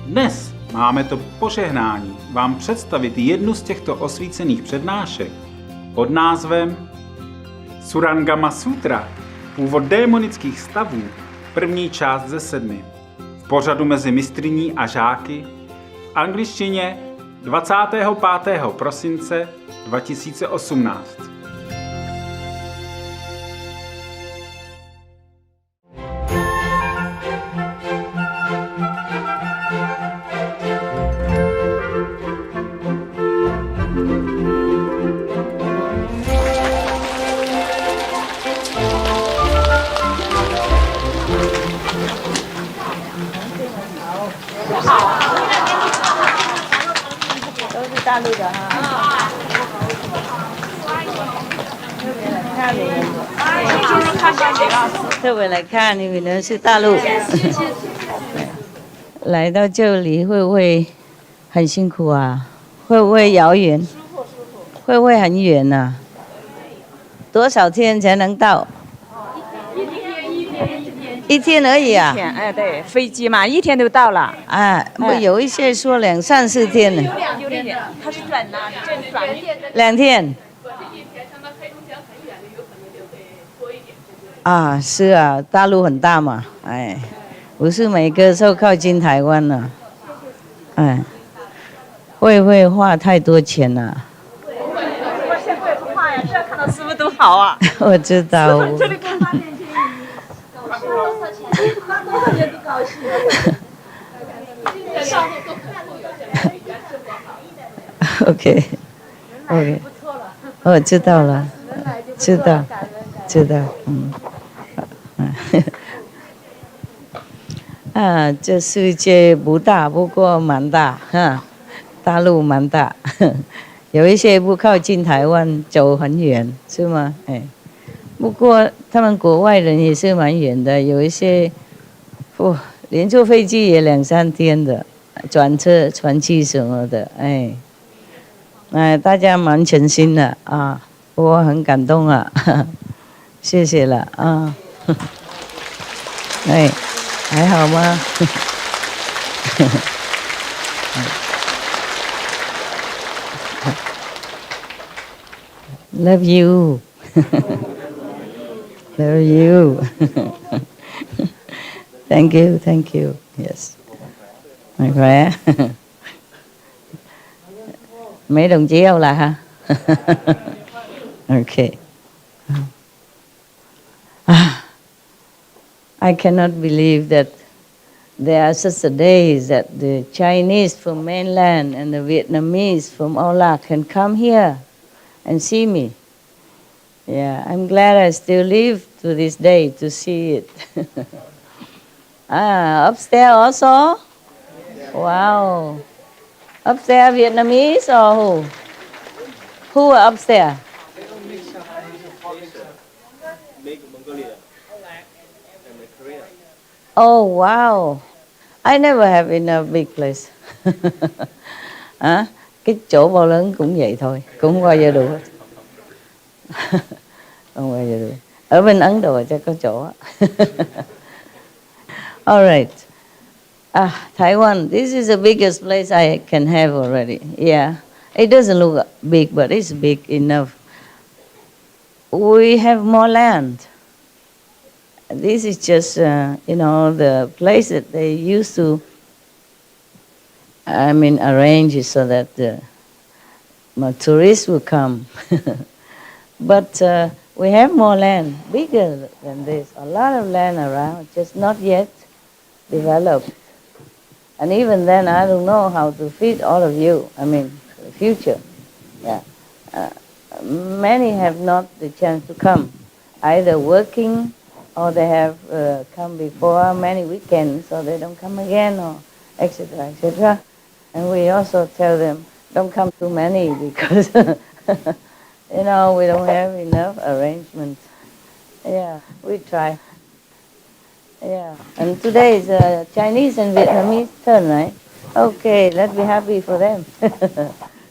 Dnes máme to požehnání vám představit jednu z těchto osvícených přednášek pod názvem Surangama Sutra, původ démonických stavů, první část ze 7. V pořadu mezi mistryní a žáky v angličtině 25. prosince 2018.特别来看，因为呢是大陆，来到这里会不会很辛苦啊？会不会遥远？会不会很远啊？多少天才能到？一天而已啊！哎，对，飞机嘛，一天就到了。啊，有一些说2、3、4天呢。它是转啊，转2天。啊，是啊，大陆很大嘛，哎，不是每个都靠近台湾了，哎，会不会花太多钱了？会花呀，这要看到师傅都好啊。我知道。这里给我发点钱，花多少钱？花多少钱都高兴。OK，我知道了，知道，这世界不大，不过蛮大哈，大陆蛮大，有一些不靠近台湾，走很远，是吗？哎，不过他们国外人也是蛮远的，有一些，连坐飞机也2、3天的，转车、船机什么的，哎，大家蛮诚心的啊，我很感动啊，谢谢了啊，哎。还好吗？Love you, love you. Thank you. Yes, mạnh khỏe. Mấy đồng chí đâu là ha? Okay. I cannot believe that there are such a days that the Chinese from mainland and the Vietnamese from all can come here and see me. Yeah, I'm glad I still live to this day to see it. Upstairs also? Wow. Upstairs Vietnamese or who? Who are upstairs? Oh wow, I never have enough big place. Cái chỗ bao lớn cũng vậy thôi, cũng không bao giờ đủ. Không bao giờ đủ. Ở bên Ấn Độ chắc có chỗ. All right. Taiwan, this is the biggest place I can have already. Yeah, it doesn't look big, but it's big enough. We have more land. This is just, the place that they used to, arrange it so that tourists will come. But we have more land, bigger than this. A lot of land around, just not yet developed. And even then, I don't know how to feed all of you, for the future. Yeah. Many have not the chance to come, either working, or they have come before many weekends, so they don't come again, or etc., etc. And we also tell them, don't come too many, because, we don't have enough arrangements. Yeah, we try. Yeah, and today is Chinese and Vietnamese turn, right? Okay, let's be happy for them.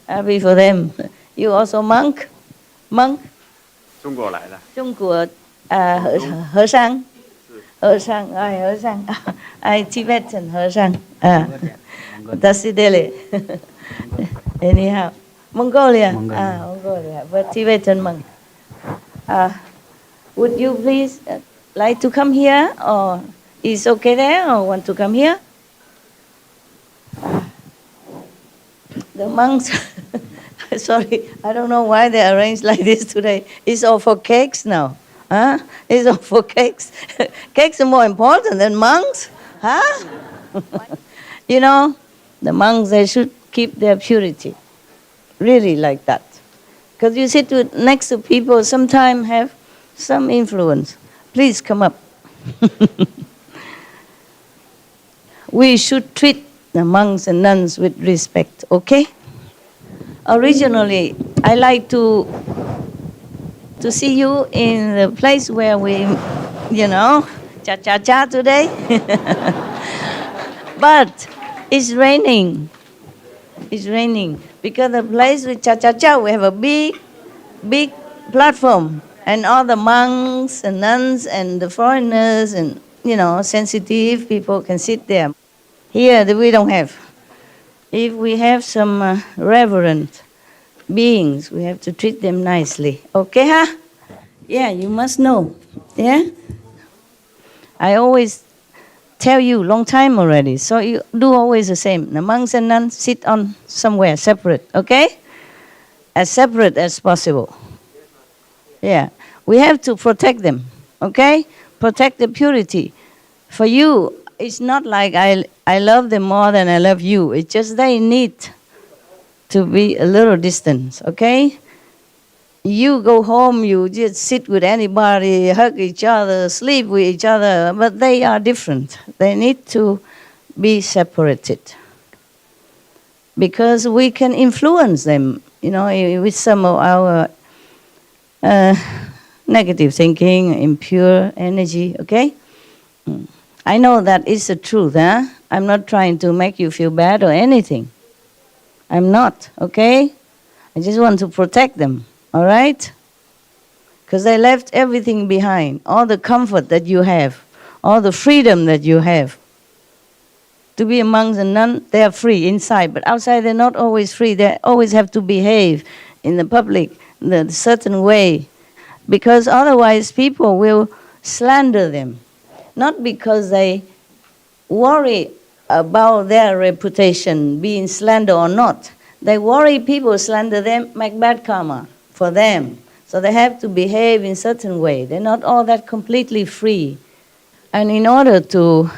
Happy for them. You also monk? Monk? 中国来的。中国和尚，和尚，Tibetan 和尚， That's Delhi. Anyhow, Mongolia. Mongolia. But Tibetan monk. Would you please like to come here, or is okay there, or want to come here? The monks. Sorry, I don't know why they arranged like this today. It's all for cakes now. Huh? It's all for cakes. Cakes are more important than monks. Huh? You know, the monks, they should keep their purity. Really like that. Because you sit next to people, sometimes have some influence. Please come up. We should treat the monks and nuns with respect, okay? Originally, I like to see you in the place where we, cha-cha-cha today. But it's raining. It's raining. Because the place with cha-cha-cha, we have a big platform. And all the monks and nuns and the foreigners and, sensitive people can sit there. Here, we don't have. If we have some reverent beings, we have to treat them nicely. Okay, huh? Yeah, you must know. Yeah? I always tell you long time already, so you do always the same. The monks and nuns sit on somewhere separate, okay? As separate as possible. Yeah. We have to protect them, okay? Protect the purity. For you, it's not like I love them more than I love you. It's just they need to be a little distance, okay? You go home, you just sit with anybody, hug each other, sleep with each other, but they are different. They need to be separated. Because we can influence them, with some of our negative thinking, impure energy, okay? I know that is the truth, huh? I'm not trying to make you feel bad or anything. I'm not, okay? I just want to protect them, all right? Because they left everything behind, all the comfort that you have, all the freedom that you have. To be a monk and nun, they are free inside, but outside they're not always free. They always have to behave in the public in a certain way, because otherwise people will slander them. Not because they worry about their reputation being slandered or not. They worry people slander them, make bad karma for them. So they have to behave in a certain way. They're not all that completely free. And in order to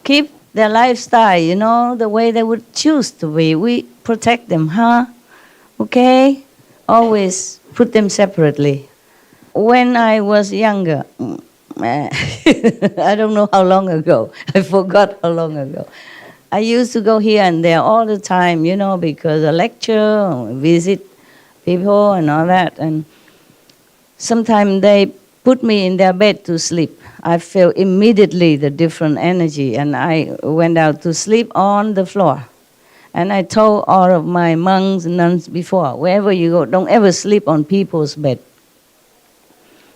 keep their lifestyle, the way they would choose to be, we protect them, huh? Okay? Always put them separately. When I was younger, I don't know how long ago. I forgot how long ago. I used to go here and there all the time, because I lecture, visit people and all that. And sometimes they put me in their bed to sleep. I feel immediately the different energy, and I went out to sleep on the floor. And I told all of my monks and nuns before, wherever you go, don't ever sleep on people's bed.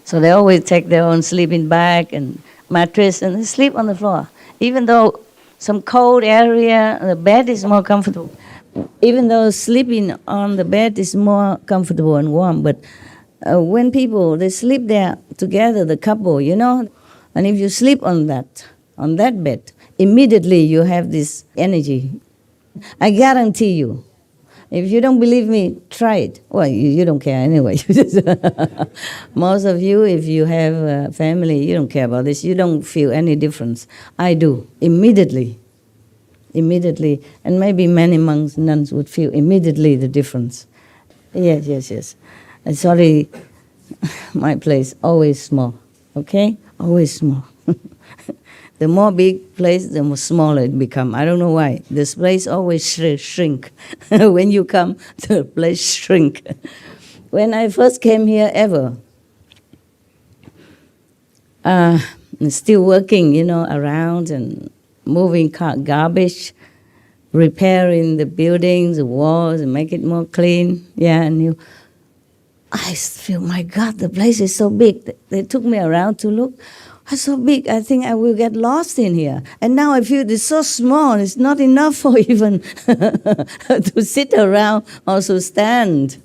So they always take their own sleeping bag and mattress and they sleep on the floor. Even though some cold area, the bed is more comfortable. Even though sleeping on the bed is more comfortable and warm, but when people, they sleep there together, the couple, and if you sleep on that bed, immediately you have this energy. I guarantee you. If you don't believe me, try it. Well, you don't care anyway. Most of you, if you have a family, you don't care about this. You don't feel any difference. I do, immediately. Immediately. And maybe many monks, nuns would feel immediately the difference. Yes. And sorry, my place, always small. Okay? Always small. The more big place, the more smaller it becomes. I don't know why. This place always shrink. When you come, the place shrink. When I first came here ever, still working, around and moving garbage, repairing the buildings, the walls, and make it more clean. Yeah, and I feel, my God, the place is so big. They took me around to look. so big, I think I will get lost in here. And now I feel it's so small, it's not enough for even to sit around or to stand.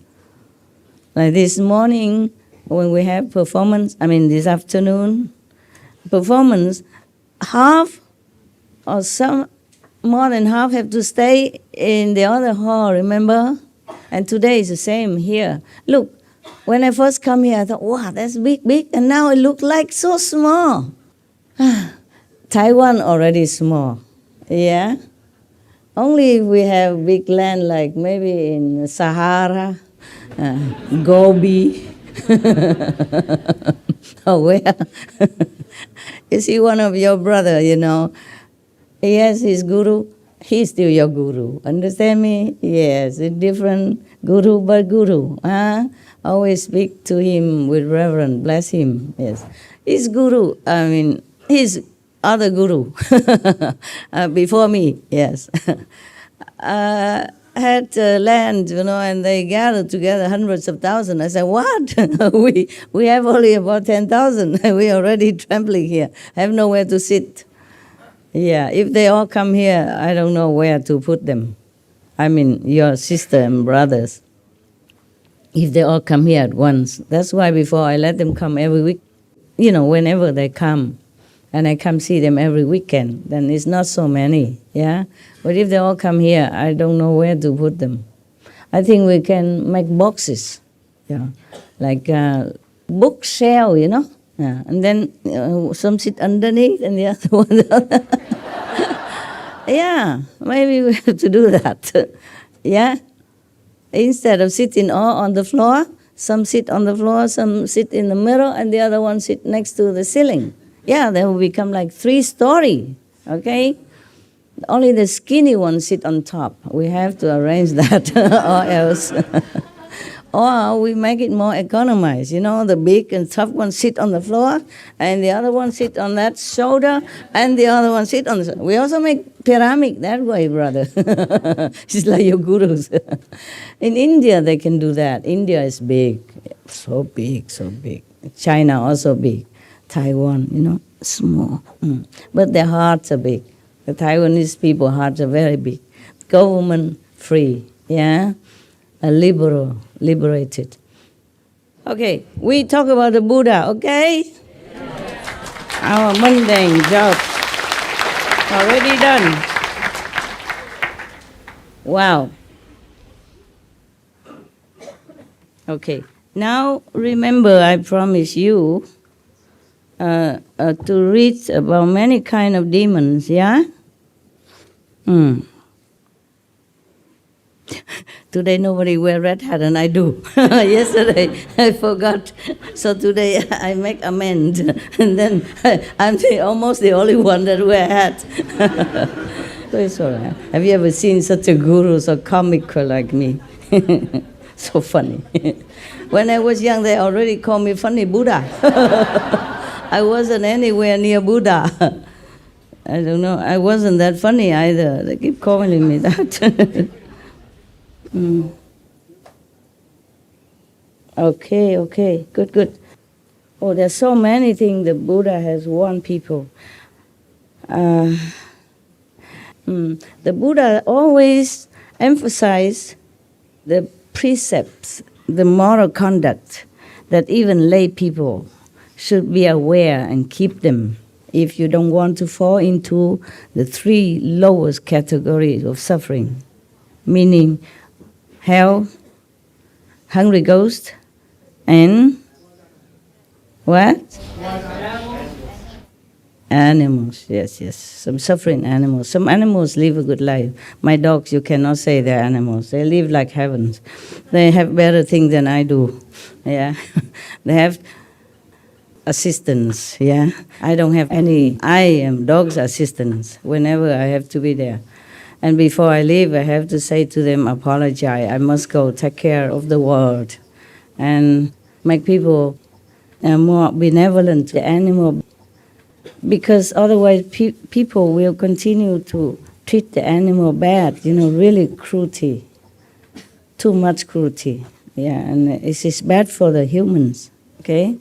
Like this morning, when we have performance, this afternoon, performance, half or some more than half have to stay in the other hall, remember? And today is the same here. Look, when I first come here, I thought, wow, that's big, and now it looks like so small. Taiwan already small, yeah? Only if we have big land like maybe in Sahara, Gobi, or where? You see one of your brother, he has his guru, he's still your guru. Understand me? Yes, a different guru, but guru. Always speak to him with reverence, bless him. Yes, his guru, his other guru, before me, yes. Had land, and they gathered together hundreds of thousands. I said, what? we have only about 10,000. We already trampling here. I have nowhere to sit. Yeah, if they all come here, I don't know where to put them. Your sister and brothers. If they all come here at once. That's why before I let them come every week, whenever they come. And I come see them every weekend, then it's not so many, yeah? But if they all come here, I don't know where to put them. I think we can make boxes, like bookshelf, Yeah. And then some sit underneath and the other one. Yeah, maybe we have to do that, yeah? Instead of sitting all on the floor, some sit on the floor, some sit in the middle, and the other one sit next to the ceiling. Yeah, they will become like 3-story, okay? Only the skinny ones sit on top. We have to arrange that or else. Or we make it more economized. The big and tough ones sit on the floor, and the other one sit on that shoulder, and the other one sit on the... We also make pyramid that way, brother. It's like your gurus. In India, they can do that. India is big, so big, so big. China also big. Taiwan, small. But their hearts are big. The Taiwanese people hearts are very big. Government free, yeah? Liberated. Okay, we talk about the Buddha, okay? Our mundane job already done. Wow. Okay, now remember I promised you to read about many kind of demons, yeah? Today nobody wear red hat and I do. Yesterday I forgot. So today I make amends. And then I'm almost the only one that wear hat. So it's all right. Have you ever seen such a guru so comical like me? So funny. When I was young, they already called me funny Buddha. I wasn't anywhere near Buddha. I don't know. I wasn't that funny either. They keep calling me that. Okay. Good. Oh, there's so many things the Buddha has warned people. The Buddha always emphasized the precepts, the moral conduct that even lay people should be aware and keep them if you don't want to fall into the 3 lowest categories of suffering, meaning hell, hungry ghost, and what? Animals, yes. Some suffering animals. Some animals live a good life. My dogs, you cannot say they're animals. They live like heavens. They have better things than I do. Yeah, they have assistants. Yeah, I don't have any. I am dog's assistants whenever I have to be there. And before I leave, I have to say to them, apologize. I must go take care of the world and make people more benevolent to the animal. Because otherwise people will continue to treat the animal bad, really cruelty, too much cruelty. Yeah, and it's bad for the humans, okay?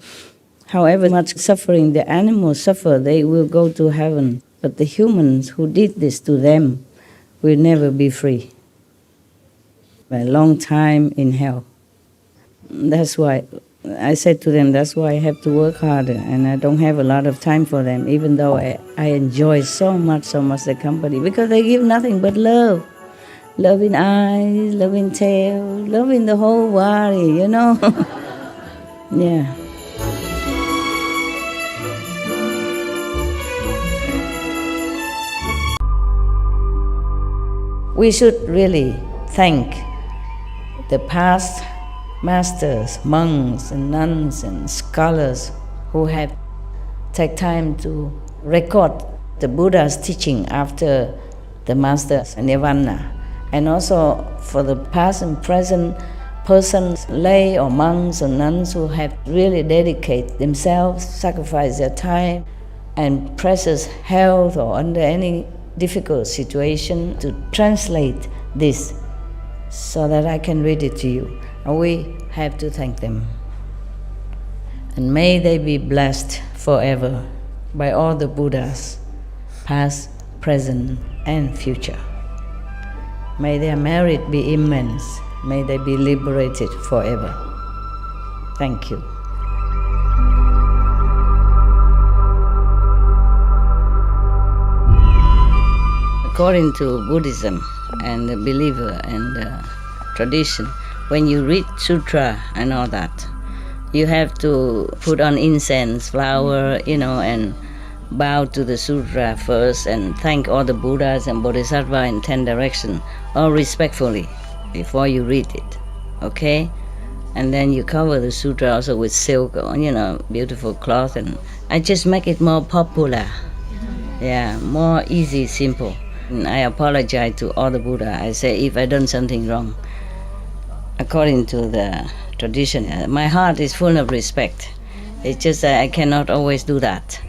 however much suffering the animals suffer, they will go to heaven. But the humans who did this to them will never be free. A long time in hell. That's why I said to them, that's why I have to work harder, and I don't have a lot of time for them, even though I enjoy so much the company, because they give nothing but love. Love in eyes, love in tail, love in the whole body, you know. Yeah. We should really thank the past masters, monks and nuns and scholars who have taken time to record the Buddha's teaching after the master's nirvana. And also for the past and present persons, lay or monks or nuns who have really dedicated themselves, sacrificed their time and precious health or under any difficult situation to translate this so that I can read it to you. And we have to thank them. And may they be blessed forever by all the Buddhas, past, present, and future. May their merit be immense. May they be liberated forever. Thank you. According to Buddhism and the believer and the tradition, when you read sutra and all that, you have to put on incense, flower, and bow to the sutra first and thank all the Buddhas and Bodhisattvas in 10 directions, all respectfully, before you read it, okay? And then you cover the sutra also with silk or, beautiful cloth, and I just make it more popular. Yeah, more easy, simple. And I apologize to all the Buddha. I say if I done something wrong, according to the tradition, my heart is full of respect. It's just that I cannot always do that.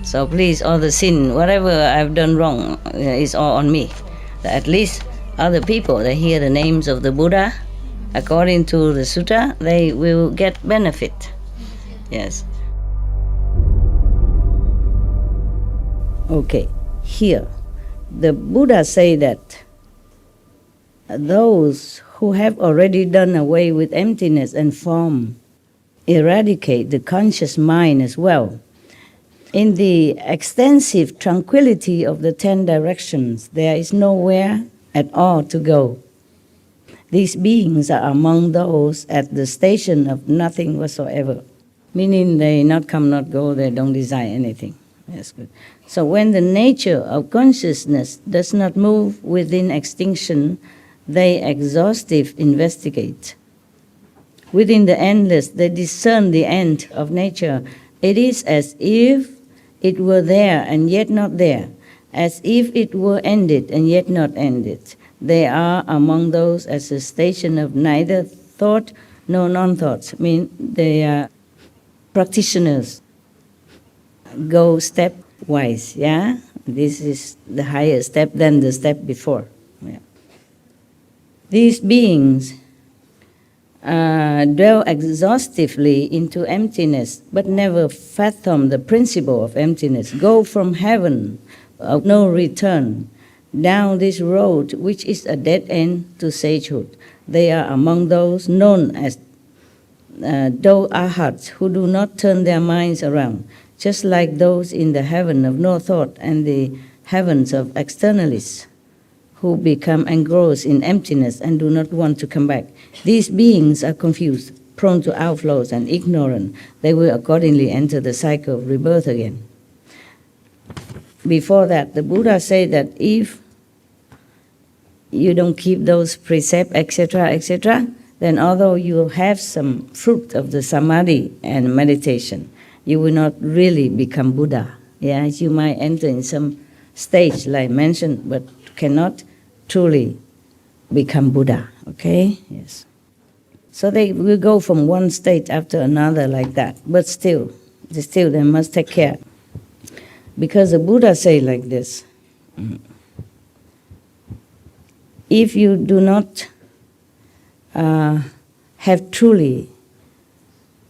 So please, all the sin, whatever I've done wrong, is all on me. At least other people, they hear the names of the Buddha, according to the sutta, they will get benefit. Yes. Okay, here, the Buddha say that those who have already done away with emptiness and form eradicate the conscious mind as well. In the extensive tranquility of the 10 directions, there is nowhere at all to go. These beings are among those at the station of nothing whatsoever, meaning they not come, not go, they don't desire anything. That's good. So when the nature of consciousness does not move within extinction, they exhaustive investigate. Within the endless, they discern the end of nature. It is as if it were there and yet not there, as if it were ended and yet not ended. They are among those at the station of neither thought nor non-thought. I mean, they are practitioners. Go stepwise, yeah? This is the higher step than the step before. Yeah. These beings dwell exhaustively into emptiness, but never fathom the principle of emptiness. Go from heaven of no return down this road, which is a dead end to sagehood. They are among those known as Do Arhats, who do not turn their minds around, just like those in the heaven of no thought and the heavens of externalists, who become engrossed in emptiness and do not want to come back. These beings are confused, prone to outflows and ignorant. They will accordingly enter the cycle of rebirth again. Before that, the Buddha said that if you don't keep those precepts, etc., then although you have some fruit of the samadhi and meditation, you will not really become Buddha. Yes, you might enter in some stage like mentioned, but cannot truly become Buddha. Okay? Yes. So they will go from one state after another like that, but still they must take care. Because the Buddha say like this, if you do not have truly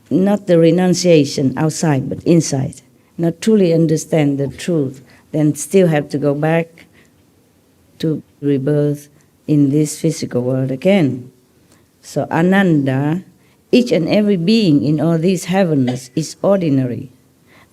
not the renunciation outside, but inside, not truly understand the truth, then still have to go back to rebirth in this physical world again. So Ananda, each and every being in all these heavens is ordinary.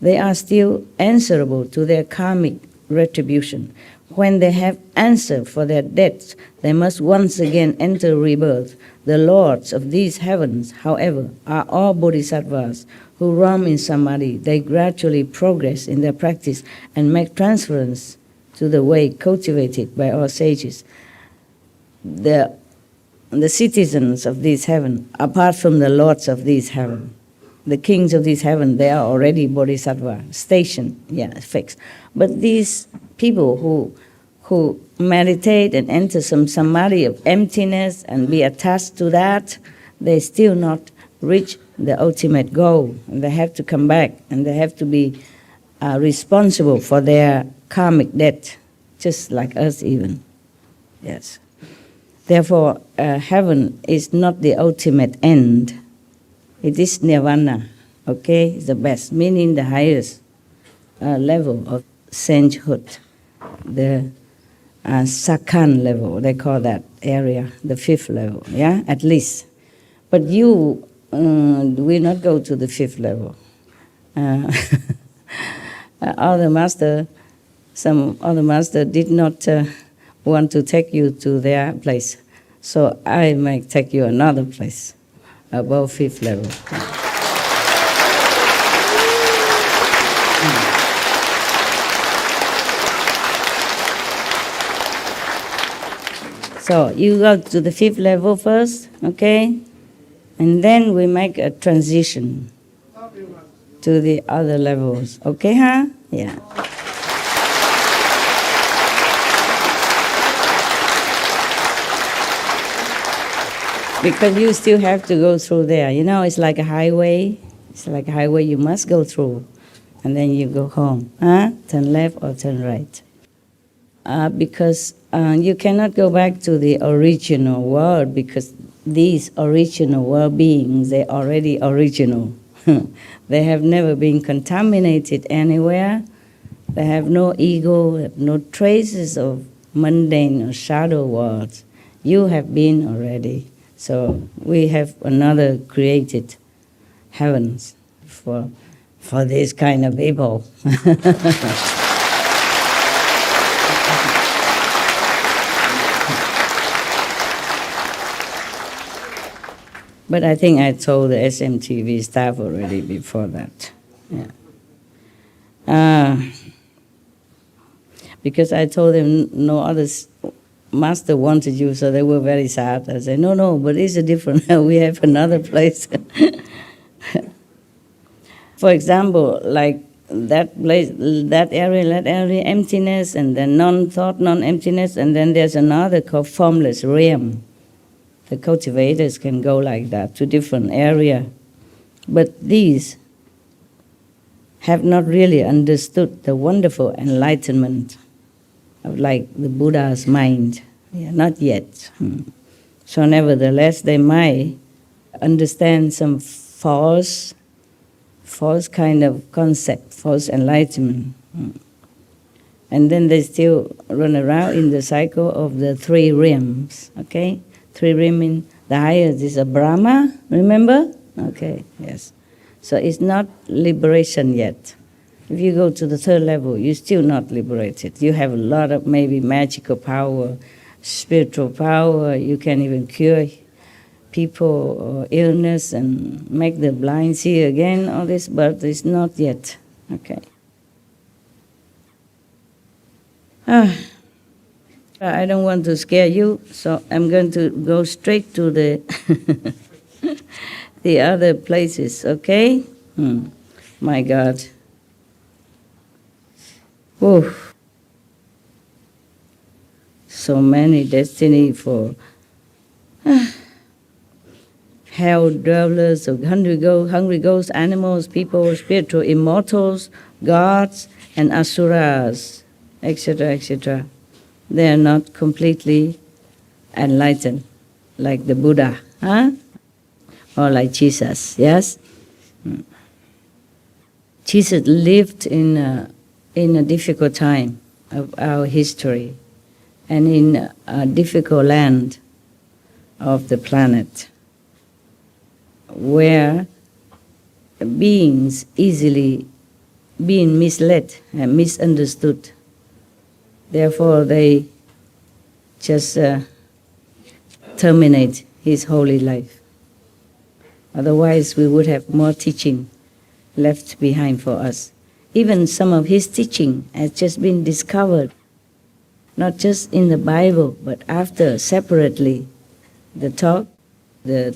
They are still answerable to their karmic retribution. When they have answered for their debts, they must once again enter rebirth. The lords of these heavens, however, are all bodhisattvas who roam in samadhi. They gradually progress in their practice and make transference to the way cultivated by all sages. The citizens of this heaven, apart from the lords of this heaven, the kings of this heaven, they are already bodhisattva, stationed, fixed. But these people who meditate and enter some samadhi of emptiness and be attached to that, they still not reach the ultimate goal. And they have to come back and they have to be responsible for their karmic debt, just like us even. Yes. Therefore, heaven is not the ultimate end. It is nirvana, okay? It's the best, meaning the highest level of sainthood. The Sakhan level, they call that area, the 5th level, at least. But you will not go to the 5th level. Some other master did not want to take you to their place. So I might take you another place, above 5th level. So you go to the 5th level first, okay? And then we make a transition to the other levels. Okay, huh? Yeah. Because you still have to go through there. You know, it's like a highway. It's like a highway you must go through. And then you go home. Huh? Turn left or turn right. Because you cannot go back to the original world, because these original world beings, they're already original. They have never been contaminated anywhere. They have no ego, have no traces of mundane or shadow worlds. You have been already. So we have another created heavens for this kind of people. But I think I told the SMTV staff already before that. Because I told them no other master wanted you, so they were very sad. I said, no, but it's a different, we have another place. For example, like that place, that area, emptiness, and then non-thought, non-emptiness, and then there's another called formless realm. The cultivators can go like that to different area. But these have not really understood the wonderful enlightenment of like the Buddha's mind. Not yet. So nevertheless, they might understand some false kind of concept, false enlightenment. And then they still run around in the cycle of the 3 realms, okay? 3 realms, the highest is a Brahma, remember? Okay, yes. So it's not liberation yet. If you go to the 3rd level, you're still not liberated. You have a lot of maybe magical power, spiritual power. You can even cure people or illness and make the blind see again, all this, but it's not yet. Okay. I don't want to scare you, so I'm going to go straight to the the other places, okay? My God. Oof. So many destiny for hell dwellers, of hungry ghosts, animals, people, spiritual immortals, gods, and asuras, etc., etc. They are not completely enlightened, like the Buddha, huh? Or like Jesus, yes? Jesus lived in a difficult time of our history and in a difficult land of the planet where beings easily being misled and misunderstood. Therefore, they just terminate his holy life. Otherwise, we would have more teaching left behind for us. Even some of his teaching has just been discovered, not just in the Bible, but after, separately, the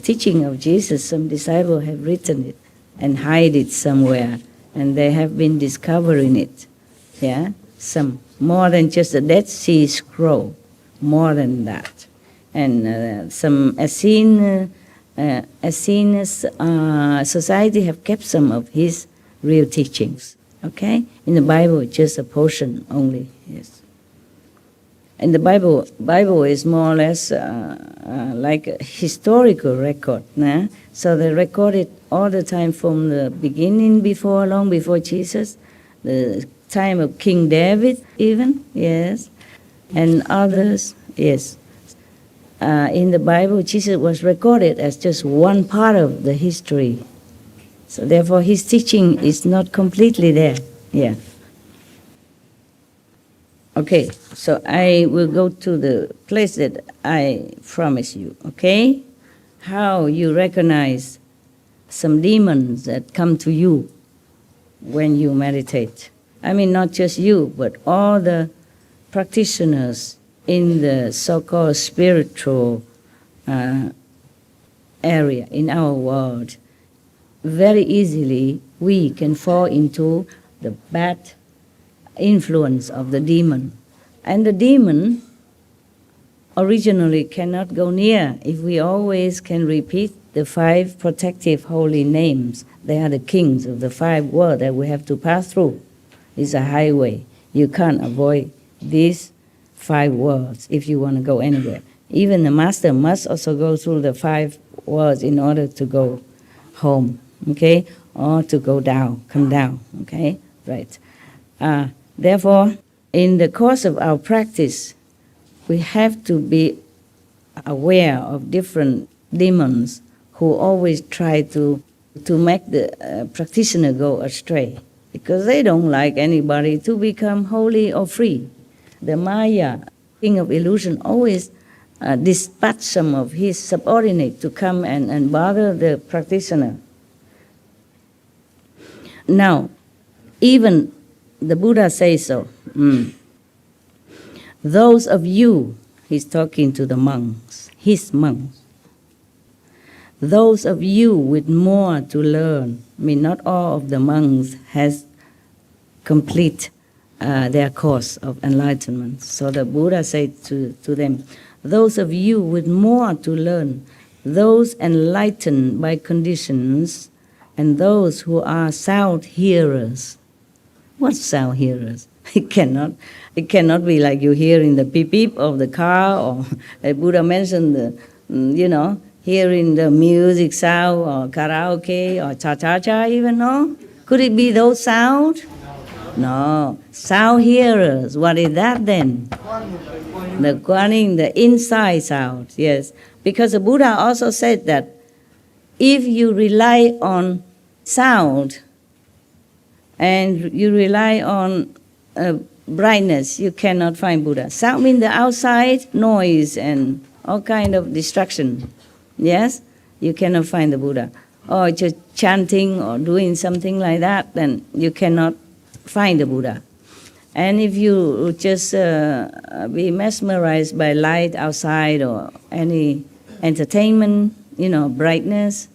teaching of Jesus, some disciples have written it and hide it somewhere, and they have been discovering it. Yeah, some more than just the Dead Sea Scroll, more than that, and some Essene society have kept some of his real teachings. Okay, in the Bible, just a portion only. Yes. And the Bible is more or less like a historical record. Nah? So they record it all the time from the beginning, long before Jesus, the time of King David even, yes, and others, yes. In the Bible, Jesus was recorded as just one part of the history. So therefore, his teaching is not completely there. Yeah. Okay, so I will go to the place that I promised you, okay? How you recognize some demons that come to you when you meditate. I mean, not just you, but all the practitioners in the so-called spiritual area in our world. Very easily, we can fall into the bad influence of the demon. And the demon originally cannot go near if we always can repeat the 5 protective holy names. They are the kings of the 5 worlds that we have to pass through. It's a highway. You can't avoid these 5 worlds if you want to go anywhere. Even the master must also go through the 5 worlds in order to go home, okay? Or to go down, come down, okay? Right. Therefore, in the course of our practice, we have to be aware of different demons who always try to make the practitioner go astray, because they don't like anybody to become holy or free. The Maya, king of illusion, always dispatch some of his subordinates to come and bother the practitioner. Now, even the Buddha says so. Those of you, he's talking to the monks, his monks, those of you with more to learn, I mean, not all of the monks has complete their course of enlightenment. So the Buddha said to them, those of you with more to learn, those enlightened by conditions, and those who are sound hearers. What sound hearers? It cannot be like you hear in the beep beep of the car, or Buddha mentioned the, hearing the music sound, or karaoke, or cha-cha-cha even, no? Could it be those sound? No. Sound hearers, what is that then? The guaning, the inside sound, yes. Because the Buddha also said that if you rely on sound and you rely on brightness, you cannot find Buddha. Sound means the outside noise and all kind of distraction. Yes? You cannot find the Buddha. Or just chanting or doing something like that, then you cannot find the Buddha. And if you just be mesmerized by light outside or any entertainment, brightness,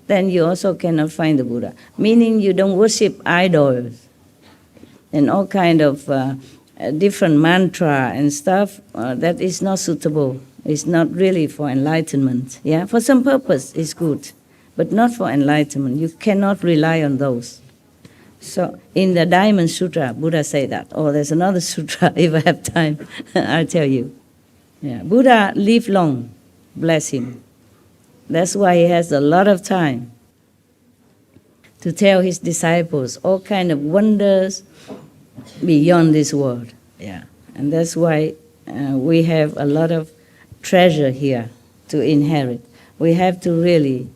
then you also cannot find the Buddha. Meaning you don't worship idols and all kind of different mantra and stuff. That is not suitable. It's not really for enlightenment. Yeah, for some purpose it's good, but not for enlightenment. You cannot rely on those. So in the Diamond Sutra, Buddha say that. Oh, there's another sutra. If I have time, I'll tell you. Yeah, Buddha lived long, bless him. That's why he has a lot of time. to tell his disciples all kind of wonders beyond this world. Yeah, and that's why we have a lot of treasure here to inherit. We have to really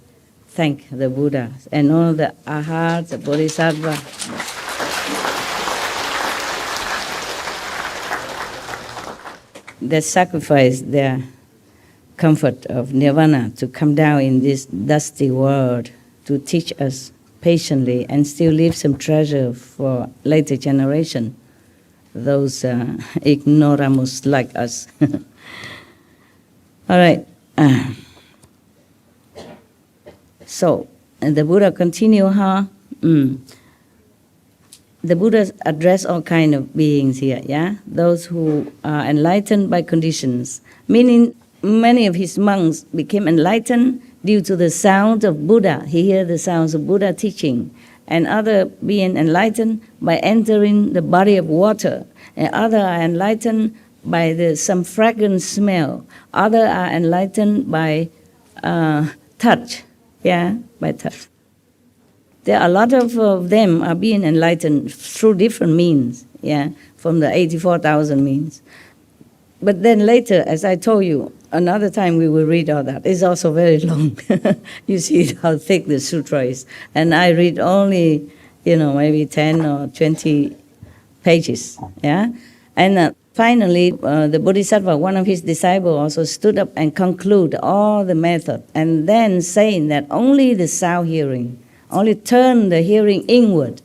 thank the Buddha and all the Arhats, the Bodhisattva. That sacrificed their comfort of nirvana to come down in this dusty world to teach us patiently and still leave some treasure for later generation, those ignoramus like us. All right. So, and the Buddha continue, The Buddha addressed all kind of beings here, yeah? Those who are enlightened by conditions, meaning many of his monks became enlightened due to the sound of Buddha. He heard the sounds of Buddha teaching. And other being enlightened by entering the body of water. And other are enlightened by some fragrant smell. Other are enlightened by touch, yeah, by touch. There are a lot of them are being enlightened through different means, yeah, from the 84,000 means. But then later, as I told you, another time we will read all that. It's also very long. You see how thick the sutra is. And I read only, maybe 10 or 20 pages, yeah? And finally, the Bodhisattva, one of his disciples, also stood up and concluded all the method, and then saying that only the sound hearing, only turn the hearing inward,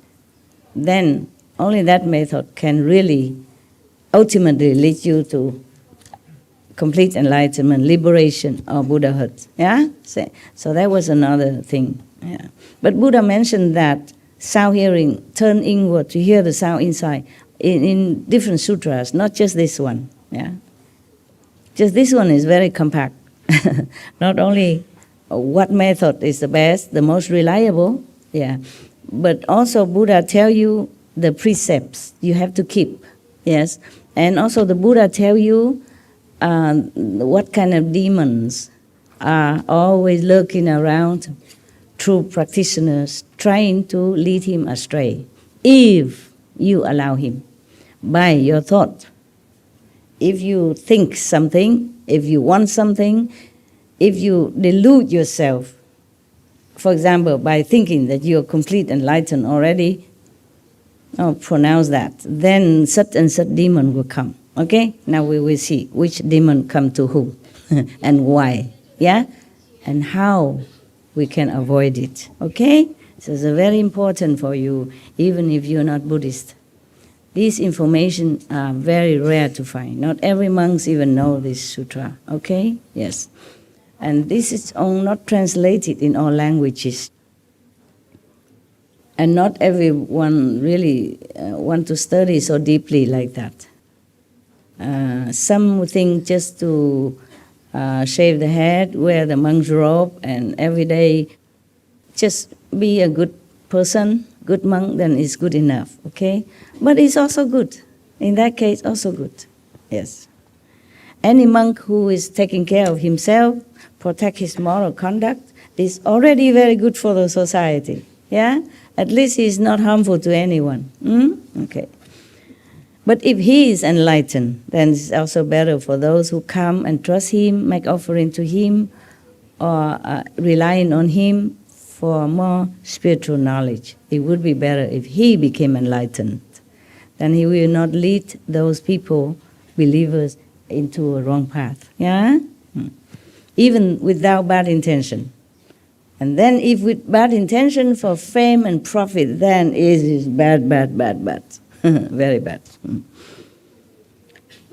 then only that method can really ultimately lead you to complete enlightenment, liberation, or Buddhahood. Yeah? So that was another thing. Yeah. But Buddha mentioned that sound hearing, turn inward to hear the sound inside, in different sutras, not just this one. Yeah? Just this one is very compact. Not only what method is the best, the most reliable, yeah, but also Buddha tell you the precepts you have to keep, yes, and also the Buddha tell you what kind of demons are always lurking around true practitioners trying to lead him astray, if you allow him by your thought. If you think something, if you want something, if you delude yourself, for example, by thinking that you are complete enlightened already, pronounce that, then such and such demon will come. Okay? Now we will see which demon come to whom and why. Yeah? And how we can avoid it. Okay? So it's very important for you, even if you're not Buddhist. These information are very rare to find. Not every monk even know this sutra. Okay? Yes. And this is not translated in all languages. And not everyone really want to study so deeply like that. Some think just to shave the head, wear the monk's robe, and every day just be a good person, good monk, then it's good enough, okay? But it's also good. In that case, also good, yes. Any monk who is taking care of himself, protect his moral conduct, is already very good for the society, yeah? At least he is not harmful to anyone, okay. But if he is enlightened, then it's also better for those who come and trust him, make offering to him, or relying on him for more spiritual knowledge. It would be better if he became enlightened. Then he will not lead those people, believers, into a wrong path. Yeah? Even without bad intention. And then if with bad intention for fame and profit, then it is bad, bad, bad, bad. Very bad.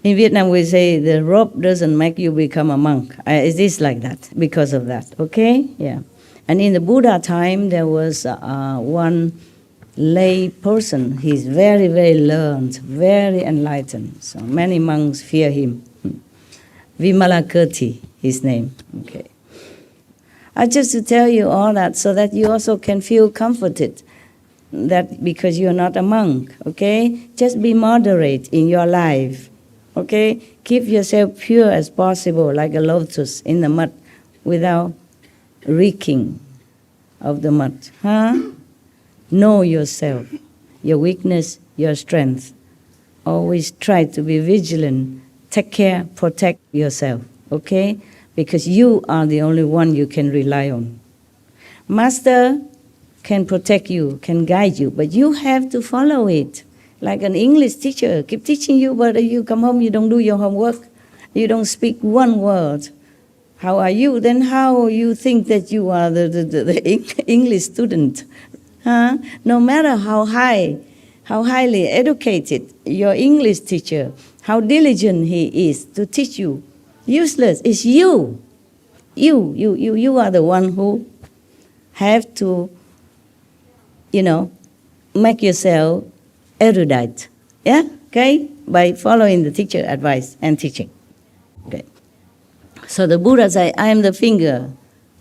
In Vietnam we say the robe doesn't make you become a monk. It is like that, because of that, okay? Yeah. And in the Buddha time, there was one lay person. He's very, very learned, very enlightened. So many monks fear him. Vimalakirti, his name. Okay. Just to tell you all that so that you also can feel comforted that because you're not a monk, okay? Just be moderate in your life, okay? Keep yourself pure as possible, like a lotus in the mud, without reeking of the mud, huh? Know yourself, your weakness, your strength. Always try to be vigilant. Take care, protect yourself, okay? Because you are the only one you can rely on. Master can protect you, can guide you, but you have to follow it. Like an English teacher, keep teaching you, but you come home, you don't do your homework, you don't speak one word. How are you? Then how you think that you are the English student? Huh? No matter how highly educated your English teacher, how diligent he is to teach you, useless. It's you. You are the one who have to, make yourself erudite. Yeah? Okay? By following the teacher advice and teaching. Okay. So the Buddha said, I am the finger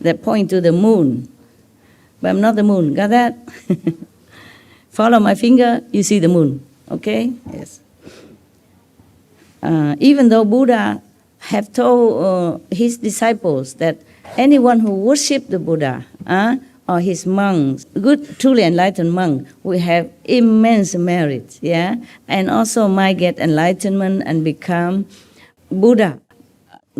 that point to the moon. But I'm not the moon. Got that? Follow my finger, you see the moon. Okay? Yes. Even though Buddha have told his disciples that anyone who worship the Buddha or his monks, good, truly enlightened monk, will have immense merit, yeah, and also might get enlightenment and become Buddha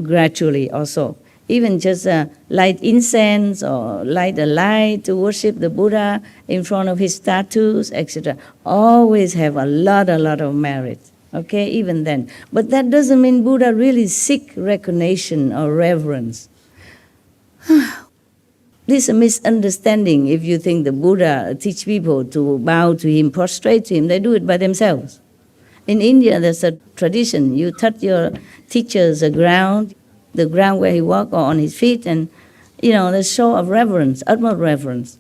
gradually also. Even just light incense or light a light to worship the Buddha in front of his statues, etc. Always have a lot of merit. Okay, even then. But that doesn't mean Buddha really seek recognition or reverence. This is a misunderstanding if you think the Buddha teach people to bow to him, prostrate to him. They do it by themselves. In India, there's a tradition. You touch your teacher's ground where he walked, or on his feet, and, the show of reverence, utmost reverence.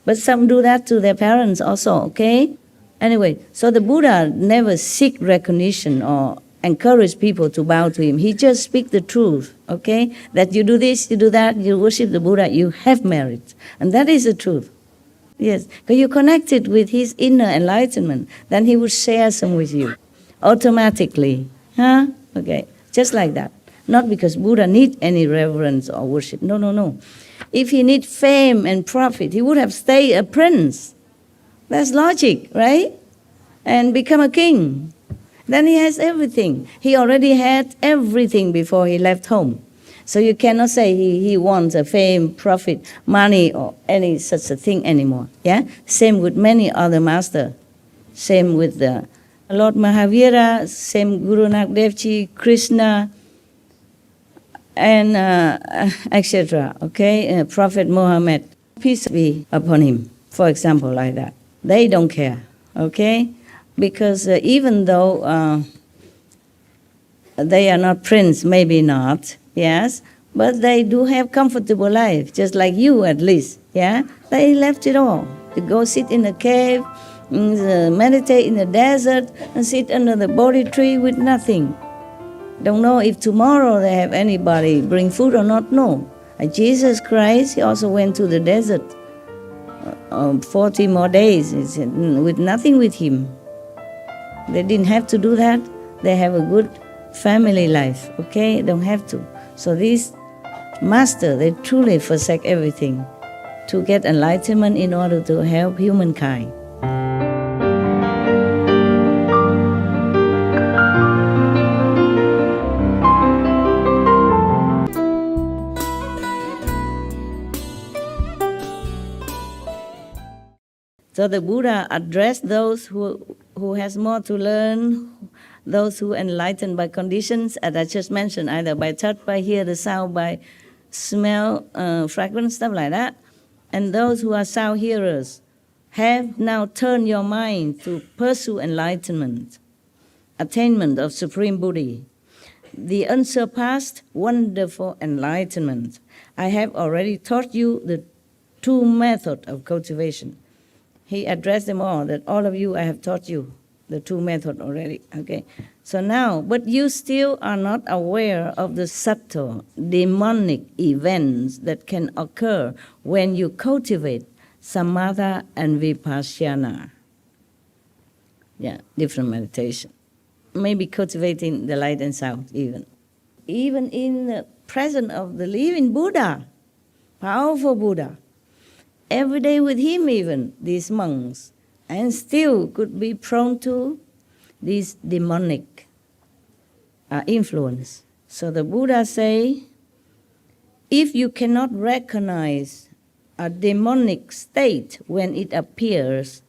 But some do that to their parents also, okay? Anyway, so the Buddha never seek recognition or encourage people to bow to him. He just speaks the truth, okay? That you do this, you do that, you worship the Buddha, you have merit. And that is the truth. Yes, because you're connected with his inner enlightenment, then he will share some with you automatically. Huh? Okay, just like that. Not because Buddha need any reverence or worship. No. If he need fame and profit, he would have stayed a prince. That's logic, right? And become a king. Then he has everything. He already had everything before he left home. So you cannot say he wants a fame, profit, money, or any such a thing anymore. Yeah. Same with many other masters. Same with the Lord Mahavira. Same Guru Nanak Dev Ji, Krishna, and etc. Okay, Prophet Muhammad, peace be upon him. For example, like that. They don't care. Okay. Because even though they are not prince, maybe not, yes, but they do have comfortable life, just like you at least, yeah? They left it all to go sit in a cave, meditate in the desert, and sit under the Bodhi tree with nothing. Don't know if tomorrow they have anybody bring food or not, no. Jesus Christ, he also went to the desert 40 more days with nothing with him. They didn't have to do that. They have a good family life, okay? Don't have to. So these masters, they truly forsake everything to get enlightenment in order to help humankind. So the Buddha addressed those who has more to learn, those who enlightened by conditions, as I just mentioned, either by touch, by hear the sound, by smell, fragrance, stuff like that. And those who are sound hearers have now turned your mind to pursue enlightenment, attainment of supreme Buddhi, the unsurpassed, wonderful enlightenment. I have already taught you the two methods of cultivation. He addressed them all, that all of you, I have taught you the two methods already, okay? So now, but you still are not aware of the subtle, demonic events that can occur when you cultivate samatha and vipassana. Yeah, different meditation. Maybe cultivating the light and sound even. Even in the presence of the living Buddha, powerful Buddha, every day with him even, these monks, and still could be prone to this demonic influence. So the Buddha say, if you cannot recognize a demonic state when it appears,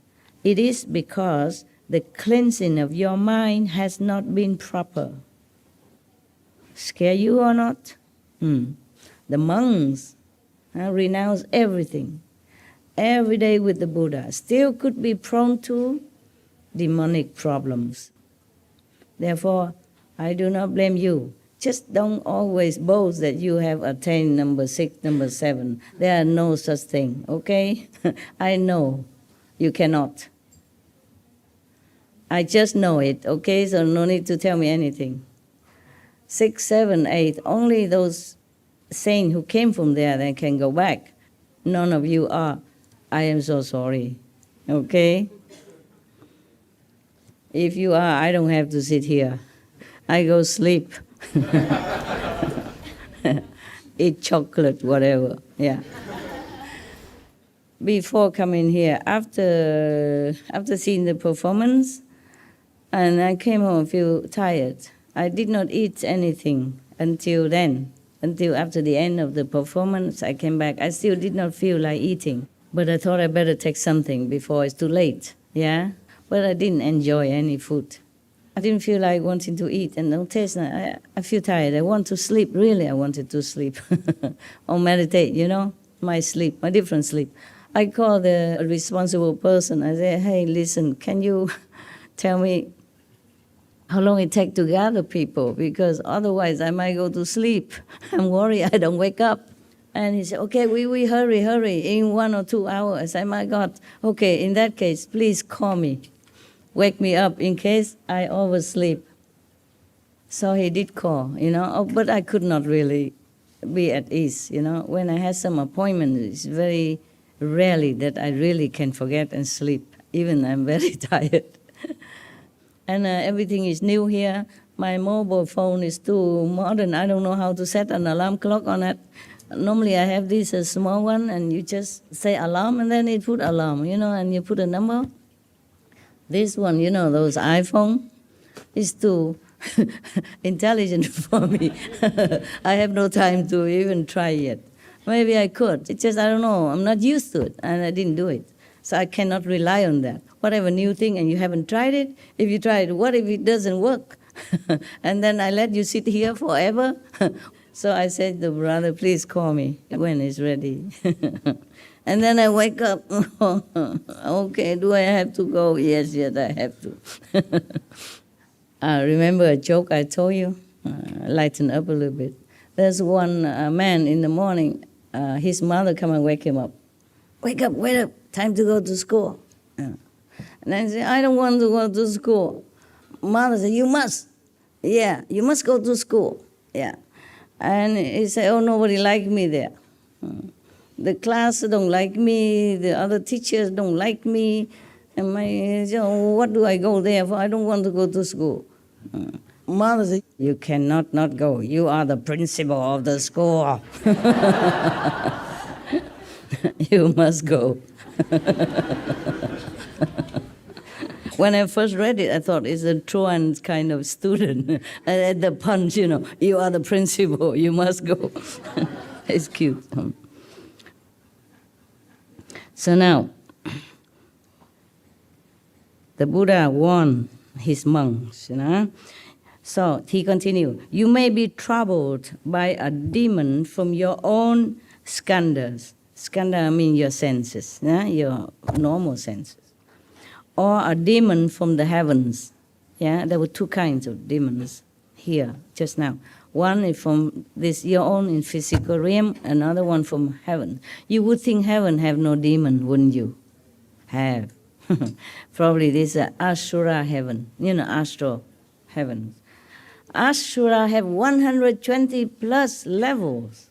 it is because the cleansing of your mind has not been proper. Scare you or not? The monks renounce everything, every day with the Buddha, still could be prone to demonic problems. Therefore, I do not blame you. Just don't always boast that you have attained number 6, number 7. There are no such thing, okay? I know you cannot. I just know it, okay? So no need to tell me anything. 6, 7, 8, only those saints who came from there then can go back. None of you are. I am so sorry, okay? If you are, I don't have to sit here. I go sleep. Eat chocolate, whatever, yeah. Before coming here, after seeing the performance, and I came home feel tired. I did not eat anything until then. Until after the end of the performance, I came back. I still did not feel like eating. But I thought I better take something before it's too late, yeah? But I didn't enjoy any food. I didn't feel like wanting to eat and no taste. I feel tired. I want to sleep. Really, I wanted to sleep or meditate, my sleep, my different sleep. I called the responsible person. I said, hey, listen, can you tell me how long it takes to gather people? Because otherwise I might go to sleep. I'm worried I don't wake up. And he said, okay, we hurry, in 1 or 2 hours. I said, my God, okay, in that case, please call me. Wake me up in case I oversleep. So he did call, but I could not really be at ease, When I had some appointment, it's very rarely that I really can forget and sleep. Even I'm very tired. And everything is new here. My mobile phone is too modern. I don't know how to set an alarm clock on it. Normally I have this small one, and you just say alarm, and then it put alarm, and you put a number. This one, those iPhone, is too intelligent for me. I have no time to even try yet. Maybe I could. It's just, I don't know, I'm not used to it, and I didn't do it. So I cannot rely on that. Whatever new thing, and you haven't tried it, if you try it, what if it doesn't work? And then I let you sit here forever? So I said to the brother, please call me when it's ready. And then I wake up. Okay, do I have to go? Yes, I have to. Remember a joke I told you? Lighten up a little bit. There's one man in the morning, his mother come and wake him up. Wake up, time to go to school. And I say, I don't want to go to school. Mother said, you must. Yeah, you must go to school. Yeah. And he said, oh, nobody like me there. The class don't like me, the other teachers don't like me. And what do I go there for? I don't want to go to school. Mother said, you cannot not go. You are the principal of the school. You must go. When I first read it, I thought it's a TRÅN kind of student. And at the punch, you are the principal, you must go. It's cute. So now, the Buddha warned his monks, So he continued, you may be troubled by a demon from your own skandhas. Skandha means your senses, your normal senses. Or a demon from the heavens. Yeah, there were 2 kinds of demons here just now. One is from your own in physical realm, another one from heaven. You would think heaven have no demon, wouldn't you? Have. Probably this is Asura heaven, astral heaven. Asura have 120 plus levels.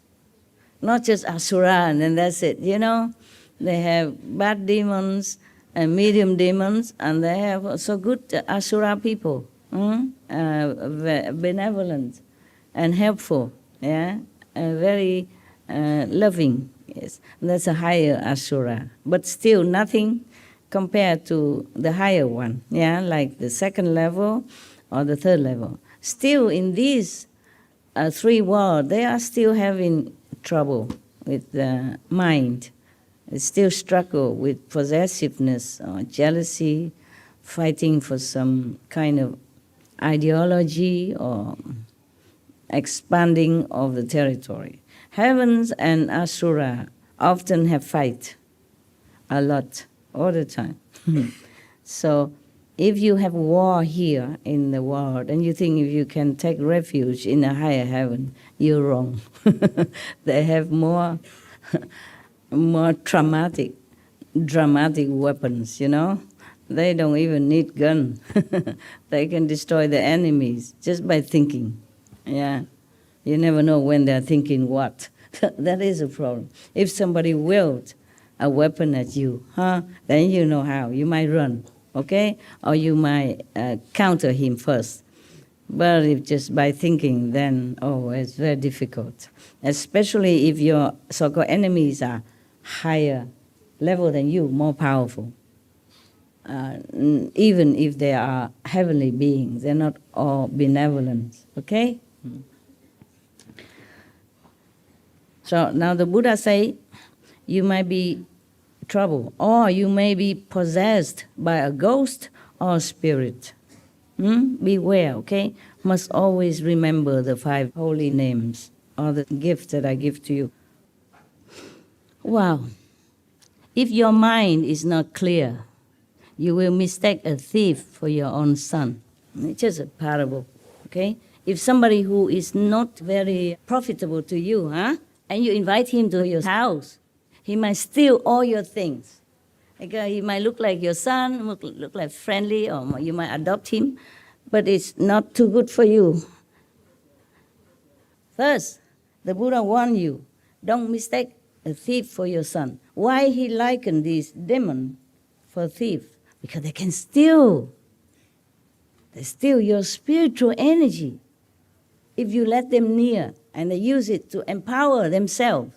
Not just Asura and then that's it, They have bad demons, and medium demons, and they have also good Asura people, benevolent and helpful, very loving. Yes, that's a higher asura, but still nothing compared to the higher one, yeah, like the second level or the third level. Still in these three worlds, they are still having trouble with the mind. They still struggle with possessiveness or jealousy, fighting for some kind of ideology or expanding of the territory. Heavens and asura often have fight a lot, all the time. So if you have war here in the world and you think if you can take refuge in a higher heaven, you're wrong. They have more dramatic weapons, you know. They don't even need gun. They can destroy the enemies just by thinking. Yeah, you never know when they're thinking what. That is a problem. If somebody wields a weapon at you, then you know how. You might run, okay? Or you might counter him first. But if just by thinking, then, it's very difficult. Especially if your so-called enemies are higher level than you, more powerful. Even if they are heavenly beings, they're not all benevolent, okay? So now the Buddha say, you might be trouble, or you may be possessed by a ghost or spirit. Beware, okay? Must always remember the 5 holy names or the gifts that I give to you. Wow. If your mind is not clear, you will mistake a thief for your own son. It's just a parable, okay? If somebody who is not very profitable to you, and you invite him to your house, he might steal all your things. Okay, he might look like your son, look like friendly, or you might adopt him, but it's not too good for you. First, the Buddha warned you, don't mistake a thief for your son. Why he likened these demons for thief? Because they can steal. They steal your spiritual energy if you let them near and they use it to empower themselves.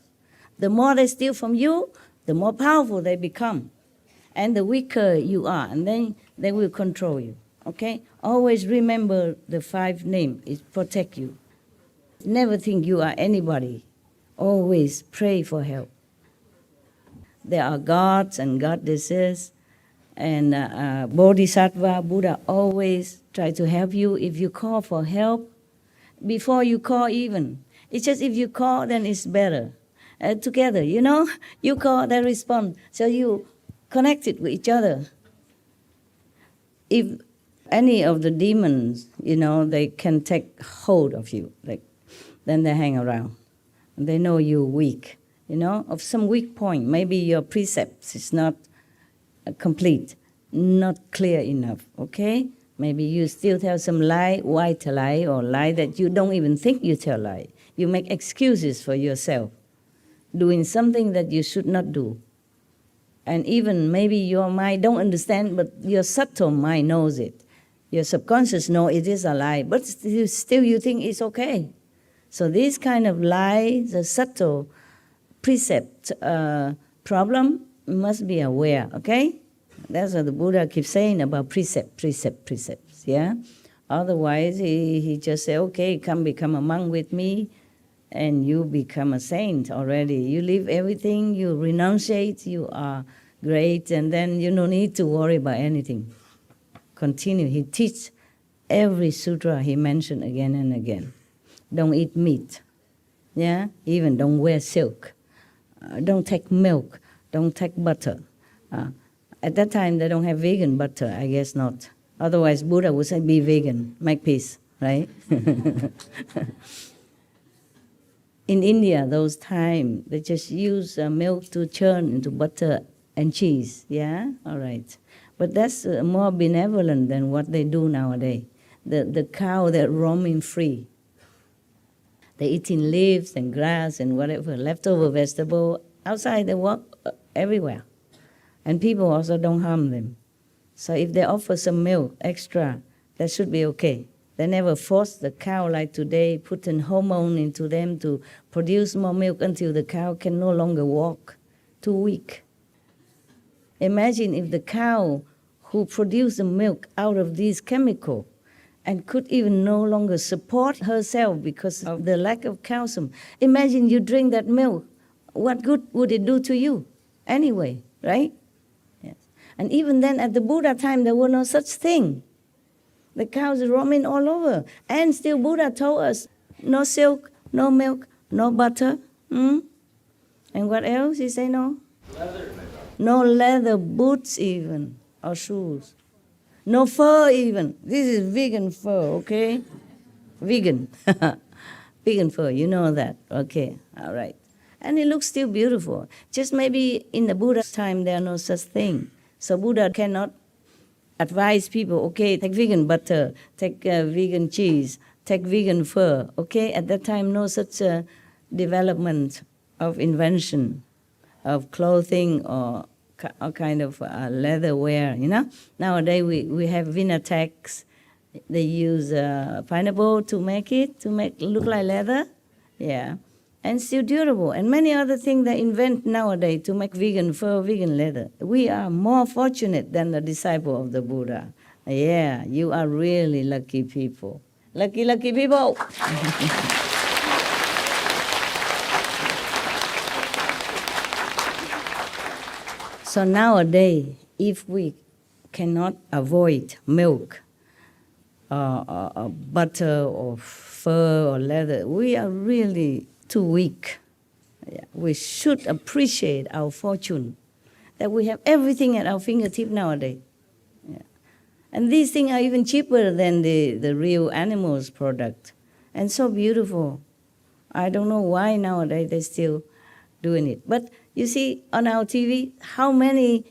The more they steal from you, the more powerful they become. And the weaker you are, and then they will control you, okay? Always remember the 5 names. It protect you. Never think you are anybody. Always pray for help. There are gods and goddesses and Bodhisattva. Buddha always try to help you if you call for help. Before you call even. It's just if you call, then it's better. Together, you know, you call, they respond. So you connect it with each other. If any of the demons, you know, they can take hold of you, then they hang around. They know you're weak, you know, of some weak point. Maybe your precepts is not complete, not clear enough, okay? Maybe you still tell some lie, white lie, or lie that you don't even think you tell lie. You make excuses for yourself, doing something that you should not do. And even maybe your mind don't understand, but your subtle mind knows it. Your subconscious knows it is a lie, but still you think it's okay. So this kind of lie, the subtle precept problem, must be aware, okay? That's what the Buddha keeps saying about precepts, yeah? Otherwise, he just say, okay, come become a monk with me, and you become a saint already. You leave everything, you renunciate, you are great, and then you don't need to worry about anything. Continue. He teach every sutra he mentioned again and again. Don't eat meat, yeah? Even don't wear silk. Don't take milk. Don't take butter. At that time, they don't have vegan butter. I guess not. Otherwise, Buddha would say, be vegan, make peace, right? In India, those times, they just use milk to churn into butter and cheese, yeah? All right. But that's more benevolent than what they do nowadays. The cow, they're roaming free. They're eating leaves and grass and whatever, leftover vegetable. Outside, they walk everywhere. And people also don't harm them. So if they offer some milk extra, that should be okay. They never forced the cow like today, put an hormone into them to produce more milk until the cow can no longer walk, too weak. Imagine if the cow who produced the milk out of these chemicals and could even no longer support herself because of the lack of calcium. Imagine you drink that milk. What good would it do to you anyway, right? Yes. And even then at the Buddha time, there were no such thing. The cows roaming all over. And still Buddha told us, no silk, no milk, no butter. And what else? He say no? Leather. No leather boots even, or shoes. No fur even. This is vegan fur, okay? Vegan. Vegan fur, you know that. Okay, all right. And it looks still beautiful. Just maybe in the Buddha's time, there are no such thing. So Buddha cannot advise people, okay, take vegan butter, take vegan cheese, take vegan fur, okay? At that time, no such development of invention of clothing or kind of leather wear, you know? Nowadays, we have Vinatex. They use pineapple to make look like leather, yeah. And still durable. And many other things they invent nowadays to make vegan fur, vegan leather. We are more fortunate than the disciple of the Buddha. Yeah, you are really lucky people. Lucky, lucky people. So nowadays, if we cannot avoid milk, or butter, or fur, or leather, we are really too weak. Yeah. We should appreciate our fortune, that we have everything at our fingertips nowadays. Yeah. And these things are even cheaper than the real animals' product, and so beautiful. I don't know why nowadays they're still doing it. But you see on our TV, how many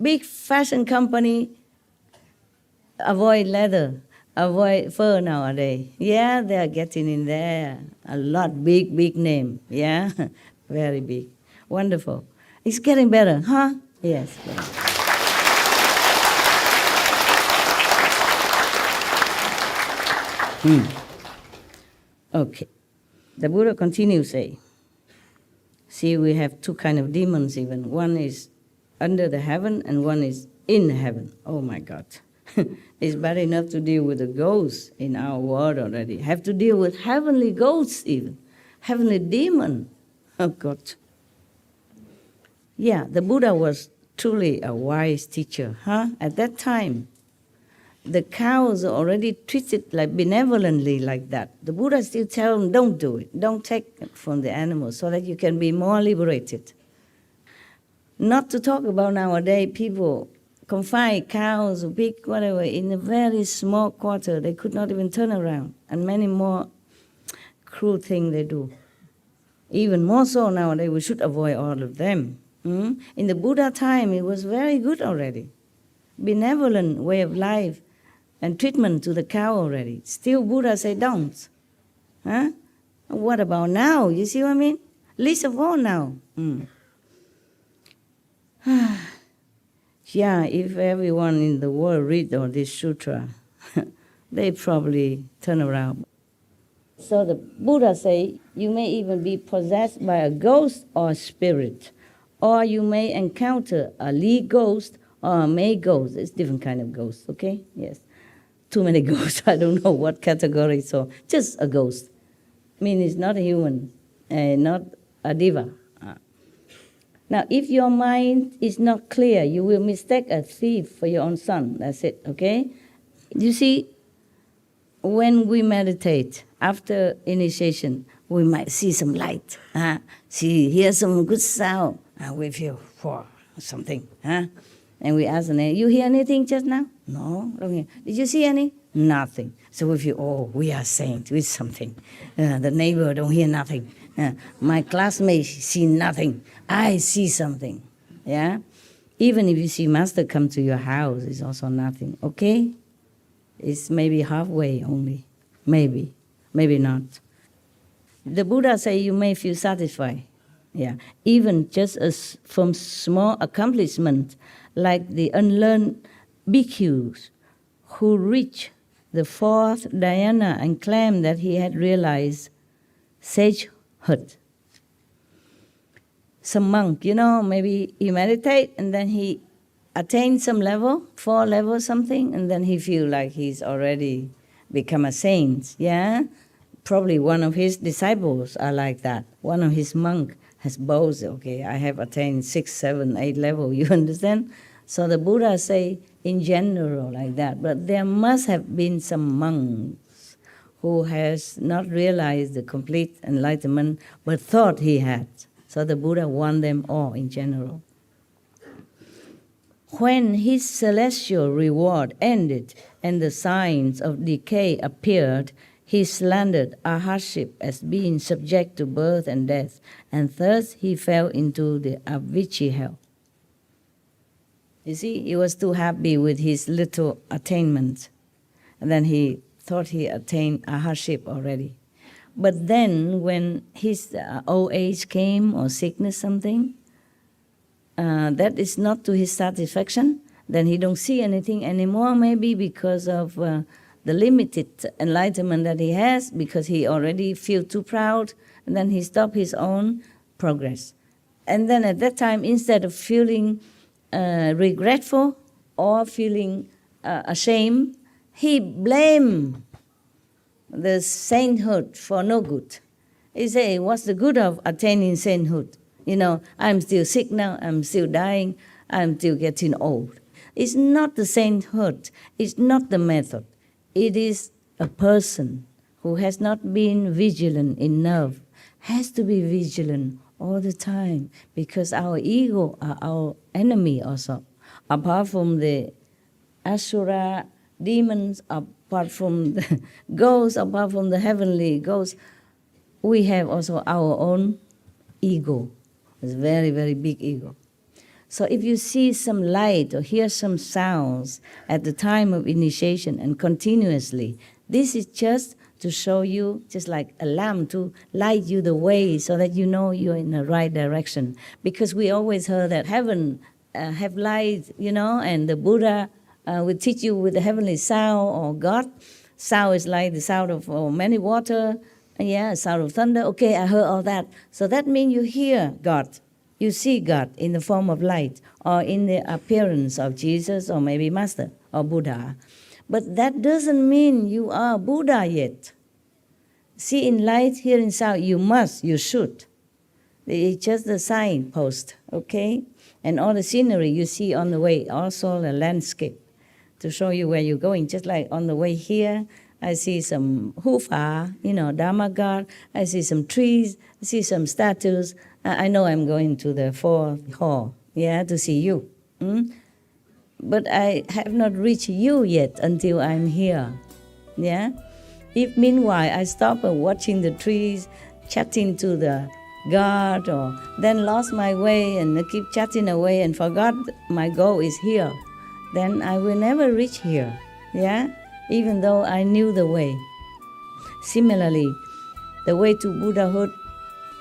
big fashion company avoid leather, avoid fur nowadays. Yeah, they are getting in there. A lot, big name. Yeah, very big. Wonderful. It's getting better, huh? Yes. Okay. The Buddha continues say, see, we have two kind of demons even. One is under the heaven and one is in heaven. Oh my God. It's bad enough to deal with the ghosts in our world already. Have to deal with heavenly ghosts even. Heavenly demon. Oh God. Yeah, the Buddha was truly a wise teacher, huh? At that time, the cows are already treated like benevolently like that. The Buddha still tell them, don't do it. Don't take from the animals so that you can be more liberated. Not to talk about nowadays, people confine cows or pig, whatever, in a very small quarter. They could not even turn around. And many more cruel things they do. Even more so nowadays, we should avoid all of them. In the Buddha time, it was very good already. Benevolent way of life and treatment to the cow already. Still Buddha say don't. Huh? What about now? You see what I mean? Least of all now. Yeah, if everyone in the world read all this sutra, they probably turn around. So the Buddha say, you may even be possessed by a ghost or a spirit, or you may encounter a lead ghost or a May ghost. It's different kind of ghost, okay? Yes. Too many ghosts, I don't know what category, so just a ghost. I mean, it's not a human, not a diva. Now, if your mind is not clear, you will mistake a thief for your own son. That's it, okay? You see, when we meditate, after initiation, we might see some light, hear some good sound, we feel something, and we ask the name, you hear anything just now? No, don't hear. Did you see any? Nothing. So we feel, oh, we are saints with something. The neighbor don't hear nothing. My classmates see nothing. I see something. Yeah? Even if you see master come to your house, it's also nothing. Okay? It's maybe halfway only. Maybe. Maybe not. The Buddha say you may feel satisfied. Yeah. Even just as from small accomplishment, like the unlearned bhikkhus who reach the fourth dhyana and claimed that he had realized sagehood. Some monk, maybe he meditate and then he attained some level, 4 levels something, and then he feel like he's already become a saint, yeah? Probably one of his disciples are like that. One of his monk has boasted, okay, I have attained 6, 7, 8 level, you understand? So the Buddha say in general like that, but there must have been some monks who has not realized the complete enlightenment, but thought he had. So the Buddha warned them all in general. When his celestial reward ended and the signs of decay appeared, he slandered our hardship as being subject to birth and death, and thus he fell into the Avicii hell. You see, he was too happy with his little attainment, and then he thought he attained a hardship already. But then when his old age came or sickness something, that is not to his satisfaction, then he don't see anything anymore, maybe because of the limited enlightenment that he has, because he already feel too proud, and then he stopped his own progress. And then at that time, instead of feeling regretful or feeling ashamed, he blamed the sainthood for no good. He say, what's the good of attaining sainthood? I'm still sick now, I'm still dying, I'm still getting old. It's not the sainthood, it's not the method. It is a person who has not been vigilant enough, has to be vigilant all the time, because our ego are our enemy also. Apart from the asura, demons, apart from the ghosts, apart from the heavenly ghosts, we have also our own ego. It's a very, very big ego. So if you see some light or hear some sounds at the time of initiation and continuously, this is just to show you, just like a lamp, to light you the way so that you know you're in the right direction. Because we always heard that heaven have light, and the Buddha will teach you with the heavenly sound or God. Sound is like the sound of many water, sound of thunder. Okay, I heard all that. So that means you hear God. You see God in the form of light or in the appearance of Jesus or maybe Master or Buddha. But that doesn't mean you are Buddha yet. See, in light, hear in sound, you should. It's just the signpost, okay? And all the scenery you see on the way, also the landscape, to show you where you're going. Just like on the way here, I see some hufa, Dharma guard. I see some trees. I see some statues. I know I'm going to the fourth hall, to see you. But I have not reached you yet until I'm here, If meanwhile I stop watching the trees, chatting to the God, or then lost my way and keep chatting away and forgot my goal is here, then I will never reach here, even though I knew the way. Similarly, the way to Buddhahood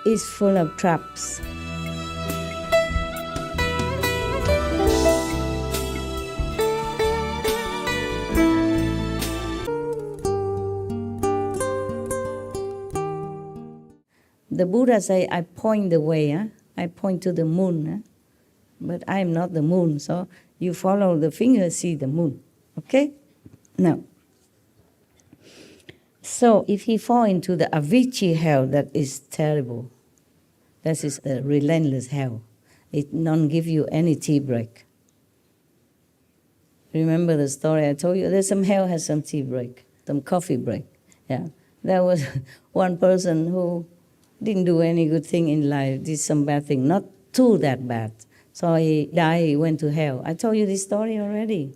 is full of traps. The Buddha say, I point the way, I point to the moon, but I am not the moon, so you follow the finger, see the moon, okay? Now, so if he fall into the Avicii hell, that is terrible. That is a relentless hell. It don't give you any tea break. Remember the story I told you? There's some hell has some tea break, some coffee break. There was one person who didn't do any good thing in life, did some bad thing, not too that bad. So he died, he went to hell. I told you this story already.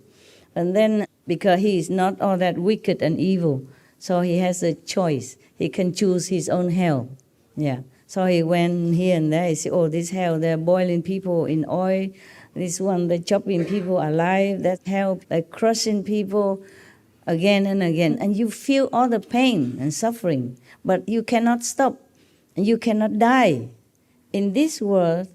And then, because he is not all that wicked and evil, so he has a choice. He can choose his own hell. So he went here and there. He said, this hell, they're boiling people in oil. This one, they're chopping people alive. That hell, they're crushing people again and again. And you feel all the pain and suffering, but you cannot stop. And you cannot die. In this world,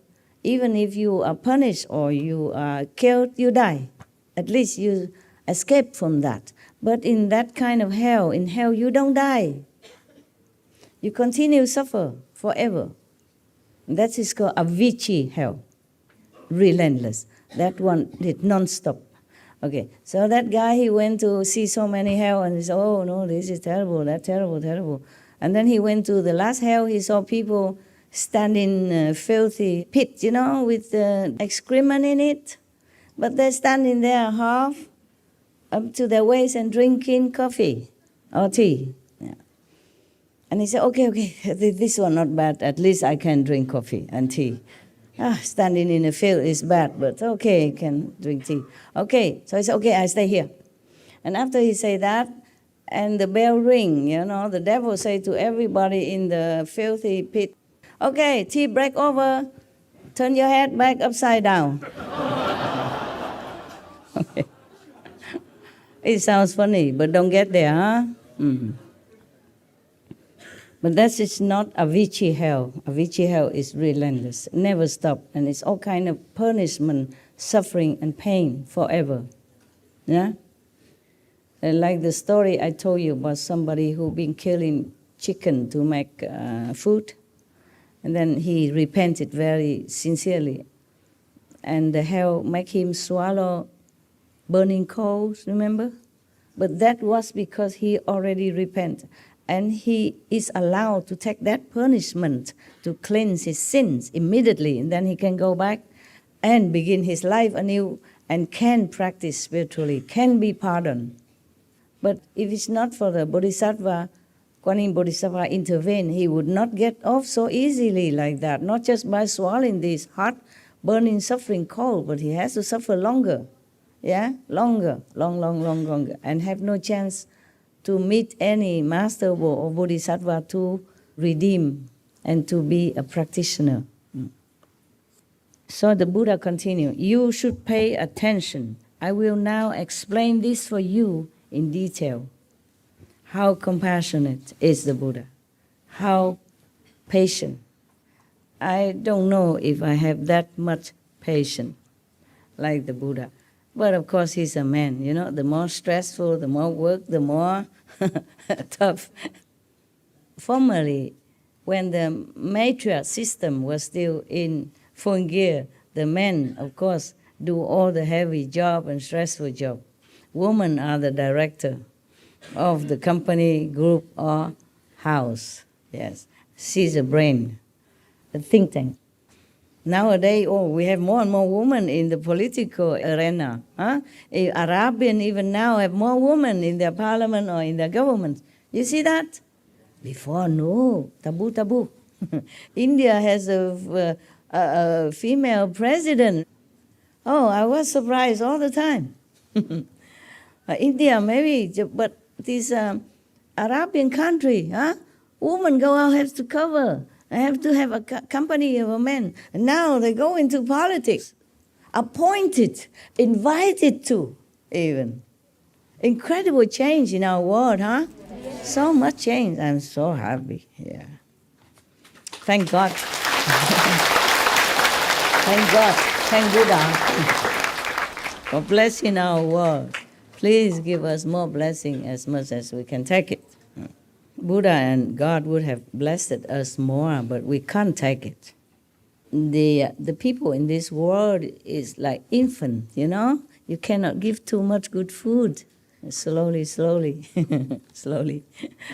even if you are punished or you are killed, you die. At least you escape from that. But in that kind of hell, in hell you don't die. You continue to suffer forever. That is called Avicii hell, relentless. That one did non-stop. Okay, so that guy, he went to see so many hell and he said, oh no, this is terrible, that's terrible, terrible. And then he went to the last hell, he saw people standing in filthy pit, with excrement in it. But they're standing there half up to their waist and drinking coffee or tea. Yeah. And he said, okay, this one not bad, at least I can drink coffee and tea. Standing in a field is bad, but okay, can drink tea. Okay, so he said, okay, I stay here. And after he said that, and the bell ring, the devil say to everybody in the filthy pit, okay, tea break over, turn your head back upside down. Okay. It sounds funny, but don't get there, huh? Mm-hmm. But that is not Avicii hell. Avicii hell is relentless, never stop, and it's all kind of punishment, suffering, and pain forever. Yeah? Like the story I told you about somebody who been killing chicken to make food, and then he repented very sincerely, and the hell make him swallow burning coals, remember? But that was because he already repented. And he is allowed to take that punishment to cleanse his sins immediately, and then he can go back and begin his life anew and can practice spiritually, can be pardoned. But if it's not for the Bodhisattva, Kuan Yin Bodhisattva intervene, he would not get off so easily like that, not just by swallowing this hot, burning, suffering cold, but he has to suffer longer, longer, and have no chance to meet any master or bodhisattva to redeem and to be a practitioner. So the Buddha continued, you should pay attention. I will now explain this for you in detail. How compassionate is the Buddha? How patient? I don't know if I have that much patience like the Buddha. But of course he's a man, the more stressful, the more work, the more tough. Formerly, when the matriarch system was still in full gear, the men, of course, do all the heavy job and stressful job. Women are the director of the company, group, or house. Yes, she's a brain, a think tank. Nowadays, we have more and more women in the political arena. Arabian even now have more women in their parliament or in their government. You see that? Before, no, taboo. India has a female president. Oh, I was surprised all the time. India maybe, but this Arabian country, women go out, have to cover. I have to have a company of a man. And now they go into politics. Appointed, invited to even. Incredible change in our world, huh? So much change. I'm so happy. Yeah. Thank God. Thank God. Thank Buddha for blessing our world. Please give us more blessing as much as we can take it. Buddha and God would have blessed us more, but we can't take it. The people in this world is like infant, You cannot give too much good food. Slowly. Slowly.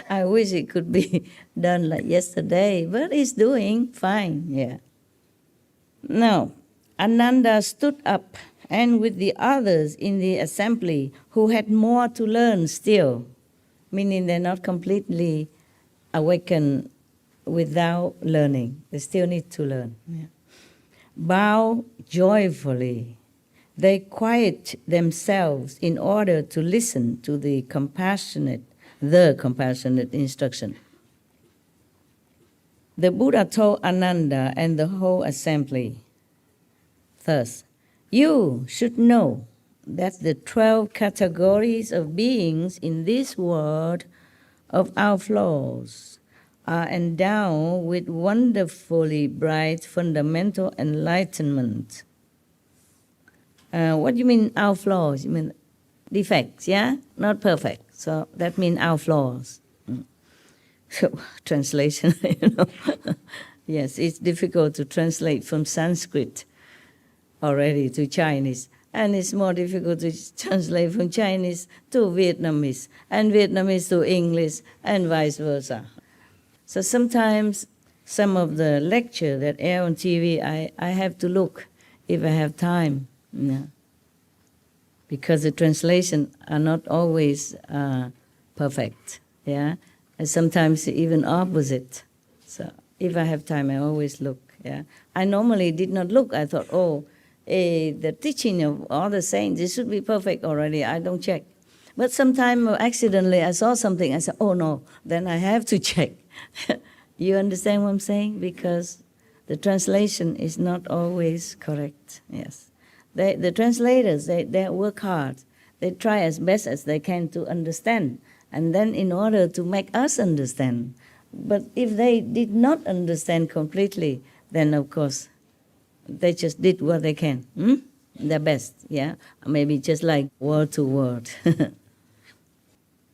I wish it could be done like yesterday, but it's doing fine, yeah. Now, Ananda stood up, and with the others in the assembly who had more to learn still, meaning they're not completely awakened without learning. They still need to learn. Yeah. Bow joyfully. They quiet themselves in order to listen to the compassionate instruction. The Buddha told Ananda and the whole assembly, thus, you should know that the 12 categories of beings in this world of our flaws are endowed with wonderfully bright fundamental enlightenment. What do you mean our flaws? You mean defects, yeah? Not perfect. So that means our flaws. So, translation, Yes, it's difficult to translate from Sanskrit already to Chinese. And it's more difficult to translate from Chinese to Vietnamese, and Vietnamese to English, and vice versa. So sometimes some of the lecture that air on TV, I have to look if I have time, because the translation are not always perfect, yeah? And sometimes even opposite. So if I have time, I always look, yeah? I normally did not look. I thought, the teaching of all the saints, it should be perfect already. I don't check. But sometimes accidentally I saw something, I said, oh no, then I have to check. You understand what I'm saying? Because the translation is not always correct, yes. The translators, they work hard. They try as best as they can to understand, and then in order to make us understand. But if they did not understand completely, then of course, they just did what they can, their best, yeah? Maybe just like word to word.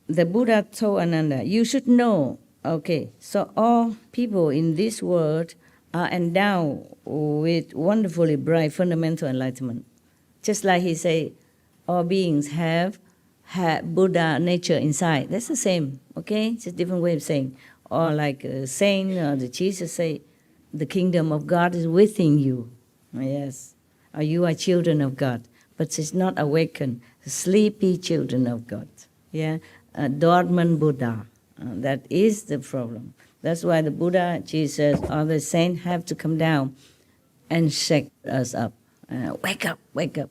The Buddha told Ananda, you should know, okay, so all people in this world are endowed with wonderfully bright fundamental enlightenment. Just like he say, all beings have Buddha nature inside. That's the same, okay? It's a different way of saying. Or like a saint or the Jesus say, the kingdom of God is within you. Yes. Or you are children of God. But it's not awakened, sleepy children of God. Yeah. Dormant Buddha. That is the problem. That's why the Buddha, Jesus, or the saint have to come down and shake us up. Wake up, wake up.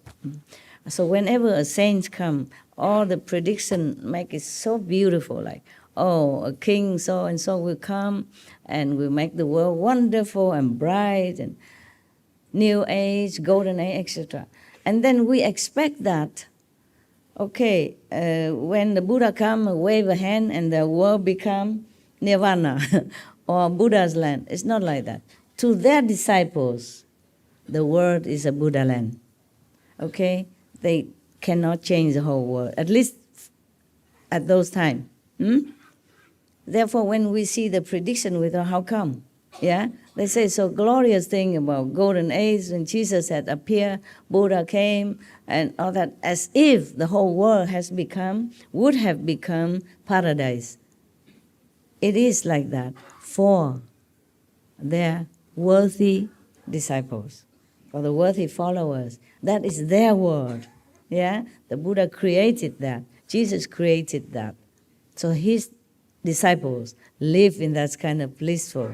So whenever a saint come, all the prediction make it so beautiful, like, a king so-and-so will come and will make the world wonderful and bright and new age, golden age, etc. And then we expect that, okay, when the Buddha come, wave a hand and the world become nirvana or Buddha's land. It's not like that. To their disciples, the world is a Buddha land. Okay? They cannot change the whole world, at least at those times. Therefore, when we see the prediction with how come? Yeah? They say so glorious thing about golden age when Jesus had appeared, Buddha came, and all that, as if the whole world would have become paradise. It is like that for their worthy disciples, for the worthy followers. That is their world. Yeah? The Buddha created that. Jesus created that. So his disciples live in that kind of blissful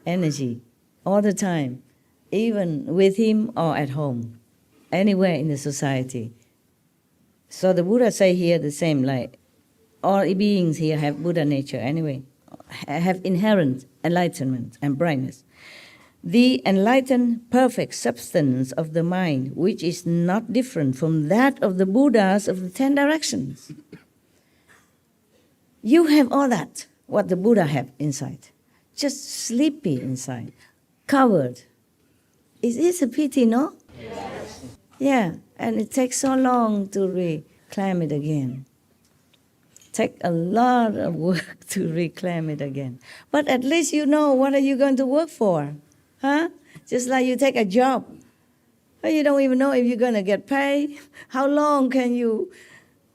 energy all the time, even with him or at home, anywhere in the society. So the Buddha say here the same, like all beings here have Buddha nature anyway, have inherent enlightenment and brightness. The enlightened perfect substance of the mind, which is not different from that of the Buddhas of the 10 directions. You have all that, what the Buddha have inside. Just sleepy inside, covered. It is a pity, no? Yes. Yeah, and it takes so long to reclaim it again. Take a lot of work to reclaim it again. But at least you know what are you going to work for, huh? Just like you take a job. You don't even know if you're going to get paid. How long can you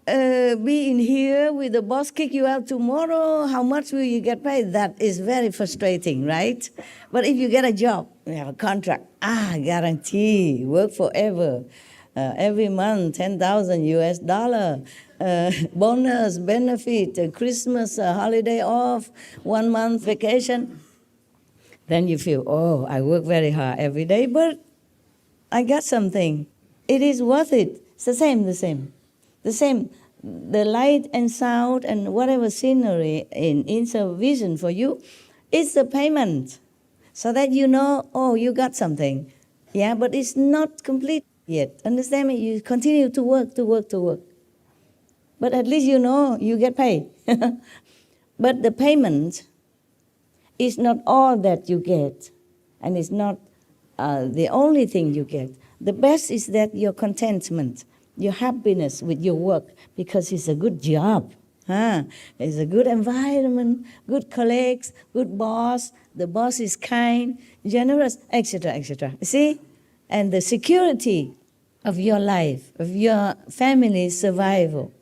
be in here with the boss kick you out tomorrow? How much will you get paid? That is very frustrating, right? But if you get a job, you have a contract, guarantee, work forever. Every month, 10,000 US dollar, bonus, benefit, Christmas, holiday off, 1 month vacation. Then you feel, I work very hard every day, but I got something. It is worth it. It's the same. The light and sound and whatever scenery in vision for you, it's the payment. So that you know, you got something. Yeah, but it's not complete yet. Understand me? You continue to work. But at least you know you get paid. But the payment is not all that you get. And it's not the only thing you get. The best is that your contentment. your happiness with your work because it's a good job. It's a good environment, good colleagues, good boss, the boss is kind, generous, etc., etc. See? And the security of your life, of your family's survival,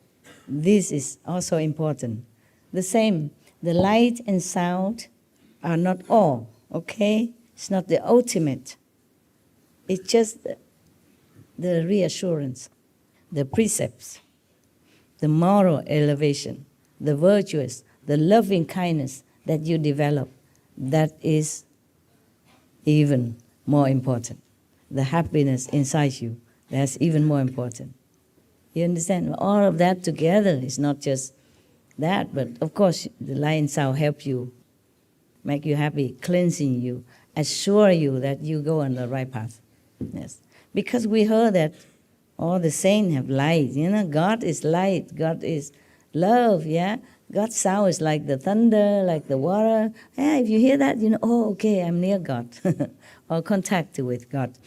this is also important. The same, the light and sound are not all, okay? It's not the ultimate. It's just the reassurance, the precepts, the moral elevation, the virtuous, the loving kindness that you develop. That is even more important. The happiness inside you, that's even more important. You understand? All of that together is not just that, but of course the light and sound help you, make you happy, cleansing you, assure you that you go on the right path. Yes. Because we heard that all the saints have light. You know, God is light, God is love, yeah? God's sound is like the thunder, like the water. Yeah, if you hear that, you know, oh, okay, I'm near God, or contact with God.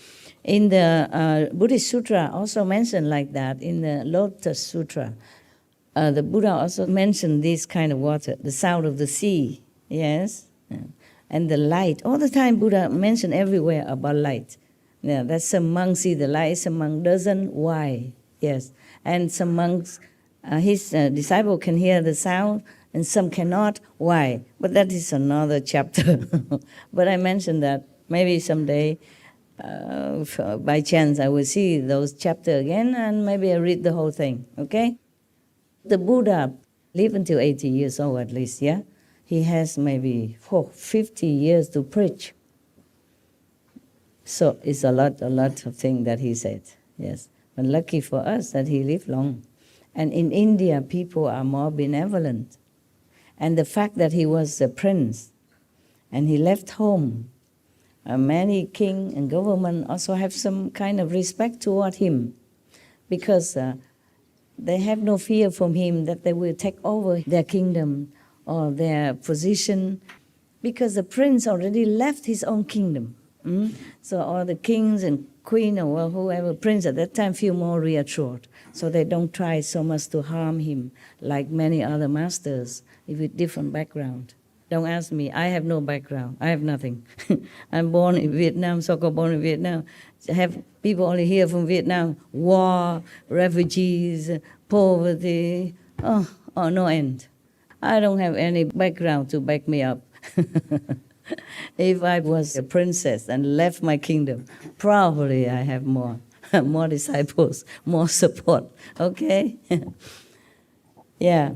In the Buddhist Sutra also mentioned like that, in the Lotus Sutra, the Buddha also mentioned this kind of water, the sound of the sea, yes? Yeah. And the light. All the time Buddha mentioned everywhere about light. Yeah, that some monks see the light, some monk doesn't. Why? Yes. And some monks, his disciple can hear the sound, and some cannot. Why? But that is another chapter. But I mentioned that maybe someday, by chance, I will see those chapters again, and maybe I read the whole thing, okay? The Buddha lived until 80 years old at least, yeah? He has maybe 50 years to preach. So it's a lot of things that he said, yes. But lucky for us that he lived long. And in India, people are more benevolent. And the fact that he was a prince and he left home, many king and government also have some kind of respect toward him, because they have no fear from him that they will take over their kingdom or their position, because the prince already left his own kingdom. So all the kings and queen or whoever prince at that time feel more reassured. So they don't try so much to harm him like many other masters with different background. Don't ask me, I have no background, I have nothing. I'm born in Vietnam, so-called born in Vietnam. I have people only here from Vietnam, war, refugees, poverty, no end. I don't have any background to back me up. If I was a princess and left my kingdom, probably I have more disciples, more support, okay? Yeah.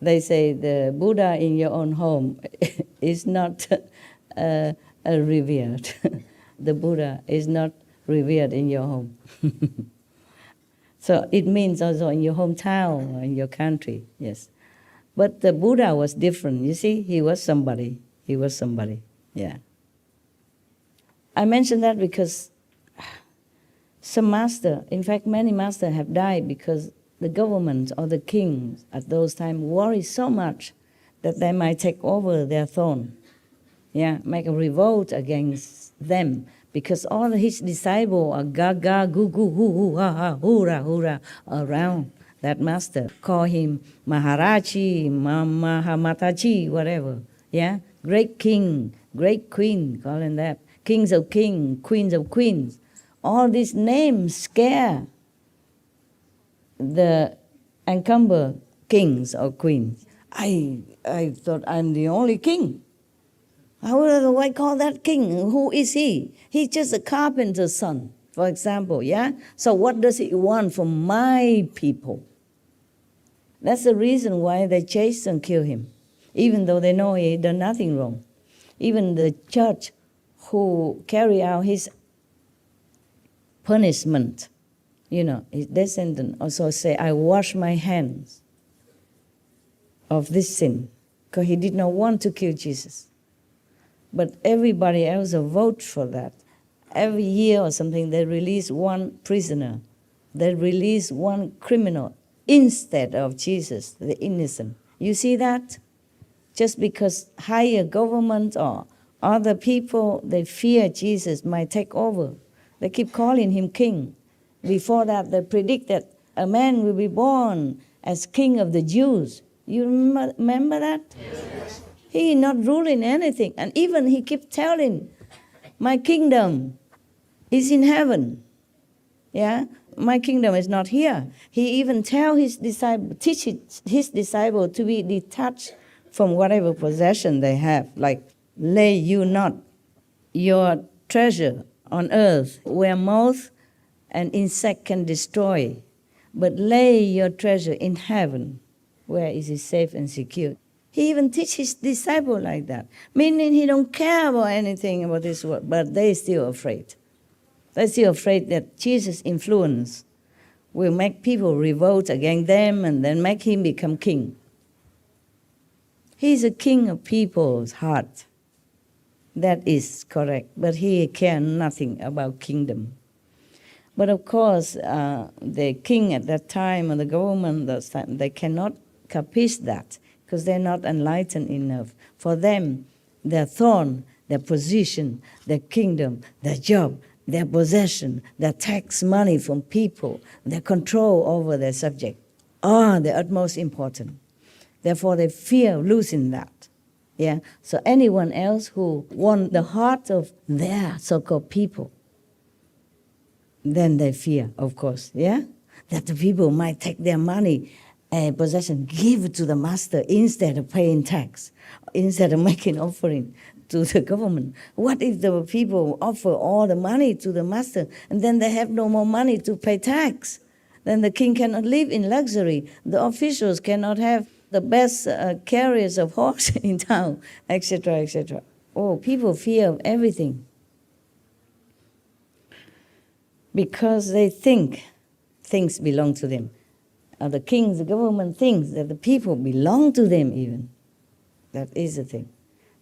They say the Buddha in your own home is not revered. The Buddha is not revered in your home. So it means also in your hometown or in your country, yes. But the Buddha was different, you see, he was somebody. He was somebody, yeah. I mention that because some master, in fact many masters have died because the government or the kings at those times worry so much that they might take over their throne, yeah, make a revolt against them, because all his disciples are gaga, goo goo, hoo hoo, ha ha, hoorah, hoorah around that master. Call him Maharaji, Mahamataji, whatever, yeah. Great king, great queen, call him that. Kings of kings, queens of queens. All these names scare the encumber kings or queens. I thought I'm the only king. How do I call that king? Who is he? He's just a carpenter's son, for example, yeah? So what does he want from my people? That's the reason why they chase and kill him, even though they know he done nothing wrong. Even the judge who carry out his punishment, you know, his descendant also say, I wash my hands of this sin, because he did not want to kill Jesus. But everybody else vote for that. Every year or something, they release one prisoner. They release one criminal instead of Jesus, the innocent. You see that? Just because higher government or other people, they fear Jesus might take over. They keep calling him king. Before that, they predict that a man will be born as king of the Jews. You remember that? Yes. He is not ruling anything. And even he kept telling, my kingdom is in heaven. Yeah? My kingdom is not here. He even tell his disciple, teach his disciple to be detached from whatever possession they have. Like, lay you not your treasure on earth where moth and insect can destroy, but lay your treasure in heaven where it is safe and secure. He even teach his disciple like that, meaning he don't care about anything about this world, but they still afraid. They're still afraid that Jesus' influence will make people revolt against them and then make him become king. He's a king of people's heart. That is correct, but he cares nothing about kingdom. But of course, the king at that time or the government at that time, they cannot capish that because they're not enlightened enough. For them, their throne, their position, their kingdom, their job, their possession, their tax money from people, their control over their subject are the utmost important. Therefore, they fear losing that. Yeah. So anyone else who won the heart of their so-called people, then they fear, of course, yeah, that the people might take their money, possession, give it to the master instead of paying tax, instead of making offering to the government. What if the people offer all the money to the master and then they have no more money to pay tax? Then the king cannot live in luxury. The officials cannot have the best carriers of horse in town, etc., etc. Oh, people fear of everything because they think things belong to them. The kings, the government thinks that the people belong to them even. That is the thing.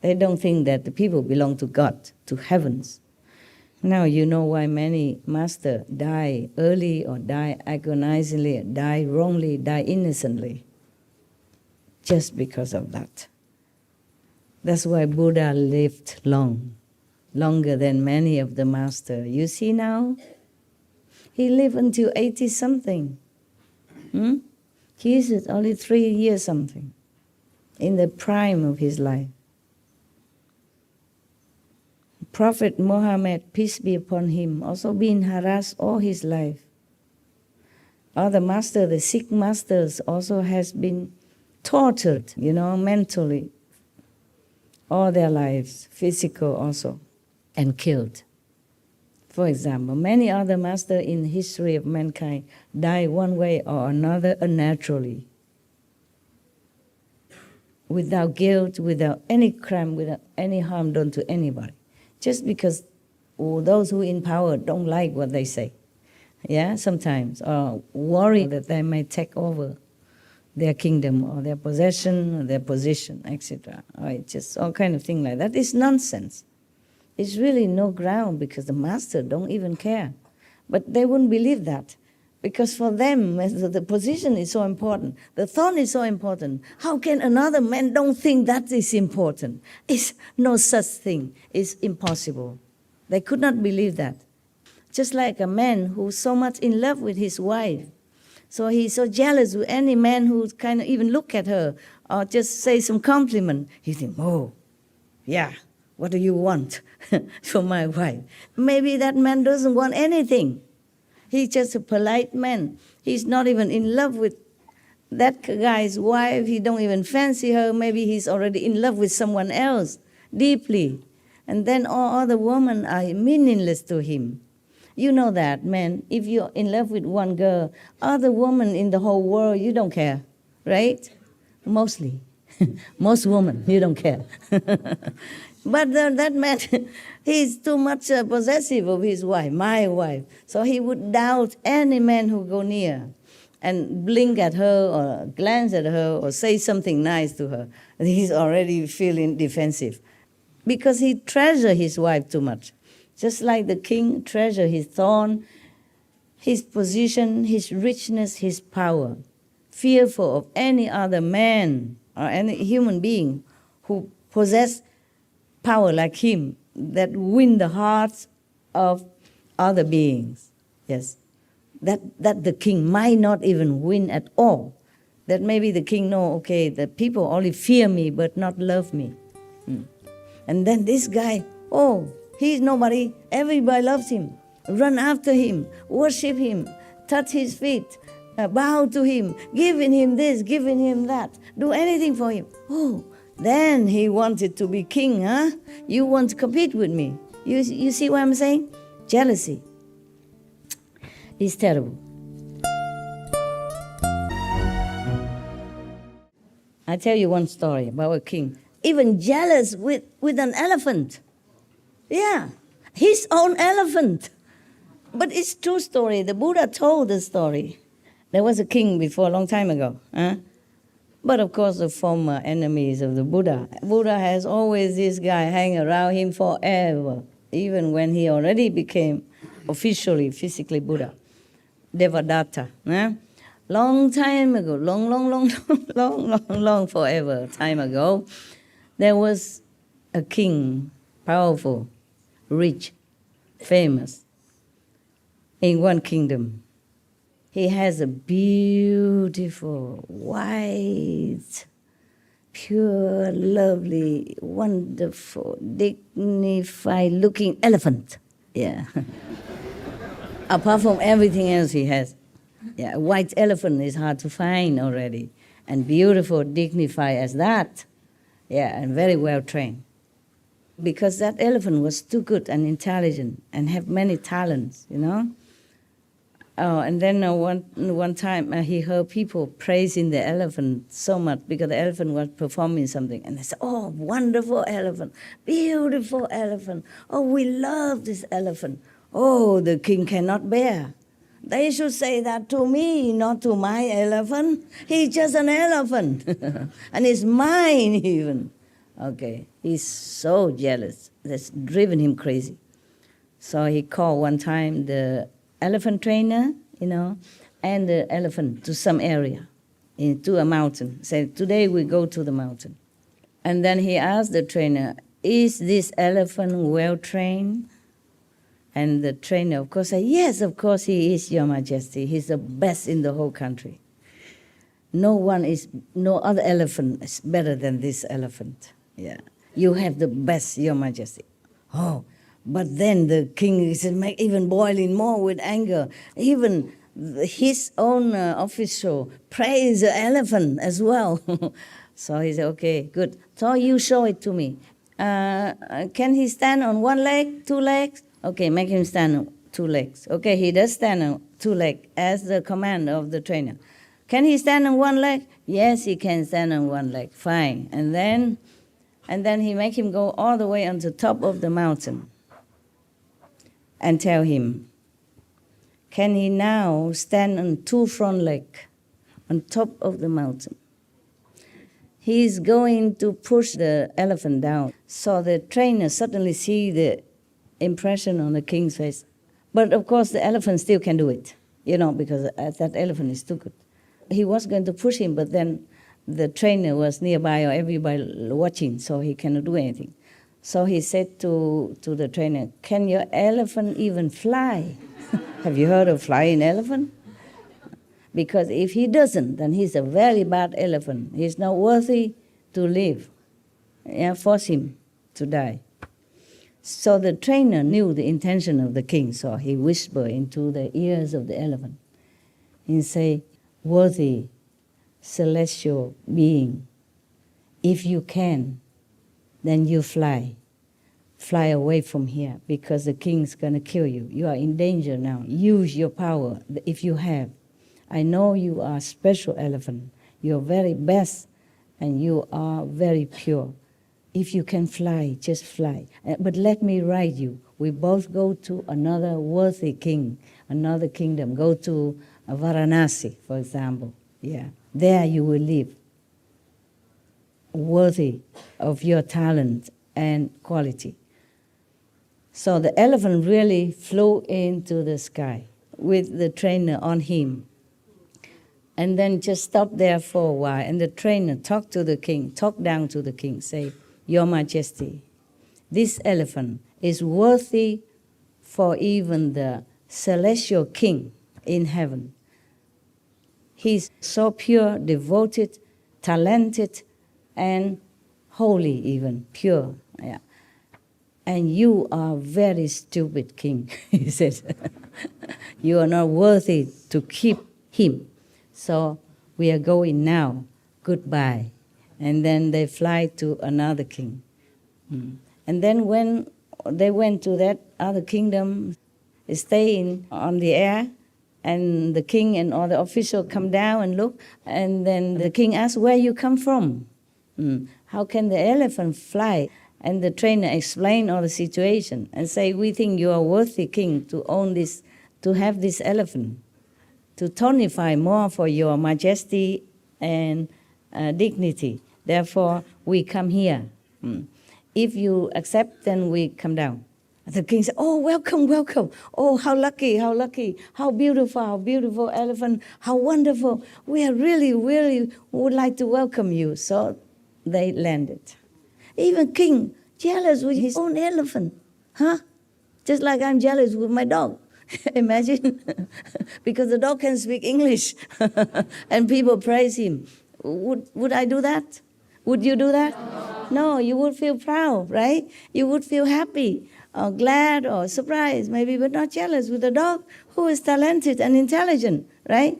They don't think that the people belong to God, to heavens. Now you know why many masters die early or die agonizingly, die wrongly, die innocently. Just because of that. That's why Buddha lived long, longer than many of the masters. You see now, he lived until 80-something. Jesus only 3 years something, in the prime of his life. Prophet Muhammad, peace be upon him, also been harassed all his life. Other masters, the Sikh masters, also has been tortured, mentally, all their lives, physical also, and killed. For example, many other masters in the history of mankind die one way or another unnaturally, without guilt, without any crime, without any harm done to anybody, just because those who in power don't like what they say, sometimes, or worry that they may take over their kingdom or their possession or their position, etc. It's just all kind of thing like that. It's nonsense. It's really no ground because the master don't even care. But they wouldn't believe that because for them, the position is so important. The thought is so important. How can another man don't think that is important? It's no such thing. It's impossible. They could not believe that. Just like a man who's so much in love with his wife, so he's so jealous with any man who kind of even look at her or just say some compliment. He thinks, oh, yeah, what do you want from my wife? Maybe that man doesn't want anything. He's just a polite man. He's not even in love with that guy's wife. He don't even fancy her. Maybe he's already in love with someone else deeply. And then all other women are meaningless to him. You know that, man. If you're in love with one girl, other women in the whole world, you don't care, right? Mostly. Most women, you don't care. But that man, he's too much possessive of his wife, my wife. So he would doubt any man who go near and blink at her or glance at her or say something nice to her. He's already feeling defensive because he treasures his wife too much. Just like the king treasures his throne, his position, his richness, his power, fearful of any other man or any human being who possess power like him that win the hearts of other beings. Yes. that the king might not even win at all. That maybe the king know, okay, the people only fear me but not love me. And then this guy, oh, he's nobody, everybody loves him. Run after him, worship him, touch his feet, bow to him, giving him this, giving him that, do anything for him. Oh, then he wanted to be king, huh? You want to compete with me. You see what I'm saying? Jealousy is terrible. I tell you one story about a king, even jealous with an elephant. Yeah, his own elephant. But it's true story. The Buddha told the story. There was a king before a long time ago. Huh? But of course, the former enemies of the Buddha. Buddha has always this guy hang around him forever, even when he already became officially, physically Buddha. Devadatta. Huh? Long time ago, long forever time ago, there was a king, powerful, rich, famous, in one kingdom. He has a beautiful, white, pure, lovely, wonderful, dignified looking elephant. Yeah. Apart from everything else he has. Yeah, a white elephant is hard to find already. And beautiful, dignified as that. Yeah, and very well trained. Because that elephant was too good and intelligent and have many talents, you know. Oh, and then one time he heard people praising the elephant so much because the elephant was performing something. And they said, oh, wonderful elephant, beautiful elephant. Oh, we love this elephant. Oh, the king cannot bear. They should say that to me, not to my elephant. He's just an elephant. And it's mine even. Okay, he's so jealous. That's driven him crazy. So he called one time the elephant trainer, you know, and the elephant to some area, to a mountain. Said, today we go to the mountain. And then he asked the trainer, is this elephant well trained? And the trainer, of course, said, yes, of course he is, Your Majesty. He's the best in the whole country. No other elephant is better than this elephant. Yeah, you have the best, Your Majesty. Oh, but then the king is even boiling more with anger. Even his own official praised the elephant as well. So he said, okay, good. So you show it to me. Can he stand on one leg, two legs? Okay, make him stand on two legs. Okay, he does stand on two legs as the command of the trainer. Can he stand on one leg? Yes, he can stand on one leg. Fine. And then he make him go all the way on the top of the mountain and tell him, can he now stand on two front legs on top of the mountain? He's going to push the elephant down. So the trainer suddenly see the impression on the king's face. But of course the elephant still can do it, you know, because that elephant is too good. He was going to push him, but then the trainer was nearby or everybody watching, so he cannot do anything. So he said to the trainer, can your elephant even fly? Have you heard of flying elephant? Because if he doesn't, then he's a very bad elephant. He's not worthy to live. Yeah, force him to die. So the trainer knew the intention of the king, so he whispered into the ears of the elephant. He said, worthy celestial being, if you can, then you fly. Fly away from here because the king's going to kill you. You are in danger now. Use your power if you have. I know you are a special elephant. You're very best and you are very pure. If you can fly, just fly. But let me ride you. We both go to another worthy king, another kingdom. Go to Varanasi, for example. Yeah, there you will live, worthy of your talent and quality. So the elephant really flew into the sky with the trainer on him. And then just stopped there for a while. And the trainer talked to the king, talked down to the king, say, Your Majesty, this elephant is worthy for even the celestial king in heaven. He's so pure, devoted, talented, and holy even, pure. Yeah. And you are very stupid king, he said. You are not worthy to keep him. So we are going now. Goodbye. And then they fly to another king. And then when they went to that other kingdom, staying on the air, and the king and all the officials come down and look, and then the king asks, where you come from? How can the elephant fly? And the trainer explained all the situation and say, we think you are worthy king to own this, to have this elephant, to tonify more for your majesty and dignity. Therefore, we come here. If you accept, then we come down. The king said, oh, welcome, welcome. Oh, how lucky, how beautiful elephant, how wonderful. We are really would like to welcome you. So they landed. Even king, jealous with his own elephant. Huh? Just like I'm jealous with my dog. Imagine. Because the dog can speak English. And people praise him. Would I do that? Would you do that? No, you would feel proud, right? You would feel happy, or glad, or surprised, maybe, but not jealous with a dog who is talented and intelligent, right?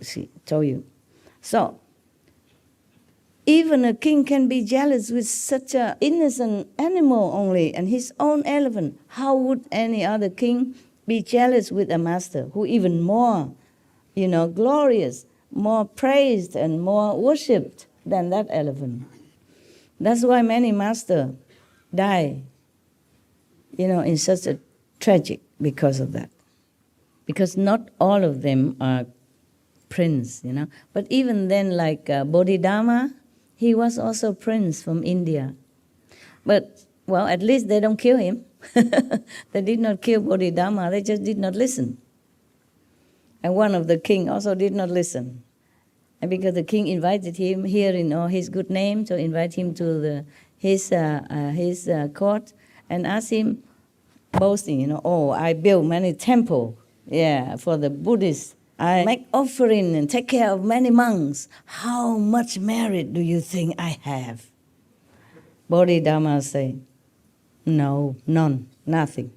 See, told you. So, even a king can be jealous with such an innocent animal only, and his own elephant. How would any other king be jealous with a master who even more, glorious, more praised and more worshipped than that elephant? That's why many masters die, in such a tragic because of that. Because not all of them are prince, But even then, like Bodhidharma, he was also prince from India. But, well, at least they don't kill him. They did not kill Bodhidharma, they just did not listen. And one of the king also did not listen. And because the king invited him here in all his good name, to invite him to his court and asked him, boasting, oh, I built many temples, for the Buddhists. I make offering and take care of many monks. How much merit do you think I have? Bodhidharma said, no, none, nothing.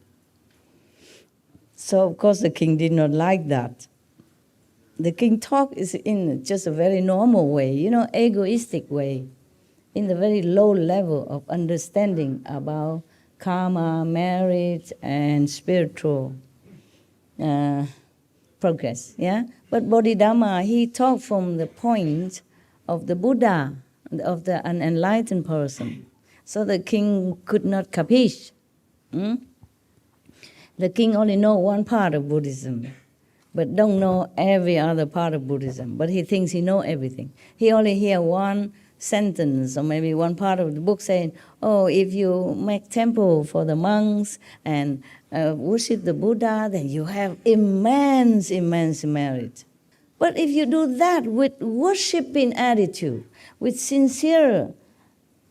So, of course, the king did not like that. The king talk is in just a very normal way, egoistic way, in the very low level of understanding about karma, merit, and spiritual progress, But Bodhidharma, he talked from the point of the Buddha, of the unenlightened person. So the king could not capiche. The king only know one part of Buddhism, but don't know every other part of Buddhism. But he thinks he know everything. He only hear one sentence or maybe one part of the book saying, oh, if you make temple for the monks and worship the Buddha, then you have immense merit. But if you do that with worshiping attitude, with sincere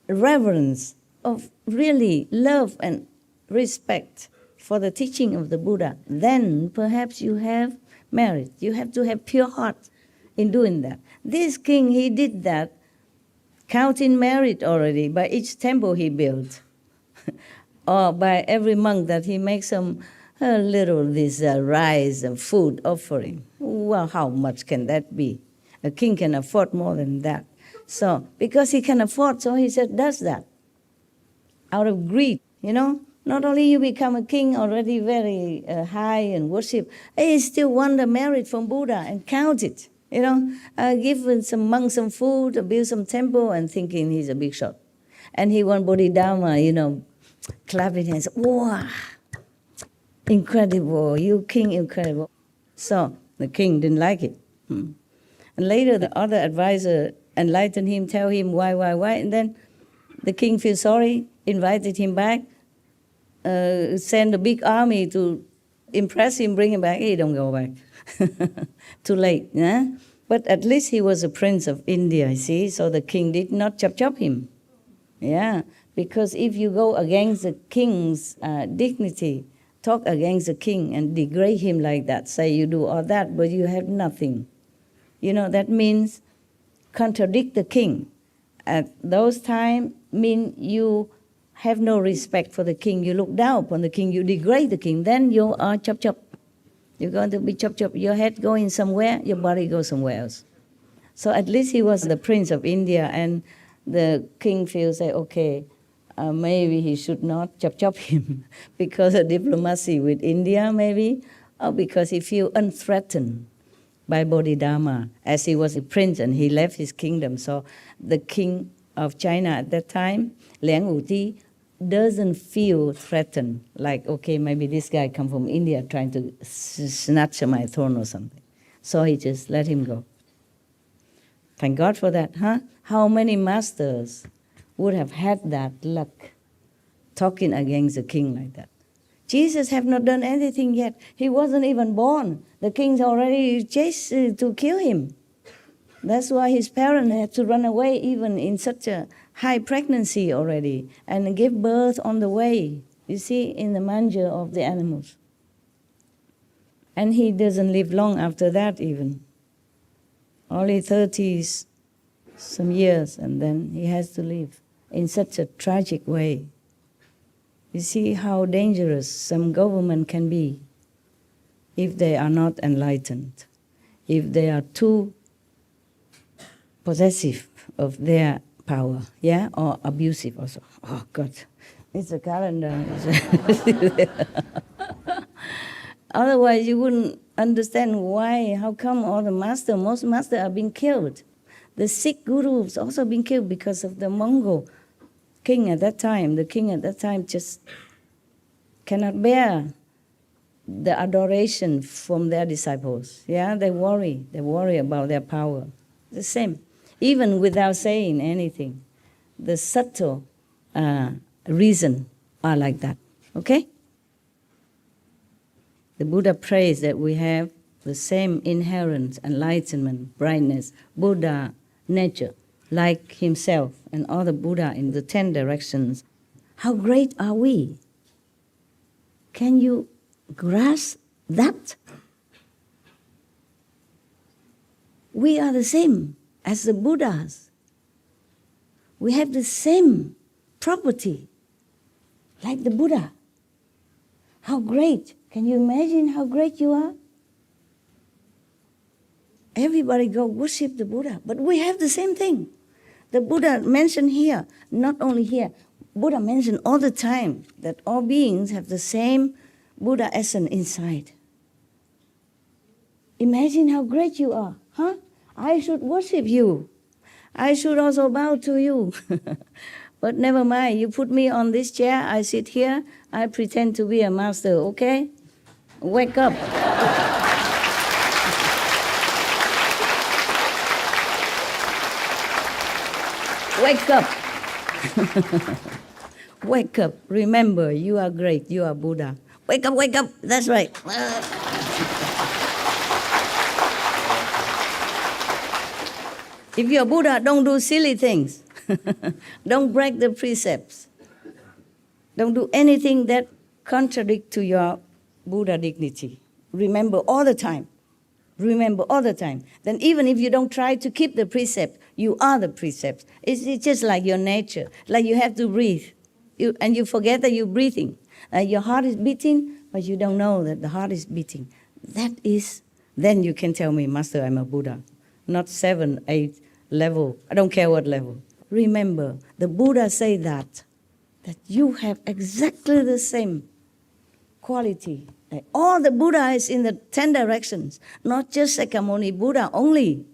reverence of really love and respect for the teaching of the Buddha, then perhaps you have merit. You have to have pure heart in doing that. This king, he did that, counting merit already by each temple he built, or by every monk that he makes some rice and food offering. Well, how much can that be? A king can afford more than that. So, because he can afford, so he said, does that. Out of greed, Not only you become a king already very high and worship, he still want the merit from Buddha and count it. Give some monks some food, or build some temple, and thinking he's a big shot. And he want Bodhidharma, clapping hands. Wow, incredible, you king, incredible. So the king didn't like it. And later the other advisor enlightened him, tell him why. And then the king feels sorry, invited him back, send a big army to impress him, bring him back. He don't go back. Too late. But at least he was a prince of India, see? So the king did not chop him. Because if you go against the king's dignity, talk against the king and degrade him like that, say you do all that, but you have nothing. You know, that means contradict the king. At those times mean you have no respect for the king. You look down upon the king. You degrade the king. Then you are chop chop. You're going to be chop chop. Your head going somewhere, your body goes somewhere else. So at least he was the prince of India, and the king feels like, okay, maybe he should not chop chop him because of diplomacy with India, maybe, or because he feels unthreatened by Bodhidharma, as he was a prince and he left his kingdom. So the king of China at that time, Liang Wuti, doesn't feel threatened, like, okay, maybe this guy come from India trying to snatch my throne or something. So he just let him go. Thank God for that, huh? How many masters would have had that luck, talking against the king like that? Jesus have not done anything yet. He wasn't even born. The king's already chased to kill him. That's why his parents had to run away even in such a high pregnancy already and give birth on the way, you see, in the manger of the animals. And he doesn't live long after that even. Only 30 some years, and then he has to leave in such a tragic way. You see how dangerous some government can be if they are not enlightened, if they are too possessive of their power, yeah, or abusive also. Oh God, it's a calendar. Otherwise, you wouldn't understand why, how come all the most masters are being killed. The Sikh gurus also being killed because of the Mongol king at that time. The king at that time just cannot bear the adoration from their disciples. Yeah, they worry about their power. The same, even without saying anything. The subtle reason are like that. Okay? The Buddha prays that we have the same inherent enlightenment, brightness, Buddha nature, like himself and all the Buddha in the 10 directions. How great are we? Can you grasp that? We are the same as the Buddhas. We have the same property like the Buddha. How great! Can you imagine how great you are? Everybody go worship the Buddha, but we have the same thing. The Buddha mentioned here, not only here, Buddha mentioned all the time that all beings have the same Buddha essence inside. Imagine how great you are, huh? I should worship you. I should also bow to you. But never mind, you put me on this chair, I sit here, I pretend to be a master, okay? Wake up. Wake up. Wake up. Remember, you are great. You are Buddha. Wake up, wake up. That's right. If you're Buddha, don't do silly things. Don't break the precepts. Don't do anything that contradicts to your Buddha dignity. Remember all the time. Remember all the time. Then even if you don't try to keep the precept, you are the precept. It's just like your nature. Like you have to breathe. And you forget that you're breathing. Your heart is beating, but you don't know that the heart is beating. That is, then you can tell me, Master, I'm a Buddha. Not 7, 8 level. I don't care what level. Remember, the Buddha say that you have exactly the same quality. Like all the Buddha is in the 10 directions, not just Sakyamuni Buddha only,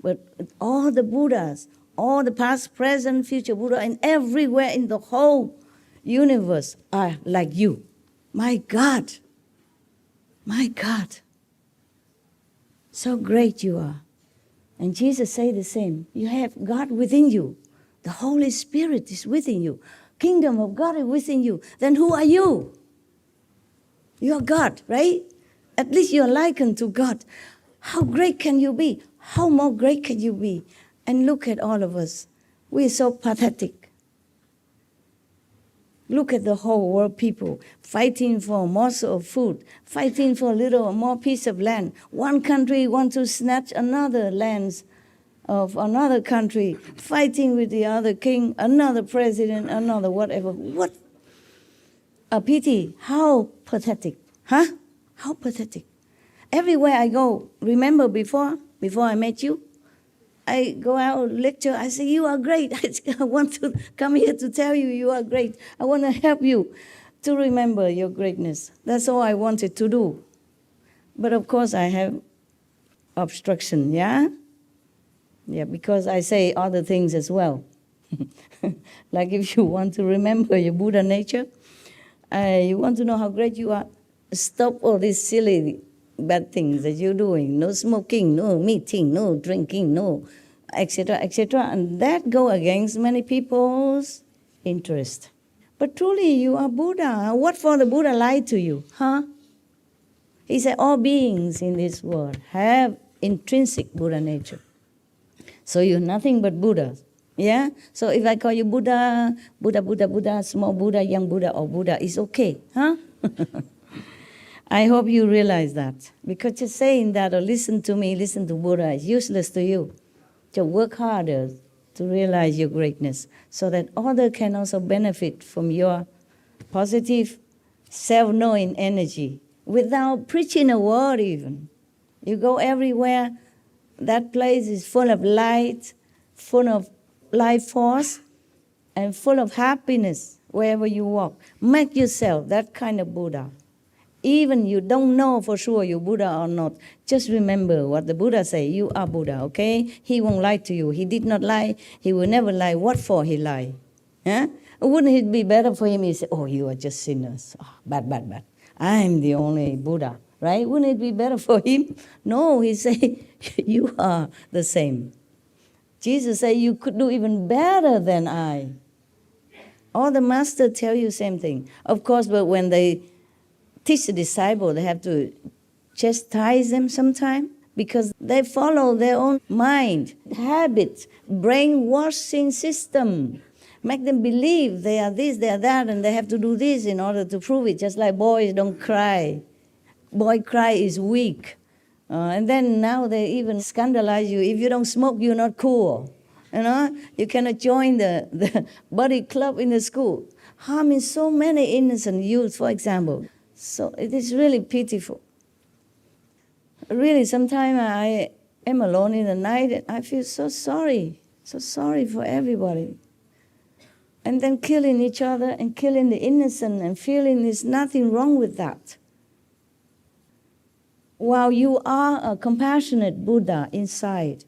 but all the Buddhas, all the past, present, future Buddha, and everywhere in the whole universe are like you. My God, my God, so great you are. And Jesus say the same. You have God within you. The Holy Spirit is within you. Kingdom of God is within you. Then who are you? You are God, right? At least you are likened to God. How great can you be? How more great can you be? And look at all of us. We are so pathetic. Look at the whole world people fighting for a morsel of food, fighting for a little or more piece of land. One country wants to snatch another lands of another country, fighting with the other king, another president, another whatever. What a pity. How pathetic. Huh? How pathetic. Everywhere I go, remember before I met you, I go out lecture, I say, you are great. I want to come here to tell you you are great. I want to help you to remember your greatness. That's all I wanted to do. But of course I have obstruction, yeah? Yeah, because I say other things as well. Like if you want to remember your Buddha nature, you want to know how great you are, stop all these silly bad things that you're doing. No smoking, no meeting, no drinking, no etc., etc. And that go against many people's interest. But truly you are Buddha. What for the Buddha lied to you? Huh? He said all beings in this world have intrinsic Buddha nature. So you're nothing but Buddha. Yeah? So if I call you Buddha, small Buddha, young Buddha, or Buddha, it's okay. Huh? I hope you realize that. Because just saying that or listen to me, listen to Buddha is useless to you. So work harder to realize your greatness so that others can also benefit from your positive self-knowing energy without preaching a word even. You go everywhere, that place is full of light, full of life force, and full of happiness wherever you walk. Make yourself that kind of Buddha. Even you don't know for sure you're Buddha or not, just remember what the Buddha say, you are Buddha, okay? He won't lie to you. He did not lie. He will never lie. What for he lie? Huh? Wouldn't it be better for him if he say, oh, you are just sinners. Oh, bad. I'm the only Buddha, right? Wouldn't it be better for him? No, he say, you are the same. Jesus say, you could do even better than I. All the masters tell you same thing. Of course, but when they teach the disciple, they have to chastise them sometime because they follow their own mind, habits, brainwashing system. Make them believe they are this, they are that, and they have to do this in order to prove it, just like boys don't cry. Boy cry is weak. And then now they even scandalize you. If you don't smoke, you're not cool. You know, you cannot join the body club in the school. Harming so many innocent youth, for example. So it is really pitiful. Really, sometimes I am alone in the night and I feel so sorry for everybody. And then killing each other and killing the innocent and feeling there's nothing wrong with that. While you are a compassionate Buddha inside,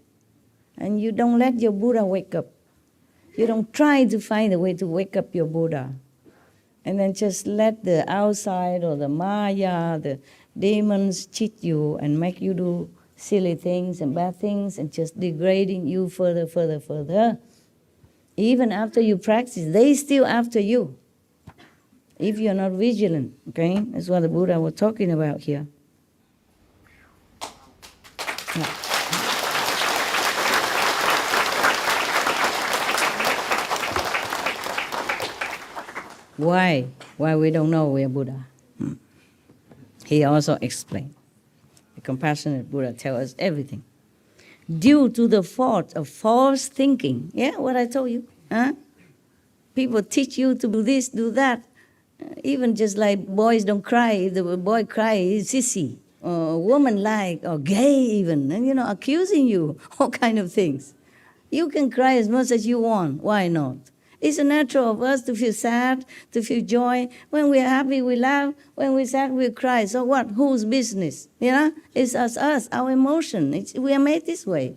and you don't let your Buddha wake up, you don't try to find a way to wake up your Buddha, and then just let the outside or the Maya, the demons cheat you and make you do silly things and bad things and just degrading you further. Even after you practice, they still after you. If you're not vigilant, okay? That's what the Buddha was talking about here. Yeah. Why? Why we don't know we are Buddha? He also explained. The compassionate Buddha tells us everything. Due to the fault of false thinking. Yeah, what I told you. Huh? People teach you to do this, do that. Even just like boys don't cry. If the boy cry, he's sissy. Or woman like, or gay even. And, accusing you. All kind of things. You can cry as much as you want. Why not? It's natural of us to feel sad, to feel joy. When we're happy, we laugh. When we're sad, we cry. So what? Whose business? It's us, our emotion. We are made this way.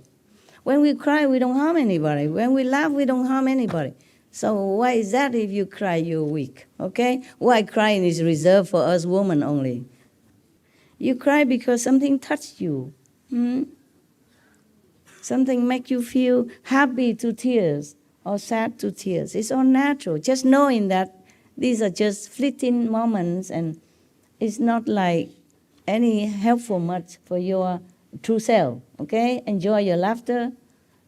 When we cry, we don't harm anybody. When we laugh, we don't harm anybody. So why is that if you cry, you're weak? Okay? Why crying is reserved for us women only? You cry because something touched you. Something make you feel happy to tears. Or sad to tears. It's all natural. Just knowing that these are just fleeting moments and it's not like any helpful much for your true self. Okay? Enjoy your laughter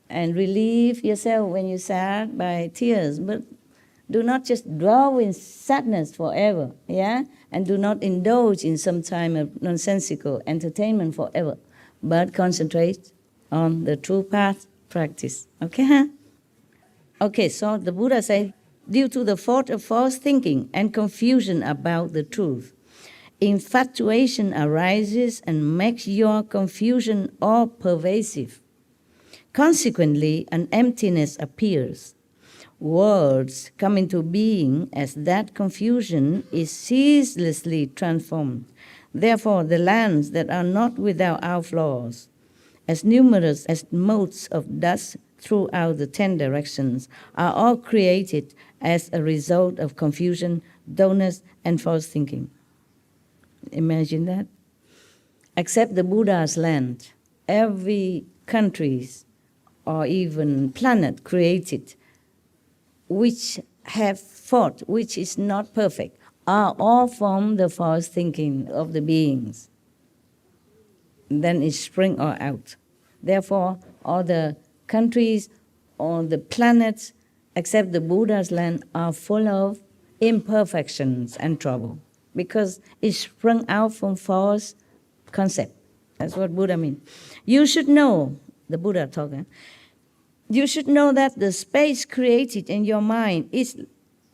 and relieve yourself when you're sad by tears. But Do not just dwell in sadness forever, yeah? And do not indulge in some time of nonsensical entertainment forever, but concentrate on the true path practice, okay? Huh? Okay, so the Buddha said, due to the fault of false thinking and confusion about the truth, infatuation arises and makes your confusion all pervasive. Consequently, an emptiness appears. Words come into being as that confusion is ceaselessly transformed. Therefore, the lands that are not without outflows, as numerous as motes of dust throughout the 10 directions, are all created as a result of confusion, dullness, and false thinking. Imagine that. Except the Buddha's land, every country or even planet created which have thought, which is not perfect, are all from the false thinking of the beings. Then it spring all out. Therefore, all the countries, all the planets, except the Buddha's land, are full of imperfections and trouble, because it sprung out from false concept. That's what Buddha means. You should know, the Buddha talking, you should know that the space created in your mind is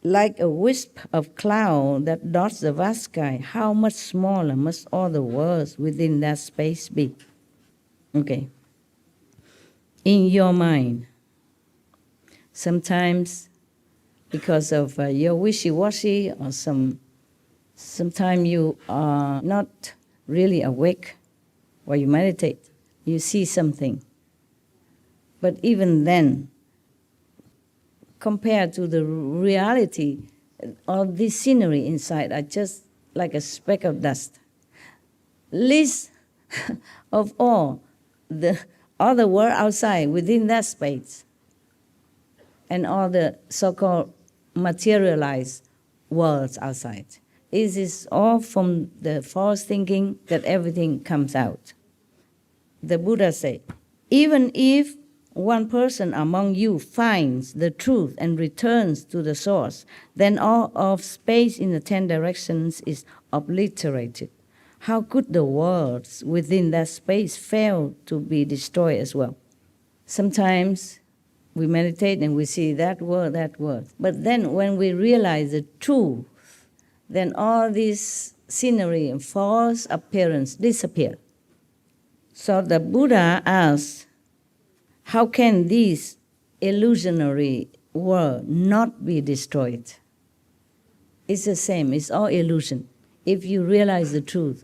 like a wisp of cloud that dots the vast sky. How much smaller must all the worlds within that space be? Okay. In your mind, sometimes because of your wishy-washy or sometimes you are not really awake while you meditate, you see something. But even then, compared to the reality, all this scenery inside are just like a speck of dust. Least of all, the other world outside, within that space, and all the so-called materialized worlds outside. It is all from the false thinking that everything comes out. The Buddha said, even if one person among you finds the truth and returns to the source, then all of space in the 10 directions is obliterated. How could the worlds within that space fail to be destroyed as well? Sometimes we meditate and we see that word. But then when we realize the truth, then all this scenery and false appearance disappear. So the Buddha asked, how can this illusionary world not be destroyed? It's the same, it's all illusion. If you realize the truth,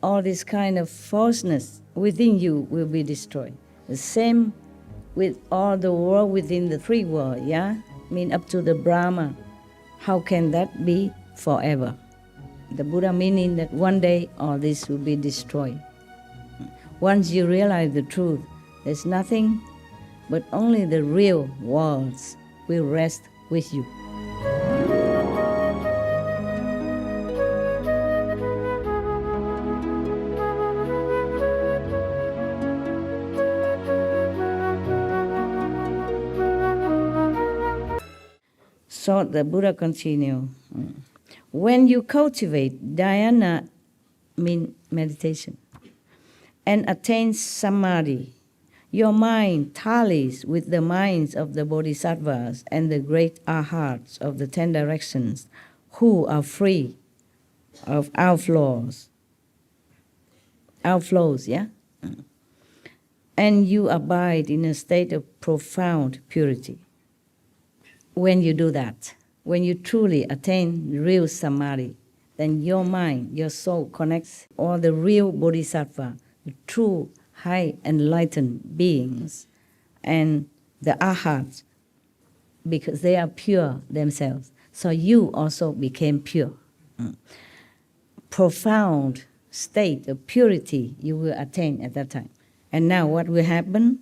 all this kind of falseness within you will be destroyed. The same with all the world within the 3 worlds, yeah? I mean up to the Brahma. How can that be forever? The Buddha meaning that one day all this will be destroyed. Once you realize the truth, there's nothing but only the real worlds will rest with you. So the Buddha continued, when you cultivate dhyana, mean meditation, and attain samadhi, your mind tallies with the minds of the bodhisattvas and the great arhats of the 10 directions who are free of outflows, yeah? And you abide in a state of profound purity. When you do that, when you truly attain real samadhi, then your mind, your soul connects all the real bodhisattva, the true high enlightened beings, and the arhats, because they are pure themselves. So you also became pure. Profound state of purity you will attain at that time. And now what will happen?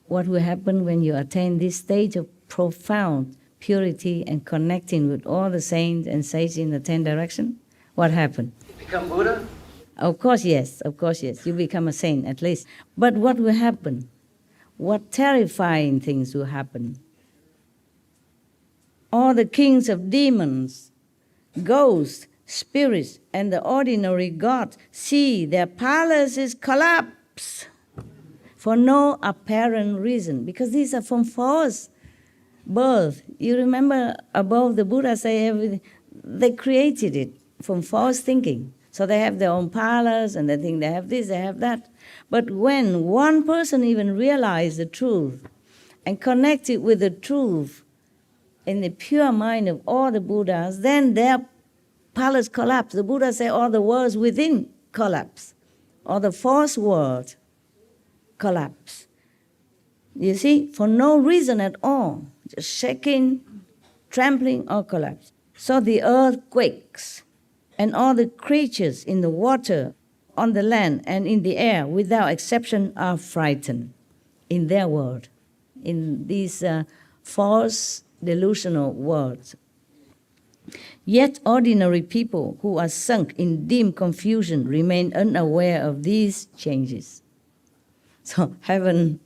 What will happen when you attain this stage of profound purity and connecting with all the saints and sages in the 10 directions? What happened? Become Buddha? Of course, yes. You become a saint at least. But what will happen? What terrifying things will happen? all the kings of demons, ghosts, spirits, and the ordinary gods see their palaces collapse for no apparent reason, because these are from false birth. You remember above the Buddha say everything, they created it from false thinking. So they have their own palace and they think they have this, they have that. But when one person even realizes the truth and connects it with the truth in the pure mind of all the Buddhas, then their palace collapse. The Buddha say all the worlds within collapse, all the false world collapse. You see, for no reason at all, just shaking, trampling, or collapse. So the earth quakes, and all the creatures in the water, on the land, and in the air, without exception, are frightened in their world, in these false, delusional worlds. Yet ordinary people who are sunk in dim confusion remain unaware of these changes. So heaven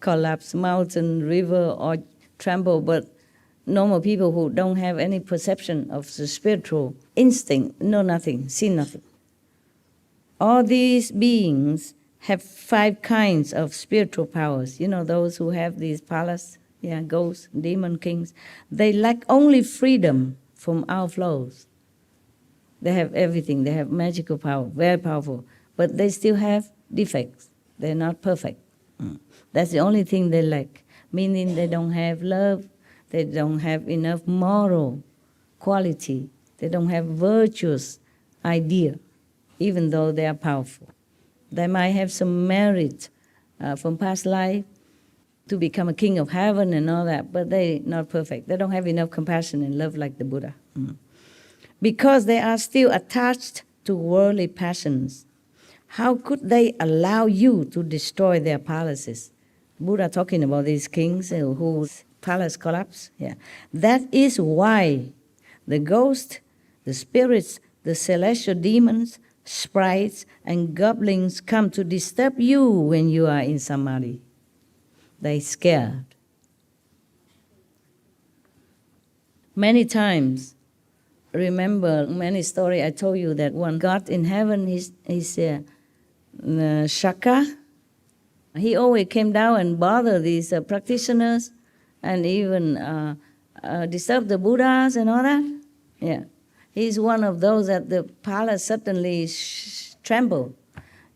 collapse, mountain, river, or tremble, but normal people who don't have any perception of the spiritual instinct know nothing, see nothing. All these beings have 5 kinds of spiritual powers. You know, those who have these palace, ghosts, demon kings, they lack only freedom from outflows. They have everything. They have magical power, very powerful, but they still have defects. They're not perfect. That's the only thing they lack, meaning they don't have love, they don't have enough moral quality, they don't have virtuous idea, even though they are powerful. They might have some merit from past life to become a king of heaven and all that, but they're not perfect. They don't have enough compassion and love like the Buddha. Because they are still attached to worldly passions, how could they allow you to destroy their palaces? Buddha talking about these kings whose palace collapse. That is why the ghosts, the spirits, the celestial demons, sprites, and goblins come to disturb you when you are in samadhi. They're scared. Many times, remember many stories I told you that one God in heaven, he's Shaka. He always came down and bothered these practitioners and even disturbed the Buddhas and all that. He's one of those that the palace suddenly tremble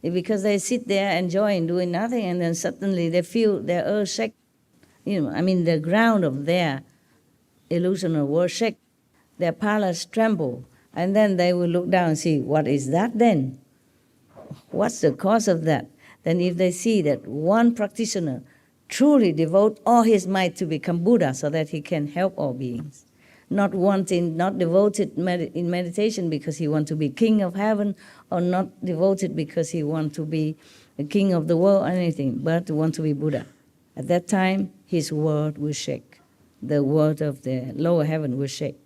because they sit there enjoying doing nothing, and then suddenly they feel their earth shake. The ground of their illusional world shake. Their palace tremble, and then they will look down and see, what is that then? What's the cause of that? Then if they see that one practitioner truly devote all his might to become Buddha so that he can help all beings, not devoted in meditation because he wants to be king of heaven, or not devoted because he wants to be the king of the world or anything, but want to be Buddha. At that time, his world will shake. The world of the lower heaven will shake.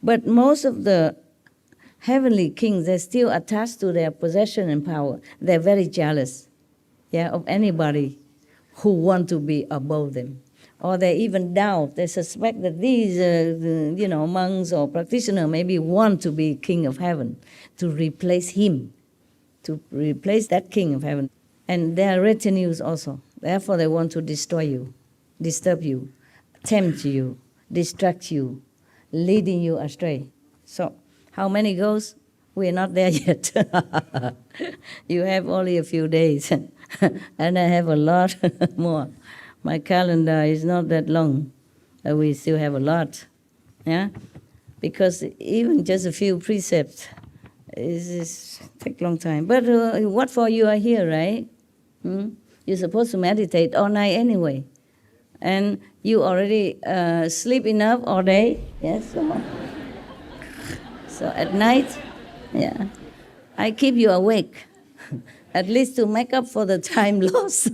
But most of the heavenly kings, they're still attached to their possession and power. They're very jealous of anybody who want to be above them. Or they even doubt, they suspect that these monks or practitioners maybe want to be king of heaven, to replace him, to replace that king of heaven. And their retinues also. Therefore they want to destroy you, disturb you, tempt you, distract you, leading you astray. So how many goes? We're not there yet. You have only a few days, and I have a lot more. My calendar is not that long. We still have a lot, because even just a few precepts is take a long time. But what for you are here, right? You're supposed to meditate all night anyway, and you already sleep enough all day. Yes. So at night, I keep you awake, at least to make up for the time lost.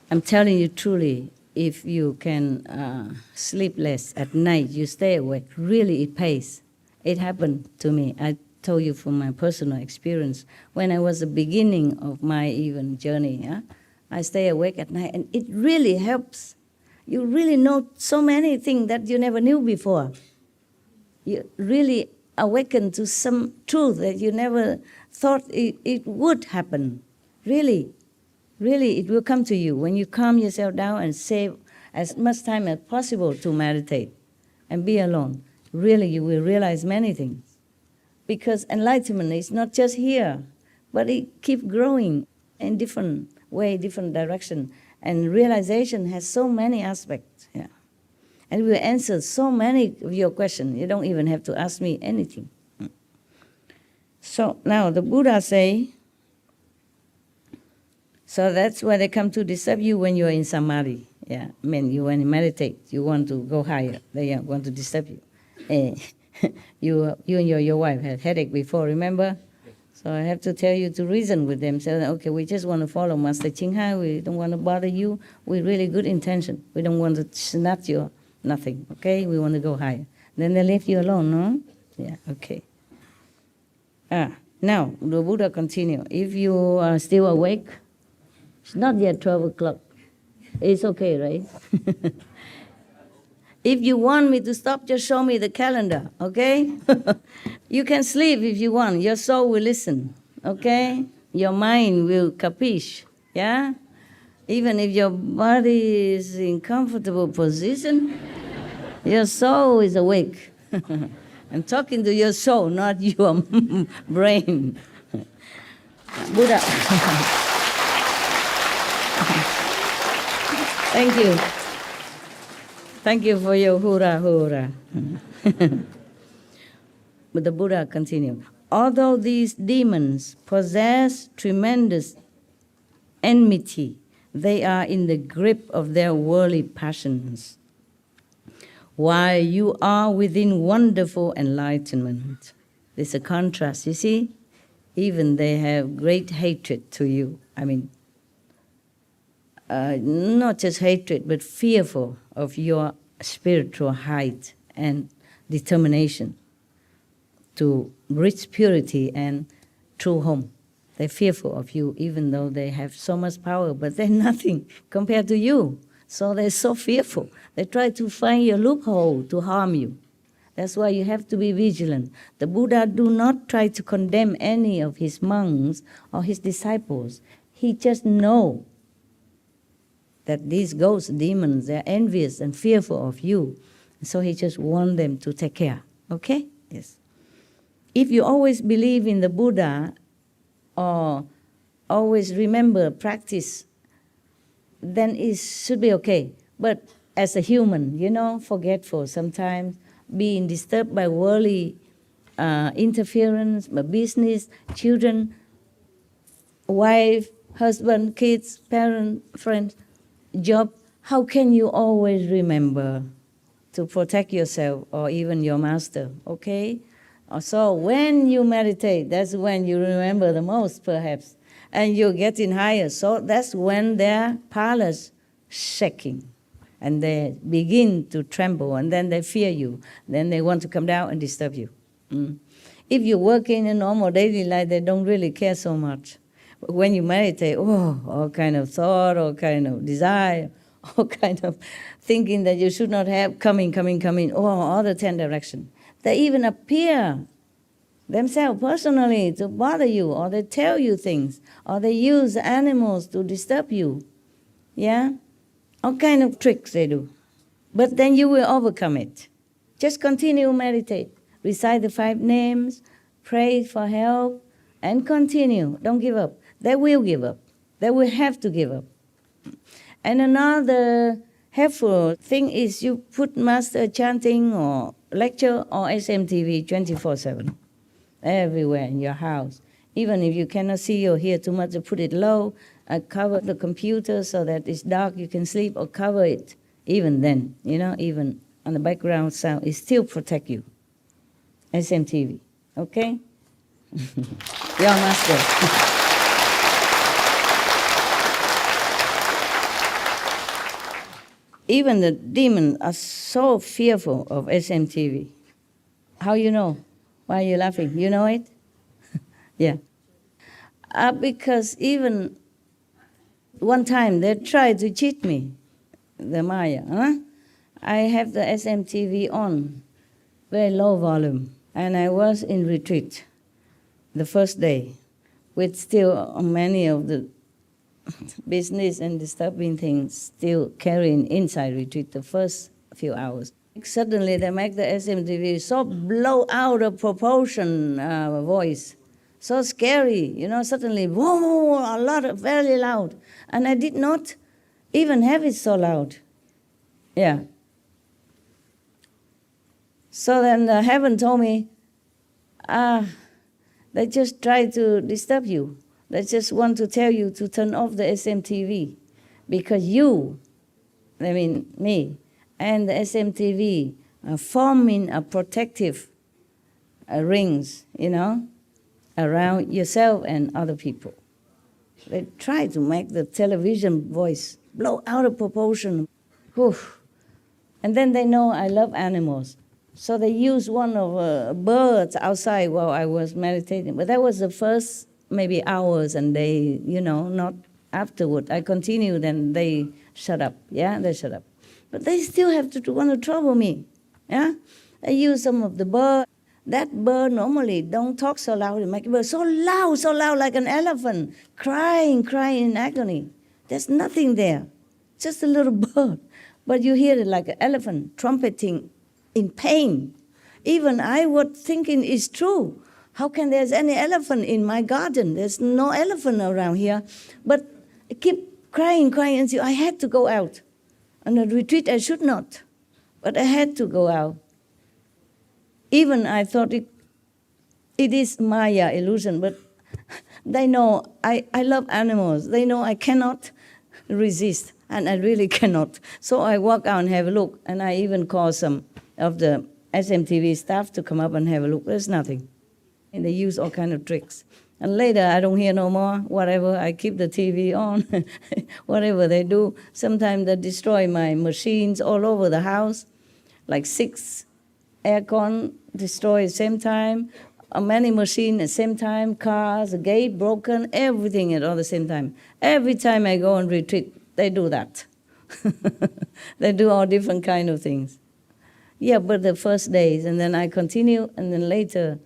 I'm telling you truly, if you can sleep less at night, you stay awake, really it pays. It happened to me. I told you from my personal experience. When I was the beginning of my even journey, I stay awake at night, and it really helps. You really know so many things that you never knew before. You really awaken to some truth that you never thought it would happen. Really, it will come to you when you calm yourself down and save as much time as possible to meditate and be alone. Really, you will realize many things. Because enlightenment is not just here, but it keeps growing in different way, different direction. And realization has so many aspects. Yeah. And we answer so many of your questions. You don't even have to ask me anything. So now the Buddha say, so that's why they come to disturb you when you are in samadhi. Yeah, I mean, you want to meditate, you want to go higher, they want to disturb you. You and your wife had headache before, remember? So I have to tell you to reason with them. Say, okay, we just want to follow Master Ching Hai. We don't want to bother you. With really good intention. We don't want to snatch your nothing. Okay, we want to go higher. Then they leave you alone, no? Yeah. Okay. Now the Buddha continue. If you are still awake, it's not yet 12 o'clock. It's okay, right? If you want me to stop, just show me the calendar, okay? You can sleep if you want. Your soul will listen, okay? Your mind will capiche, yeah? Even if your body is in comfortable position, your soul is awake. I'm talking to your soul, not your brain. Buddha. Thank you. Thank you for your hurrah, hurrah. But the Buddha continued, although these demons possess tremendous enmity, they are in the grip of their worldly passions, while you are within wonderful enlightenment. There's a contrast, you see? Even they have great hatred to you. I mean, not just hatred, but fearful of your spiritual height and determination to reach purity and true home. They're fearful of you, even though they have so much power, but they're nothing compared to you. So they're so fearful. They try to find a loophole to harm you. That's why you have to be vigilant. The Buddha do not try to condemn any of his monks or his disciples. He just knows that these ghosts, demons, they're envious and fearful of you. So he just wants them to take care. Okay? Yes. If you always believe in the Buddha or always remember, practice, then it should be okay. But as a human, forgetful sometimes, being disturbed by worldly interference, by business, children, wife, husband, kids, parents, friends, job, how can you always remember to protect yourself or even your master, okay? So when you meditate, that's when you remember the most, perhaps, and you're getting higher. So that's when their palace shaking, and they begin to tremble, and then they fear you. Then they want to come down and disturb you. If you work in a normal daily life, they don't really care so much. But when you meditate, all kind of thought, all kind of desire, all kind of thinking that you should not have coming, all the 10 directions. They even appear themselves personally to bother you, or they tell you things, or they use animals to disturb you. Yeah? All kind of tricks they do. But then you will overcome it. Just continue meditate. Recite the 5 names, pray for help, and continue. Don't give up. They will give up. They will have to give up. And another helpful thing is you put master chanting or lecture or SMTV 24/7 everywhere in your house. Even if you cannot see or hear too much, put it low, cover the computer so that it's dark, you can sleep, or cover it. Even then, even on the background sound, it still protect you. SMTV, okay? Your master. Even the demons are so fearful of SMTV. How you know? Why are you laughing? You know it? Yeah. Because even one time they tried to cheat me, the Maya. Huh? I have the SMTV on, very low volume, and I was in retreat the first day with still many of the business and disturbing things still carrying inside retreat the first few hours. Suddenly they make the SMTV so blow out of proportion voice, so scary, suddenly, whoa, a lot of, very loud. And I did not even have it so loud. Yeah. So then heaven told me, they just try to disturb you. They just want to tell you to turn off the SMTV because you, I mean me, and the SMTV are forming a protective rings, around yourself and other people. They try to make the television voice blow out of proportion. Whew. And then they know I love animals. So they used one of birds outside while I was meditating. But that was the first maybe hours, and they, not afterward. I continued and they shut up. Yeah, they shut up. But they still have to want to trouble me. Yeah, I use some of the bird. That bird normally don't talk so loud. It make bird so loud like an elephant, crying in agony. There's nothing there, just a little bird. But you hear it like an elephant trumpeting in pain. Even I was thinking it's true. How can there's any elephant in my garden? There's no elephant around here. But I keep crying until I had to go out. On a retreat I should not, but I had to go out. Even I thought it is Maya illusion, but they know I love animals. They know I cannot resist, and I really cannot. So I walk out and have a look, and I even call some of the SMTV staff to come up and have a look. There's nothing. And they use all kind of tricks. And later, I don't hear no more, whatever, I keep the TV on, whatever they do. Sometimes they destroy my machines all over the house, like 6 aircon destroyed at the same time, many machines at the same time, cars, a gate broken, everything at all the same time. Every time I go on retreat, they do that. They do all different kind of things. Yeah, but the first days, and then I continue, and then later,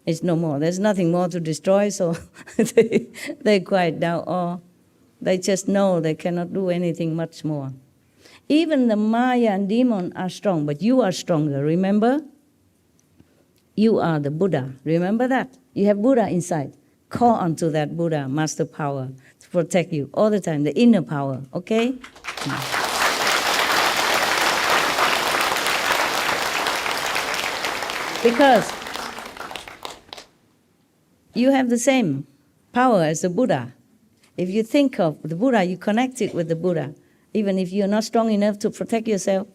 it's no more. There's nothing more to destroy, so they quiet down. Or they just know they cannot do anything much more. Even the Maya and demon are strong, but you are stronger, remember? You are the Buddha, remember that? You have Buddha inside. Call onto that Buddha, master power, to protect you all the time, the inner power, okay? Because you have the same power as the Buddha. If you think of the Buddha, you connect it with the Buddha. Even if you're not strong enough to protect yourself,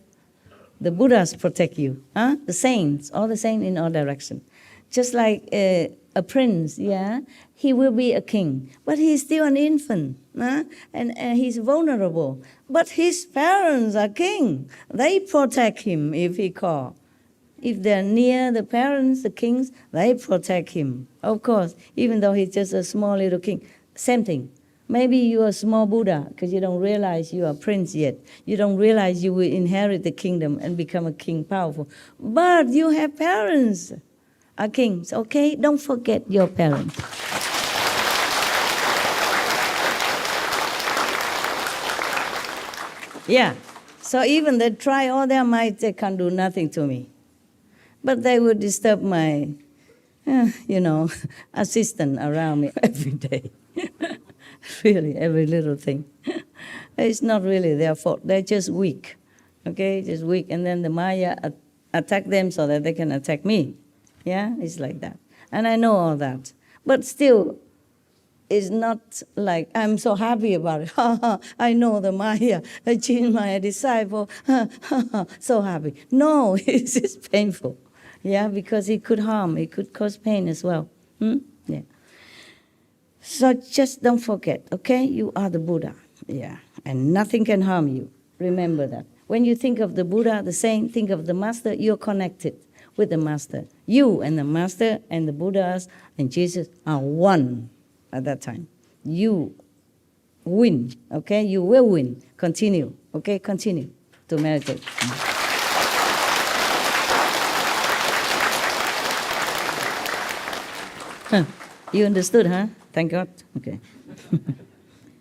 the Buddhas protect you. Huh? The saints, all the saints in all directions. Just like a prince, yeah, he will be a king, but he's still an infant, huh? And he's vulnerable. But his parents are king. They protect him if he calls. If they're near the parents, the kings, they protect him. Of course, even though he's just a small little king. Same thing. Maybe you're a small Buddha because you don't realize you are a prince yet. You don't realize you will inherit the kingdom and become a king powerful. But you have parents, are kings, okay? Don't forget your parents. Yeah. So even they try all their might, they can't do nothing to me. But they would disturb my, assistant around me every day. Really, every little thing. It's not really their fault. They're just weak, okay? Just weak. And then the Maya attack them so that they can attack me. Yeah, it's like that. And I know all that. But still, it's not like I'm so happy about it. I know the Maya, I changed my disciple. So happy. No, it's just painful. Yeah, because it could harm, it could cause pain as well. Yeah. So just don't forget, okay? You are the Buddha, yeah, and nothing can harm you. Remember that. When you think of the Buddha, the saint, think of the master, you're connected. with the Master. You and the Master and the Buddhas and Jesus are one at that time. You win, okay? You will win. Continue, okay? Continue to meditate. You understood, huh? Thank God. Okay.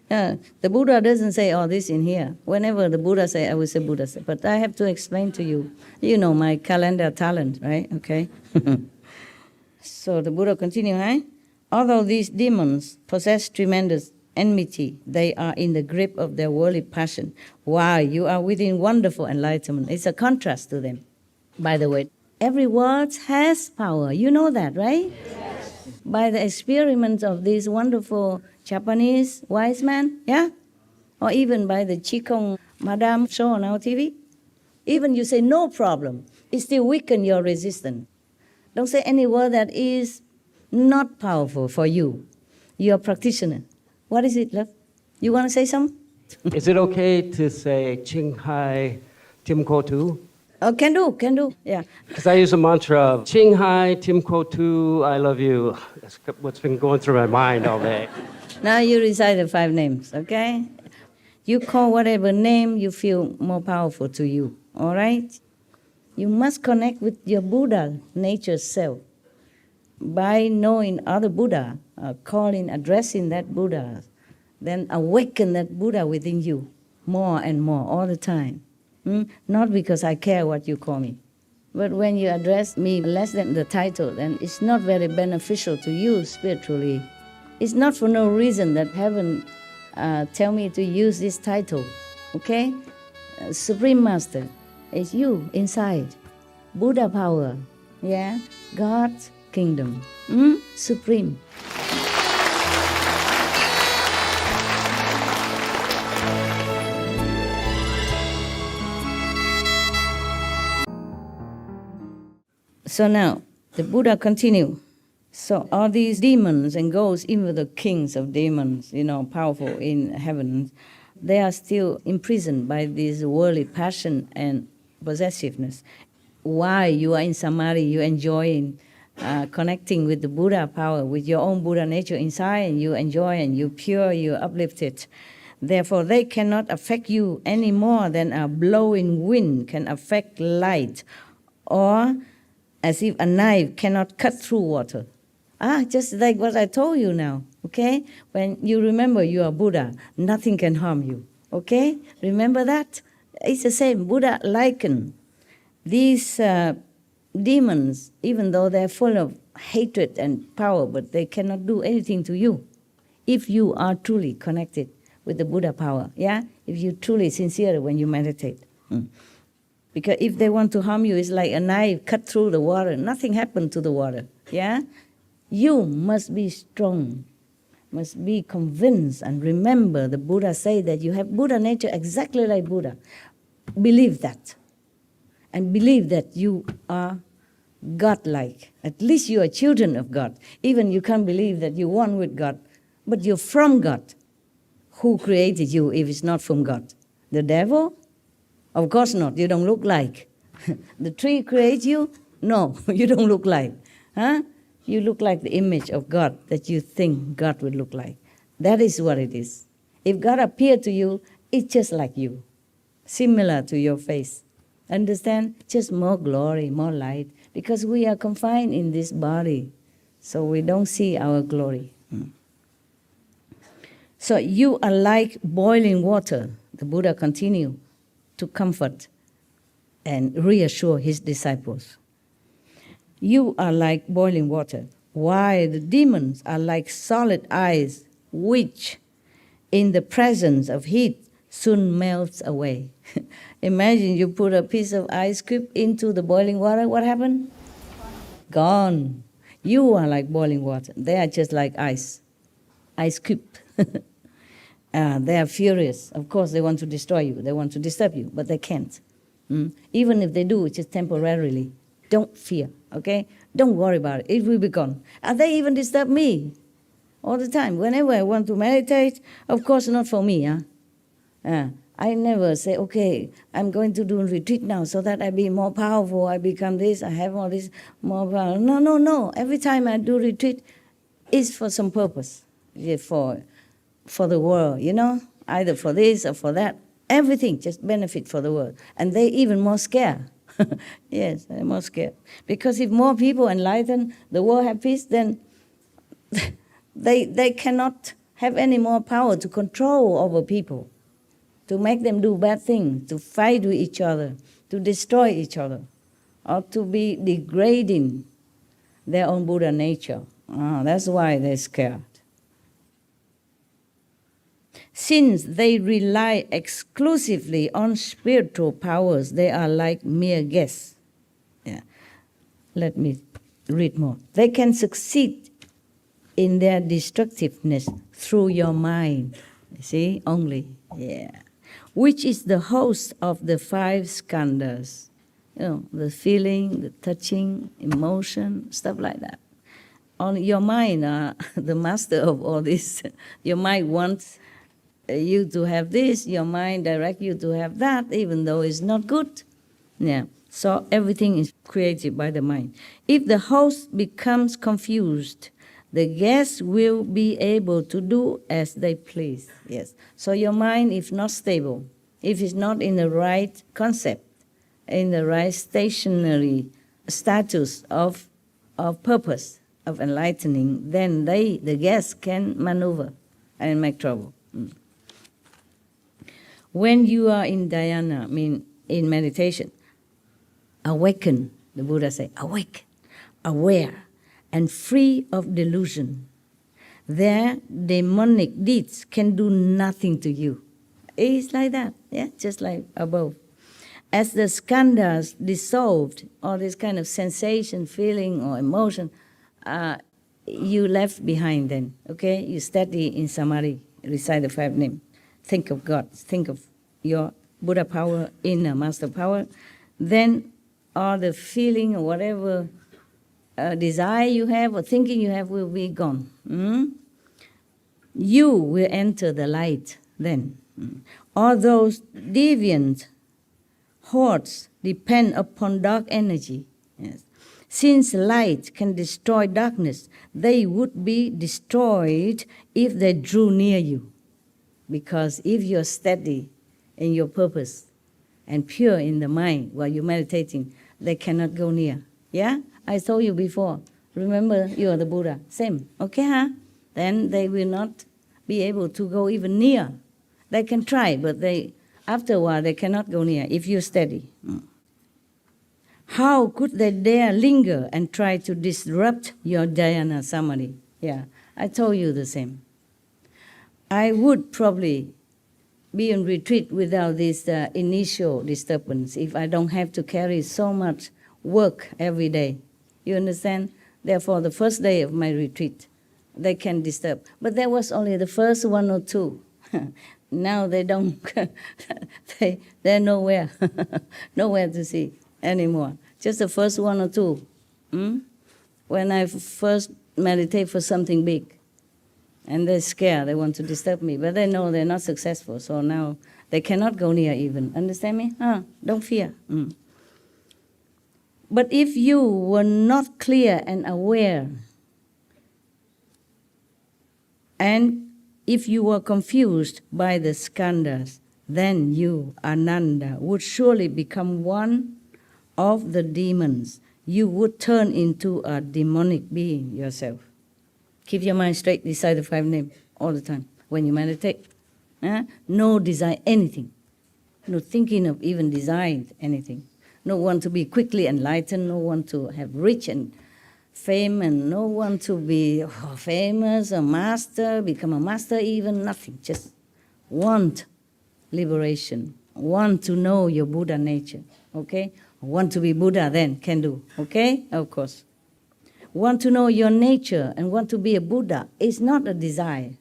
The Buddha doesn't say all this in here. Whenever the Buddha say, I will say Buddha say. But I have to explain to you. You know my calendar talent, right? Okay. So the Buddha continue, huh? Although these demons possess tremendous enmity, they are in the grip of their worldly passion. Why? You are within wonderful enlightenment. It's a contrast to them. By the way, every word has power. You know that, right? Yes. By the experiments of these wonderful Japanese wise men, yeah? Or even by the Qigong Madame show on our TV. Even you say no problem, it still weaken your resistance. Don't say any word that is not powerful for you. You're a practitioner. What is it, love? You want to say something? Is it okay to say Ching Hai Tim Ko Tu? Oh, can do, yeah. Because I use a mantra of Ching Hai Tim Ko Tu, I love you. That's what's been going through my mind all day. Now you recite the 5 names, okay? You call whatever name you feel more powerful to you, all right? You must connect with your Buddha nature self. By knowing other Buddha, calling, addressing that Buddha, then awaken that Buddha within you more and more all the time. Not because I care what you call me. But when you address me less than the title, then it's not very beneficial to you spiritually. It's not for no reason that heaven tell me to use this title, okay? Supreme Master, it's you inside. Buddha power, yeah? God's kingdom, supreme. So now, the Buddha continue. So all these demons and ghosts, even the kings of demons, powerful in heaven, they are still imprisoned by this worldly passion and possessiveness. Why? You are in samadhi, you're enjoying connecting with the Buddha power, with your own Buddha nature inside, and you enjoy and you're pure, you're uplifted. Therefore, they cannot affect you any more than a blowing wind can affect light, or as if a knife cannot cut through water. Just like what I told you now, okay? When you remember you are Buddha, nothing can harm you, okay? Remember that? It's the same. Buddha likened these demons, even though they're full of hatred and power, but they cannot do anything to you if you are truly connected with the Buddha power, yeah? If you're truly sincere when you meditate. Because if they want to harm you, it's like a knife cut through the water. Nothing happened to the water, yeah? You must be strong, must be convinced, and remember the Buddha say that you have Buddha nature exactly like Buddha. Believe that. And believe that you are God-like. At least you are children of God. Even you can't believe that you're one with God, but you're from God. Who created you if it's not from God? The devil? Of course not. You don't look like. The tree creates you? No, you don't look like. Huh? You look like the image of God that you think God would look like. That is what it is. If God appeared to you, it's just like you, similar to your face. Understand? Just more glory, more light, because we are confined in this body, so we don't see our glory. So you are like boiling water, the Buddha continued to comfort and reassure his disciples. You are like boiling water, while the demons are like solid ice, which, in the presence of heat, soon melts away. Imagine you put a piece of ice cube into the boiling water, what happened? Gone. You are like boiling water. They are just like ice cube. They are furious. Of course, they want to destroy you. They want to disturb you, but they can't. Even if they do, it's just temporarily. Don't fear, okay? Don't worry about it. It will be gone. And they even disturb me all the time. Whenever I want to meditate, of course not for me. I never say, okay, I'm going to do a retreat now so that I be more powerful, I become this, I have all this more power. No. Every time I do retreat, it's for some purpose, for the world, either for this or for that. Everything just benefit for the world. And they even more scared. Yes, they're more scared. Because if more people enlighten, the world have peace, then they cannot have any more power to control over people, to make them do bad things, to fight with each other, to destroy each other, or to be degrading their own Buddha nature. That's why they're scared. Since they rely exclusively on spiritual powers, they are like mere guests. Yeah. Let me read more. They can succeed in their destructiveness through your mind. See, only. Yeah. Which is the host of the 5 skandhas. The feeling, the touching, emotion, stuff like that. Only your mind, the master of all this. Your mind wants you to have this, your mind directs you to have that, even though it's not good. Yeah. So everything is created by the mind. If the host becomes confused, the guests will be able to do as they please. Yes. So your mind, if not stable, if it's not in the right concept, in the right stationary status of purpose, of enlightening, then the guests can maneuver and make trouble. When you are in dhyana, in meditation, awaken, the Buddha say, awake, aware, and free of delusion. Their demonic deeds can do nothing to you. It's like that, yeah, just like above. As the skandhas dissolved, all this kind of sensation, feeling, or emotion, you left behind then, okay? You steady in samadhi, recite the 5 names. Think of God, think of your Buddha power, inner master power. Then all the feeling or whatever desire you have or thinking you have will be gone. You will enter the light then. All those deviant hordes depend upon dark energy. Yes. Since light can destroy darkness, they would be destroyed if they drew near you. Because if you're steady in your purpose and pure in the mind while you're meditating, they cannot go near. Yeah? I told you before. Remember, you are the Buddha. Same. Okay, huh? Then they will not be able to go even near. They can try, but after a while, they cannot go near if you're steady. How could they dare linger and try to disrupt your dhyana samadhi? Yeah, I told you the same. I would probably be in retreat without this initial disturbance if I don't have to carry so much work every day. You understand? Therefore, the first day of my retreat, they can disturb. But that was only the first 1 or 2. Now they don't, they're nowhere, nowhere to see anymore. Just the first 1 or 2. When I first meditate for something big. And they're scared, they want to disturb me. But they know they're not successful, so now they cannot go near even. Understand me? Don't fear. But if you were not clear and aware, and if you were confused by the skandhas, then you, Ananda, would surely become one of the demons. You would turn into a demonic being yourself. Keep your mind straight, recite the 5 names all the time when you meditate. No desire anything. No thinking of even desiring anything. No one to be quickly enlightened, no one to have rich and fame, and no one to be famous, a master, become a master even, nothing. Just want liberation, want to know your Buddha nature, okay? Want to be Buddha then, can do, okay? Of course. Want to know your nature and want to be a Buddha is not a desire.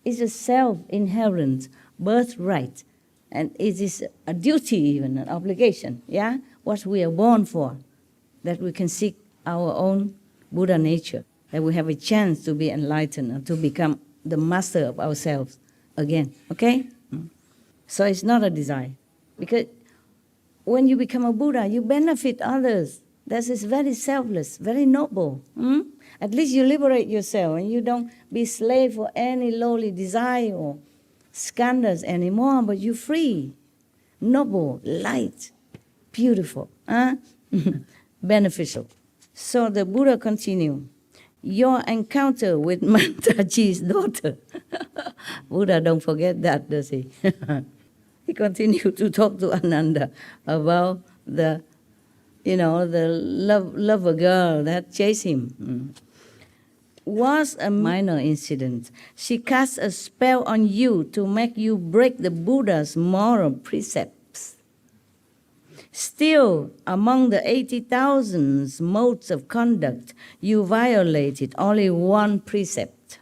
It's a self-inherent birthright. And it is a duty even, an obligation, yeah? What we are born for, that we can seek our own Buddha nature, that we have a chance to be enlightened and to become the master of ourselves again, okay? So it's not a desire. Because when you become a Buddha, you benefit others. That is very selfless, very noble. At least you liberate yourself and you don't be slave for any lowly desire or skandhas anymore, but you're free, noble, light, beautiful, beneficial. So the Buddha continued, your encounter with Mantaji's daughter. Buddha don't forget that, does he? He continued to talk to Ananda about the lover girl that chased him. Was a minor incident. She cast a spell on you to make you break the Buddha's moral precepts. Still, among the 80,000 modes of conduct, you violated only one precept.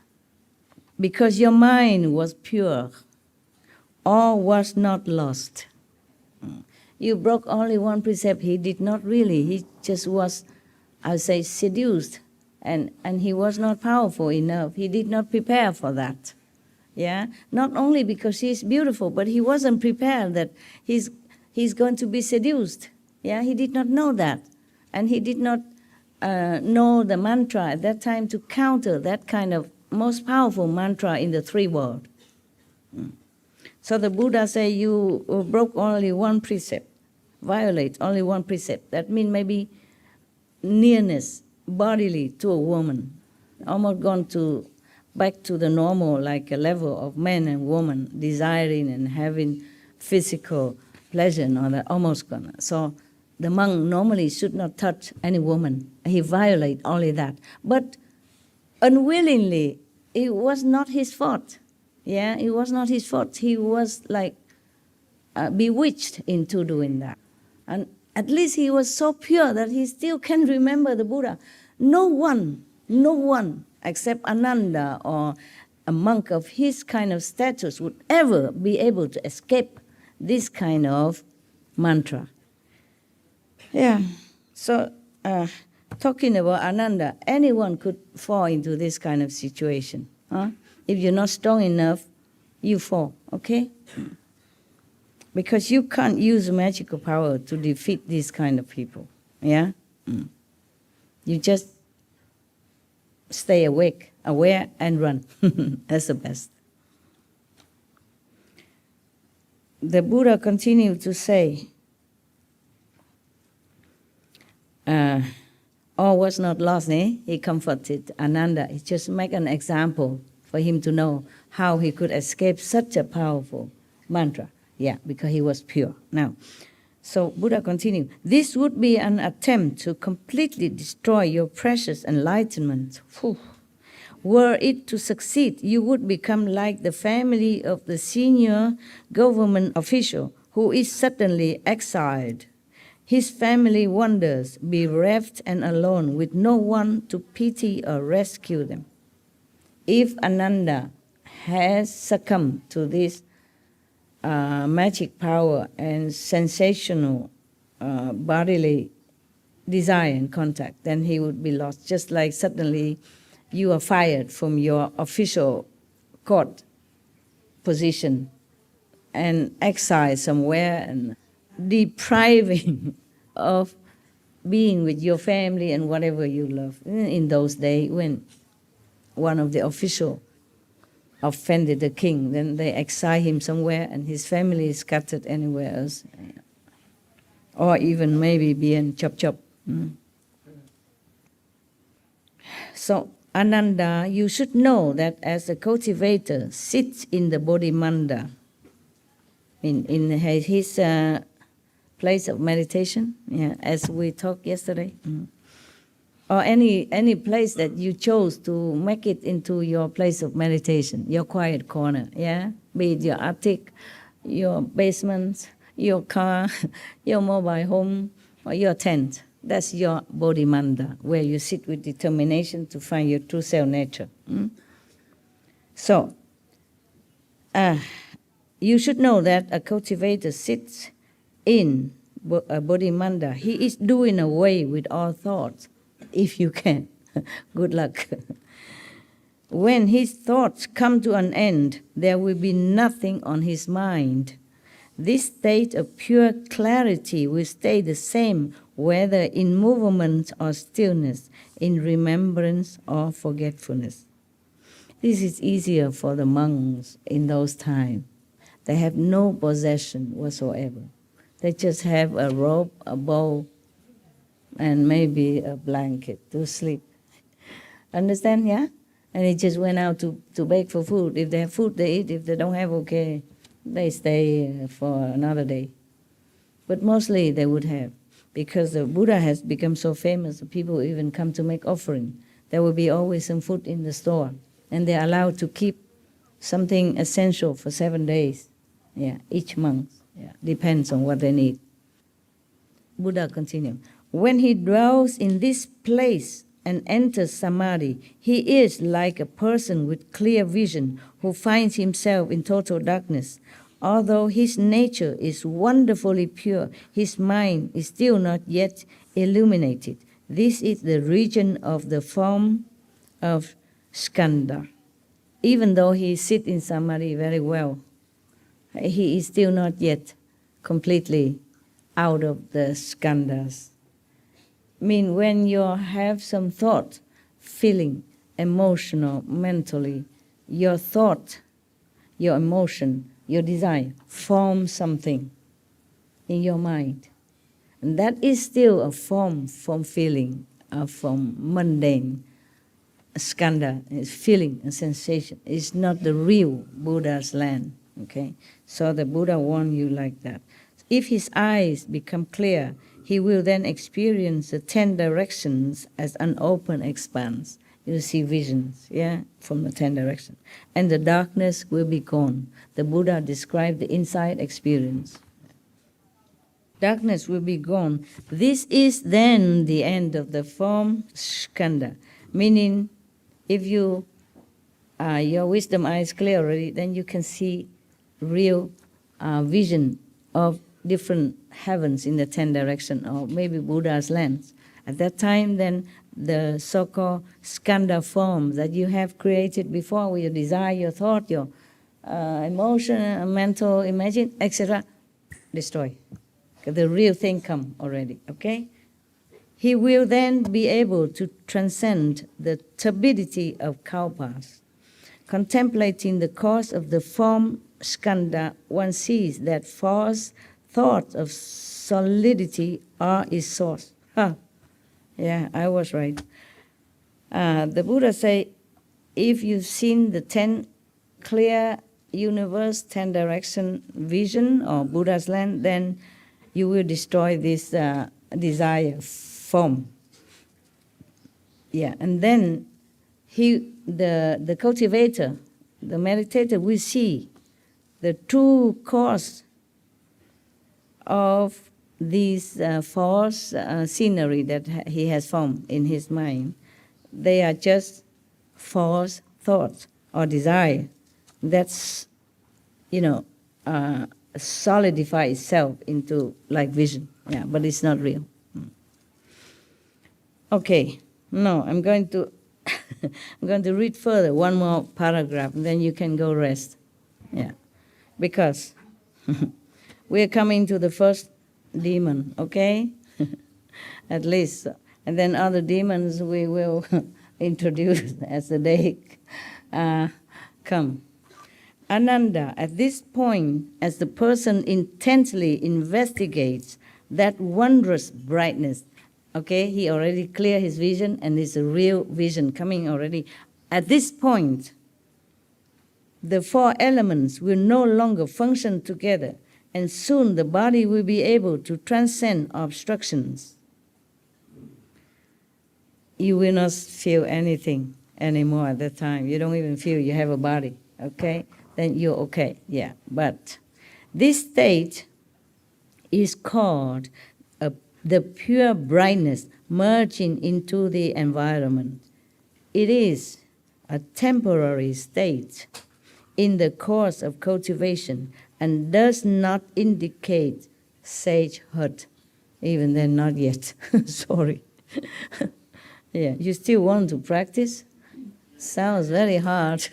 Because your mind was pure, all was not lost. You broke only one precept. He did not really. He just was, I would say, seduced. And he was not powerful enough. He did not prepare for that. Yeah? Not only because she's beautiful, but he wasn't prepared that he's going to be seduced. Yeah? He did not know that. And he did not know the mantra at that time to counter that kind of most powerful mantra in the three worlds. So the Buddha said, you broke only one precept, violate only one precept. That means maybe nearness bodily to a woman, almost gone back to the normal, like a level of man and woman, desiring and having physical pleasure and all that, almost gone. So the monk normally should not touch any woman. He violated only that. But unwillingly, it was not his fault. Yeah, it was not his fault. He was like bewitched into doing that. And at least he was so pure that he still can remember the Buddha. No one except Ananda or a monk of his kind of status would ever be able to escape this kind of mantra. Yeah, so talking about Ananda, anyone could fall into this kind of situation. If you're not strong enough, you fall, okay? Because you can't use magical power to defeat these kind of people, yeah? You just stay awake, aware, and run. That's the best. The Buddha continued to say, all was not lost, eh? He comforted Ananda. He just make an example for him to know how he could escape such a powerful mantra. Yeah, because he was pure. Now, so Buddha continued, this would be an attempt to completely destroy your precious enlightenment. Whew. Were it to succeed, you would become like the family of the senior government official who is suddenly exiled. His family wanders, bereft and alone, with no one to pity or rescue them. If Ananda has succumbed to this magic power and sensational bodily desire and contact, then he would be lost. Just like suddenly you are fired from your official court position and exiled somewhere and depriving of being with your family and whatever you love. In those days when one of the officials offended the king, then they exile him somewhere and his family is scattered anywhere else. Or even maybe being chop. So Ananda, you should know that as a cultivator sits in the Bodhimanda, in his place of meditation, yeah, as we talked yesterday, or any place that you chose to make it into your place of meditation, your quiet corner, yeah, be it your attic, your basement, your car, your mobile home, or your tent. That's your Bodhimanda, where you sit with determination to find your true self nature. So, you should know that a cultivator sits in a Bodhimanda. He is doing away with all thoughts, if you can. Good luck. When his thoughts come to an end, there will be nothing on his mind. This state of pure clarity will stay the same whether in movement or stillness, in remembrance or forgetfulness. This is easier for the monks in those times. They have no possession whatsoever. They just have a robe, a bowl, and maybe a blanket to sleep. Understand, yeah? And they just went out to beg for food. If they have food, they eat. If they don't have, okay, they stay for another day. But mostly they would have, because the Buddha has become so famous, people even come to make offering. There will be always some food in the store, and they're allowed to keep something essential for 7 days. Yeah, each month. Yeah, depends on what they need. Buddha continued. When he dwells in this place and enters samadhi, he is like a person with clear vision who finds himself in total darkness. Although his nature is wonderfully pure, his mind is still not yet illuminated. This is the region of the form of skandha. Even though he sits in samadhi very well, he is still not yet completely out of the skandhas. When you have some thought, feeling, emotional, mentally, your thought, your emotion, your desire form something in your mind. And that is still a form from feeling, from mundane skandha, is feeling, a sensation. It's not the real Buddha's land. Okay, so the Buddha warned you like that. If his eyes become clear, he will then experience the 10 directions as an open expanse. You see visions, yeah, from the 10 directions. And the darkness will be gone. The Buddha described the inside experience. Darkness will be gone. This is then the end of the form skandha. Meaning, if your wisdom eye is clear already, then you can see real vision of different heavens in the 10 directions, or maybe Buddha's lands. At that time, then the so-called skandha forms that you have created before, with your desire, your thought, your emotion, mental, imagine, etc., destroy. The real thing come already, okay? He will then be able to transcend the turbidity of kalpas. Contemplating the cause of the form skandha, one sees that false thoughts of solidity are its source. Yeah, I was right. The Buddha say, if you've seen the 10 clear universe, 10 direction vision, or Buddha's land, then you will destroy this desire form. Yeah, and then the cultivator, the meditator, will see the true cause of these false scenery that he has formed in his mind. They are just false thoughts or desire that's, solidify itself into like vision. Yeah, but it's not real. Okay, no, I'm going to read further, one more paragraph, and then you can go rest. Yeah, because we're coming to the first demon, okay? At least. And then other demons we will introduce as the day come. Ananda, at this point, as the person intently investigates that wondrous brightness, okay, he already cleared his vision and it's a real vision coming already. At this point, the 4 elements will no longer function together, and soon the body will be able to transcend obstructions. You will not feel anything anymore at that time. You don't even feel you have a body, okay? Then you're okay, yeah. But this state is called the pure brightness merging into the environment. It is a temporary state in the course of cultivation and does not indicate sagehood. Even then, not yet. Sorry. Yeah, you still want to practice? Sounds very hard.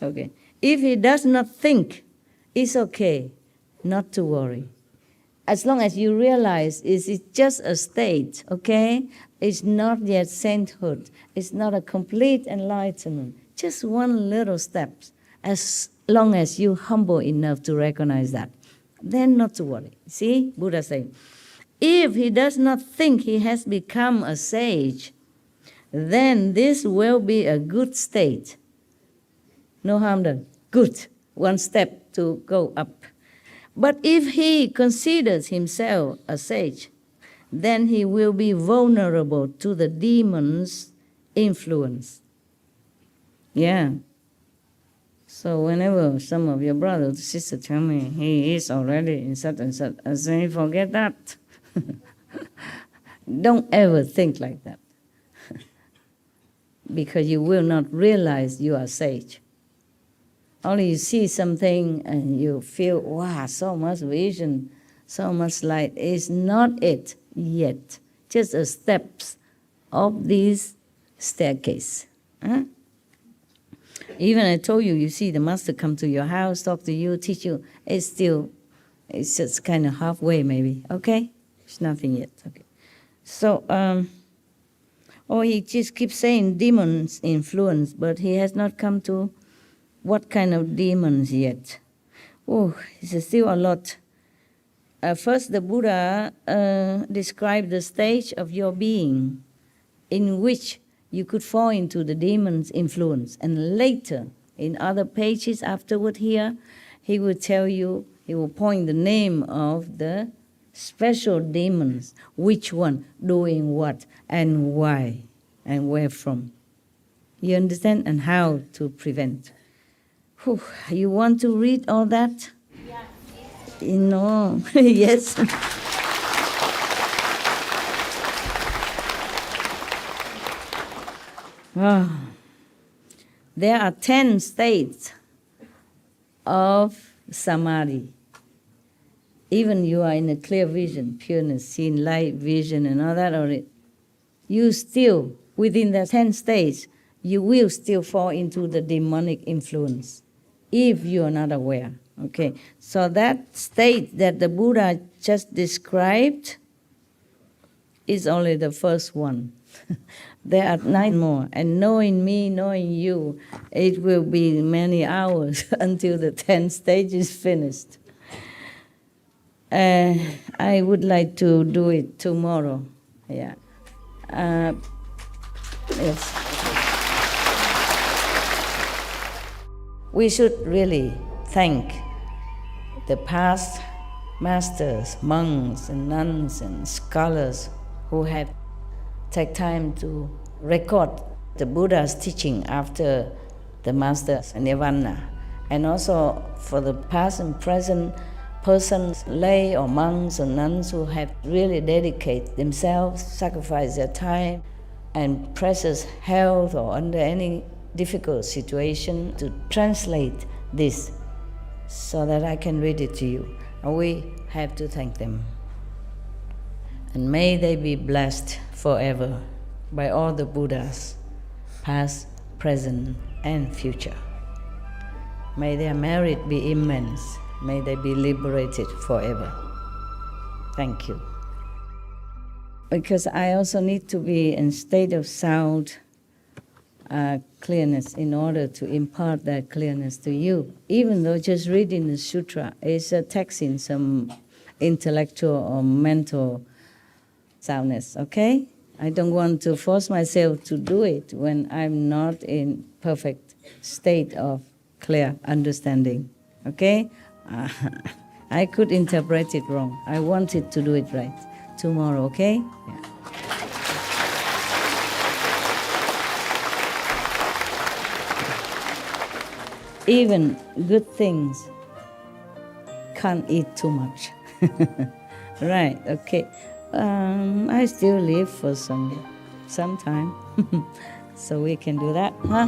Okay. If he does not think, it's okay. not to worry. As long as you realize it's just a state, okay? It's not yet sainthood. It's not a complete enlightenment. Just one little step. As long as you're humble enough to recognize that, then not to worry. See, Buddha saying, if he does not think he has become a sage, then this will be a good state. No harm done. Good. One step to go up. But if he considers himself a sage, then he will be vulnerable to the demon's influence. Yeah. So whenever some of your brothers or sisters tell me he is already in such and such, I say, forget that. Don't ever think like that. Because you will not realize you are sage. Only you see something and you feel, wow, so much vision, so much light. It's not it yet. Just a steps of this staircase. Huh? Even I told you, you see the master come to your house, talk to you, teach you. It's just kind of halfway maybe, okay? It's nothing yet, okay? So, he just keeps saying demons influence, but he has not come to what kind of demons yet. Oh, it's still a lot. First, the Buddha described the stage of your being in which you could fall into the demon's influence. And later, in other pages afterward here, he will tell you, he will point the name of the special demons, which one, doing what, and why, and where from. You understand? And how to prevent. Whew, you want to read all that? Yeah. You know, yes. There are 10 states of samadhi. Even you are in a clear vision, pureness, seeing light, vision, and all that already. You still, within the 10 states, you will still fall into the demonic influence if you are not aware. Okay, so that state that the Buddha just described is only the first one. There are 9 more, and knowing me, knowing you, it will be many hours until the 10th stage is finished. I would like to do it tomorrow. Yeah. Yes. We should really thank the past masters, monks and nuns and scholars who have taken time to record the Buddha's teaching after the master's nirvana, and also for the past and present persons, lay or monks or nuns who have really dedicated themselves, sacrificed their time and precious health or under any difficult situation to translate this so that I can read it to you. And we have to thank them. And may they be blessed forever by all the Buddhas, past, present, and future. May their merit be immense. May they be liberated forever. Thank you. Because I also need to be in state of sound clearness in order to impart that clearness to you. Even though just reading the sutra is taxing some intellectual or mental soundness, okay? I don't want to force myself to do it when I'm not in perfect state of clear understanding, okay? I could interpret it wrong. I wanted to do it right. Tomorrow, okay? Yeah. Even good things can't eat too much. Right, okay. I still live for some time. So we can do that, huh?